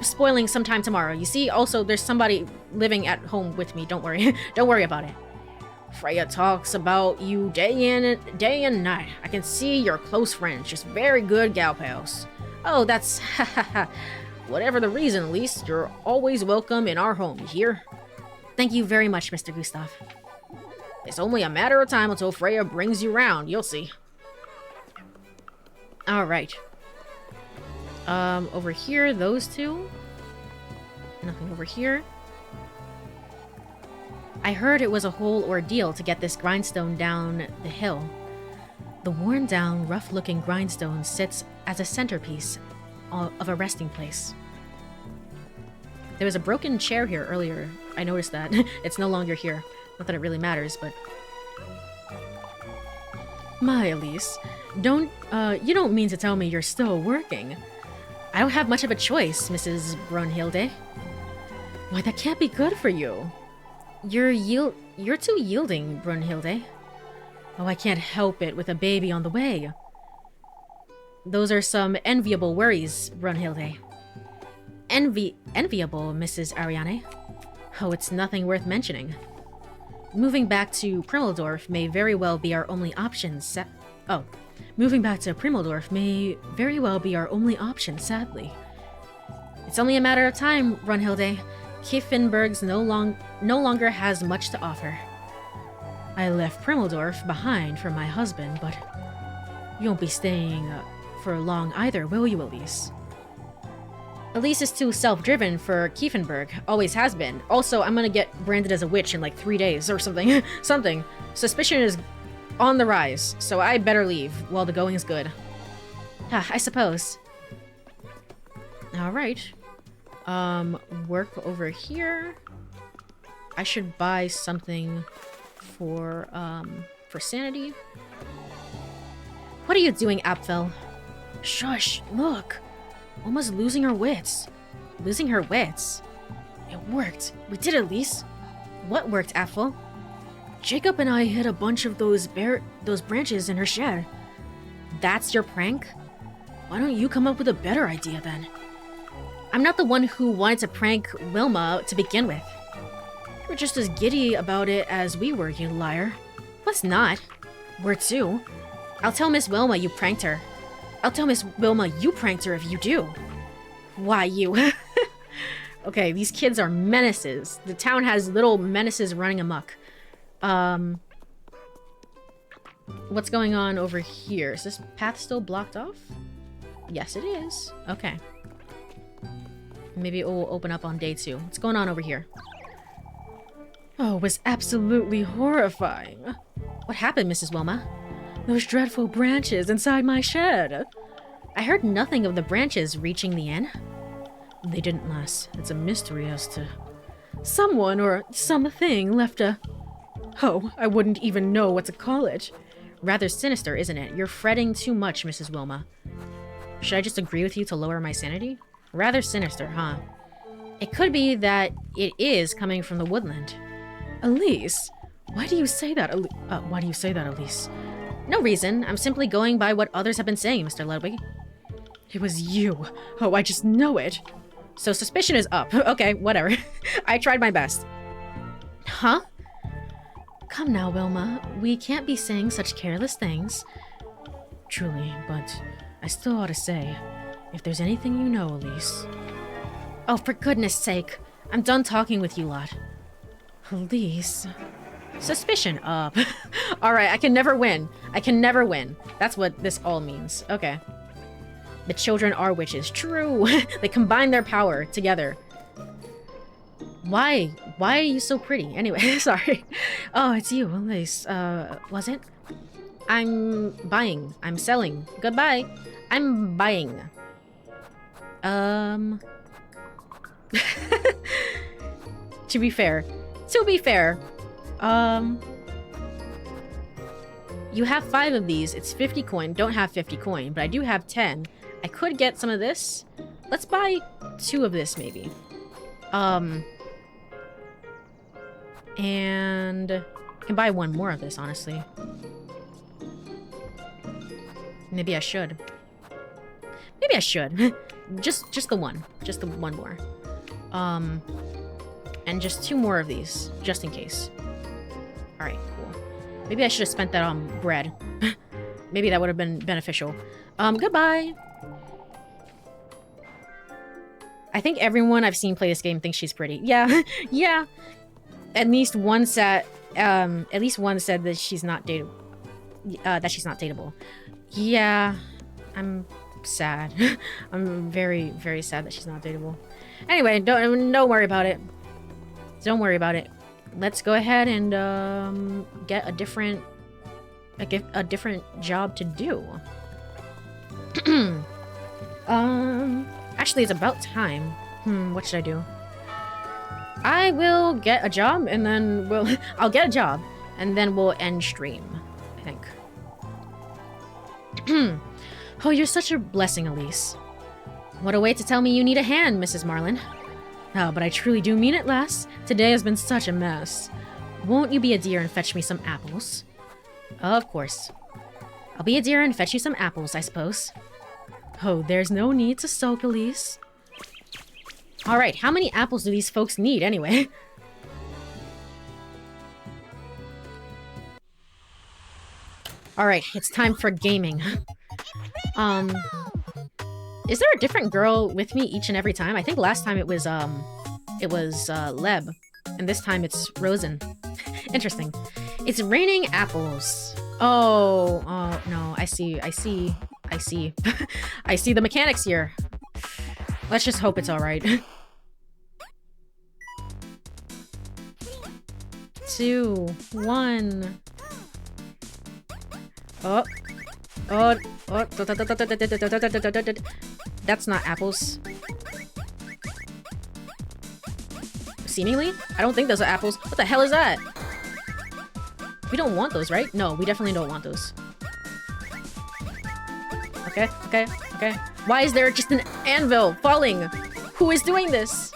spoiling sometime tomorrow. You see, also, there's somebody living at home with me. Don't worry. Don't worry about it. Freya talks about you day and night. I can see you're close friends, just very good gal pals. Oh, that's Whatever the reason, Elise, you're always welcome in our home, you hear? Thank you very much, Mr. Gustav. It's only a matter of time until Freya brings you round, you'll see. Alright. Over here, those two. Nothing over here. I heard it was a whole ordeal to get this grindstone down the hill. The worn-down, rough-looking grindstone sits as a centerpiece of a resting place. There was a broken chair here earlier. I noticed that. It's no longer here. Not that it really matters, but... My, Elise, you don't mean to tell me you're still working? I don't have much of a choice, Mrs. Brunhilde. Why, that can't be good for you. You're too yielding, Brunhilde. Oh, I can't help it with a baby on the way. Those are some enviable worries, Brunhilde. Enviable, Mrs. Ariane? Oh, it's nothing worth mentioning. Moving back to Primmeldorf may very well be our only option, sadly. It's only a matter of time, Brunhilde. Kiffenberg's no longer has much to offer. I left Primmeldorf behind for my husband, but you won't be staying for long either, will you, Elise? Elise is too self-driven for Kiefenberg. Always has been. Also, I'm gonna get branded as a witch in like 3 days or something. Suspicion is on the rise, so I better leave while the going is good. I suppose. Alright. Work over here. I should buy something for sanity. What are you doing, Apfel? Shush, look. Almost losing her wits. Losing her wits? It worked. We did it, Elise. What worked, Apfel? Jacob and I hid a bunch of those branches in her shed. That's your prank? Why don't you come up with a better idea then? I'm not the one who wanted to prank Wilma to begin with. You were just as giddy about it as we were, you liar. Was not. Were too. I'll tell Miss Wilma you pranked her. I'll tell Miss Wilma you pranked her if you do. Why, you? Okay, these kids are menaces. The town has little menaces running amok. What's going on over here? Is this path still blocked off? Yes, it is. Okay. Maybe it will open up on day 2. What's going on over here? Oh, it was absolutely horrifying. What happened, Mrs. Wilma? Those dreadful branches inside my shed. I heard nothing of the branches reaching the inn. They didn't, lass. It's a mystery as to... Someone or something left a... Oh, I wouldn't even know what to call it. Rather sinister, isn't it? You're fretting too much, Mrs. Wilma. Should I just agree with you to lower my sanity? Rather sinister, huh? It could be that it is coming from the woodland. Elise, why do you say that, Elise? No reason. I'm simply going by what others have been saying, Mr. Ludwig. It was you. Oh, I just know it. So suspicion is up. Okay, whatever. I tried my best. Huh? Come now, Wilma. We can't be saying such careless things. Truly, but I still ought to say, if there's anything you know, Elise... Oh, for goodness sake. I'm done talking with you lot. Elise... Suspicion up. Alright, I can never win. I can never win. That's what this all means. Okay. The children are witches. True. They combine their power together. Why? Why are you so pretty? Anyway, sorry. Oh, it's you, Elise. Was it? I'm buying. I'm selling. Goodbye. I'm buying. To be fair. You have 5 of these. It's 50 coin. Don't have 50 coin, but I do have 10. I could get some of this. Let's buy 2 of this, maybe. And I can buy 1 more of this, honestly. Maybe I should. Maybe I should. just the one. Just the 1 more. And just 2 more of these, just in case. Alright, cool. Maybe I should have spent that on bread. Maybe that would have been beneficial. Goodbye! I think everyone I've seen play this game thinks she's pretty. Yeah, yeah. At least one said that she's not dateable. Yeah, I'm sad. I'm very, very sad that she's not dateable. Anyway, don't worry about it. Don't worry about it. Let's go ahead and get a different job to do. Actually, it's about time. What should I do? I will get a job, and then I'll get a job, and then we'll end stream, I think. Oh, you're such a blessing, Elise. What a way to tell me you need a hand, Mrs. Marlin. Oh, but I truly do mean it, lass. Today has been such a mess. Won't you be a dear and fetch me some apples? Of course. I'll be a dear and fetch you some apples, I suppose. Oh, there's no need to sulk, Elise. Alright, how many apples do these folks need, anyway? Alright, it's time for gaming. Is there a different girl with me each and every time? I think last time it was Leb. And this time it's Rosen. Interesting. It's raining apples. Oh, no, I see. I see the mechanics here. Let's just hope it's alright. 2, 1. Oh. That's not apples. Seemingly? I don't think those are apples. What the hell is that? We don't want those, right? No, we definitely don't want those. Okay. Why is there just an anvil falling? Who is doing this?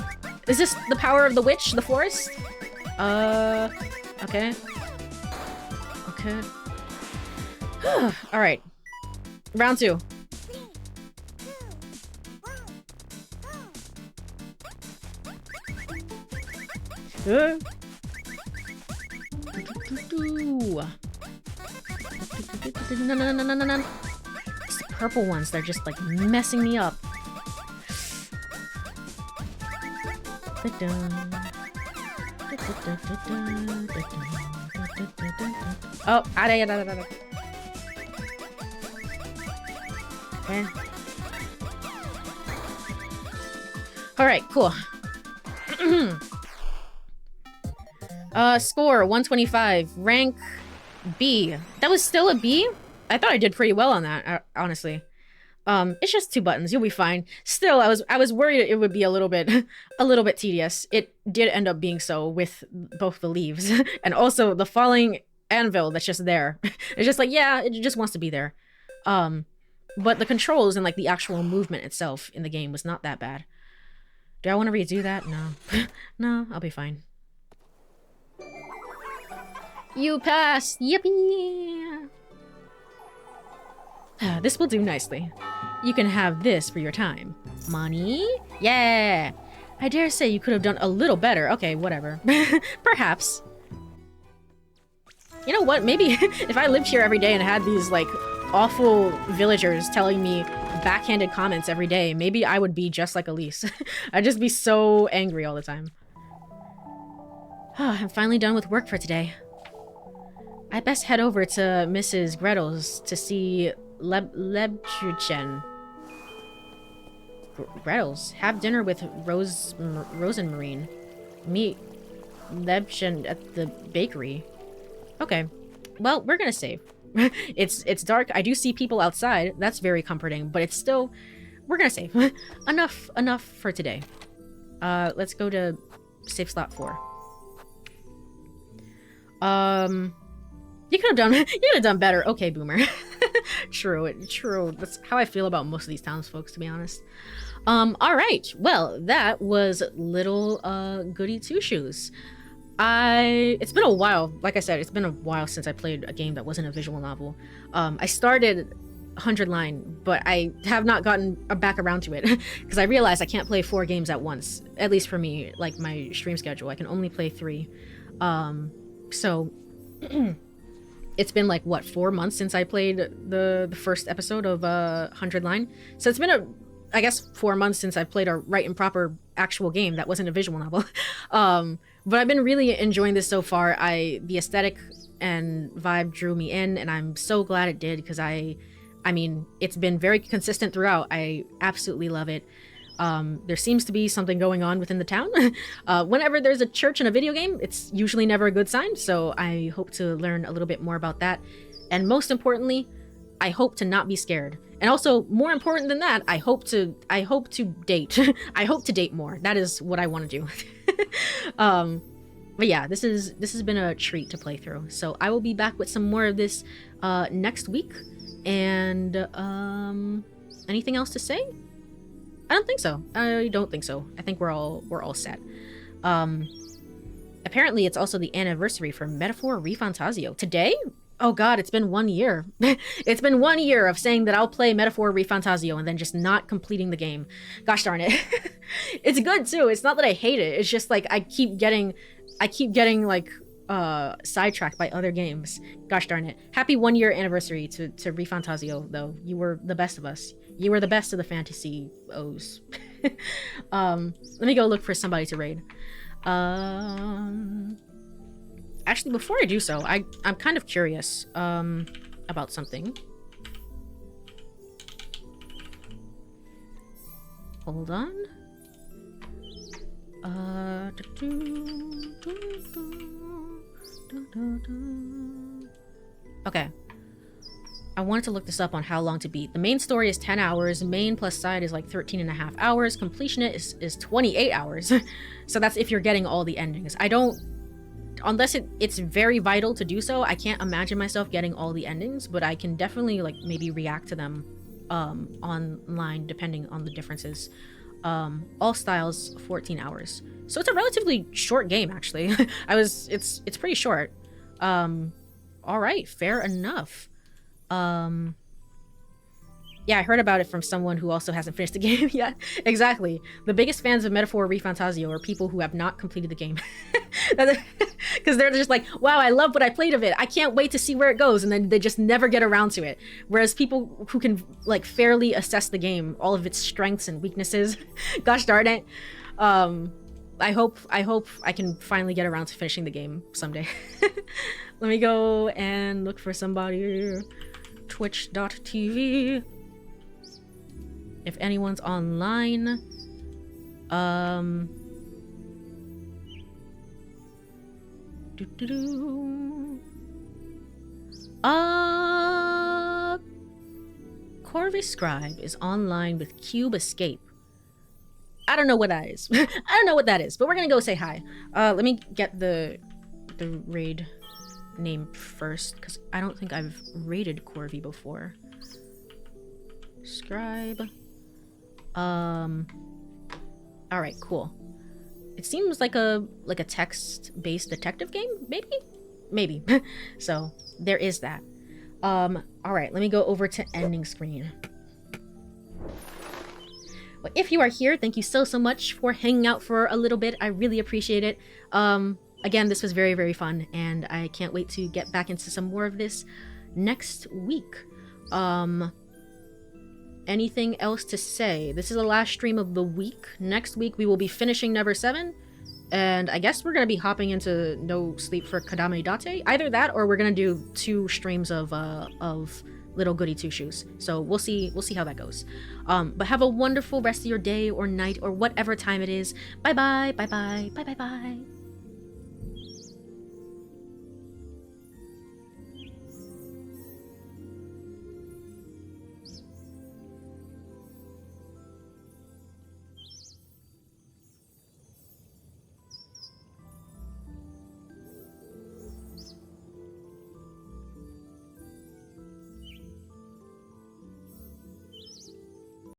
Is this the power of the witch, the forest? Okay. Alright. Round 2. No. It's the purple ones, they're just like messing me up. Oh, okay. Alright, cool. Score 125. Rank B. That was still a B? I thought I did pretty well on that, honestly. It's just 2 buttons. You'll be fine. Still, I was worried it would be a little bit tedious. It did end up being so with both the leaves and also the falling anvil that's just there. It's just like, yeah, it just wants to be there. But the controls and like the actual movement itself in the game was not that bad. Do I want to redo that? No. No, I'll be fine. You passed! Yippee! This will do nicely. You can have this for your time. Money? Yeah! I dare say you could have done a little better. Okay, whatever. Perhaps. You know what? Maybe if I lived here every day and had these, like, awful villagers telling me backhanded comments every day, maybe I would be just like Elise. I'd just be so angry all the time. I'm finally done with work for today. I best head over to Mrs. Gretel's to see Lebchuchen. Gretel's? Have dinner with Rosenmarine. Meet Lebchen at the bakery. Okay. Well, we're gonna save. It's dark. I do see people outside. That's very comforting, but it's still, we're gonna save. enough for today. Let's go to save slot 4. You could have done better. Okay, boomer. True. That's how I feel about most of these townsfolk, to be honest. All right. Well, that was Little Goody2Shoes. It's been a while. Like I said, it's been a while since I played a game that wasn't a visual novel. I started 100 Line, but I have not gotten back around to it because I realized I can't play 4 games at once. At least for me, like my stream schedule, I can only play 3. So it's been like what, 4 months since I played the first episode of 100 Line. So it's been I guess 4 months since I played a right and proper actual game that wasn't a visual novel. But I've been really enjoying this so far. The aesthetic and vibe drew me in, and I'm so glad it did because I mean, it's been very consistent throughout. I absolutely love it. There seems to be something going on within the town. Whenever there's a church in a video game, it's usually never a good sign, so I hope to learn a little bit more about that. And most importantly, I hope to not be scared. And also, more important than that, I hope to date. I hope to date more. That is what I want to do. But yeah, this has been a treat to play through. So I will be back with some more of this next week. And anything else to say? I don't think so. I don't think so. I think we're all set. Apparently it's also the anniversary for Metaphor ReFantazio. Today? Oh god, it's been 1 year. It's been 1 year of saying that I'll play Metaphor ReFantazio and then just not completing the game. Gosh darn it. It's good too. It's not that I hate it. It's just like I keep getting like sidetracked by other games. Gosh darn it. Happy 1 year anniversary to ReFantazio though. You were the best of us. You were the best of the fantasy O's. Let me go look for somebody to raid. Actually, before I do so, I'm kind of curious about something. Hold on. Okay. I wanted to look this up on how long to beat. The main story is 10 hours. Main plus side is like 13.5 hours. Completion is 28 hours. So that's if you're getting all the endings. I don't... Unless it's very vital to do so, I can't imagine myself getting all the endings, but I can definitely like maybe react to them online depending on the differences. All styles 14 hours. So it's a relatively short game actually. It's pretty short. All right, fair enough. Yeah, I heard about it from someone who also hasn't finished the game yet. Exactly. The biggest fans of Metaphor ReFantazio are people who have not completed the game. Because they're just like, wow, I love what I played of it. I can't wait to see where it goes. And then they just never get around to it. Whereas people who can like fairly assess the game, all of its strengths and weaknesses, gosh darn it. I hope I can finally get around to finishing the game someday. Let me go and look for somebody. Twitch.tv. If anyone's online, Corvus Scribe is online with Cube Escape. I don't know what that is. I don't know what that is, but we're gonna go say hi. Let me get the raid name first, because I don't think I've raided Corvy before. Scribe. Alright, cool. It seems like a text-based detective game, maybe? Maybe. So, there is that. Alright, let me go over to ending screen. Well, if you are here, thank you so much for hanging out for a little bit. I really appreciate it. Again, this was very, very fun, and I can't wait to get back into some more of this next week. Anything else to say? This is the last stream of the week. Next week, we will be finishing Never 7, and I guess we're going to be hopping into No Sleep for Kadame Date. Either that, or we're going to do 2 streams of Little Goody2Shoes. So we'll see how that goes. But have a wonderful rest of your day or night or whatever time it is. Bye-bye, bye-bye, bye-bye-bye.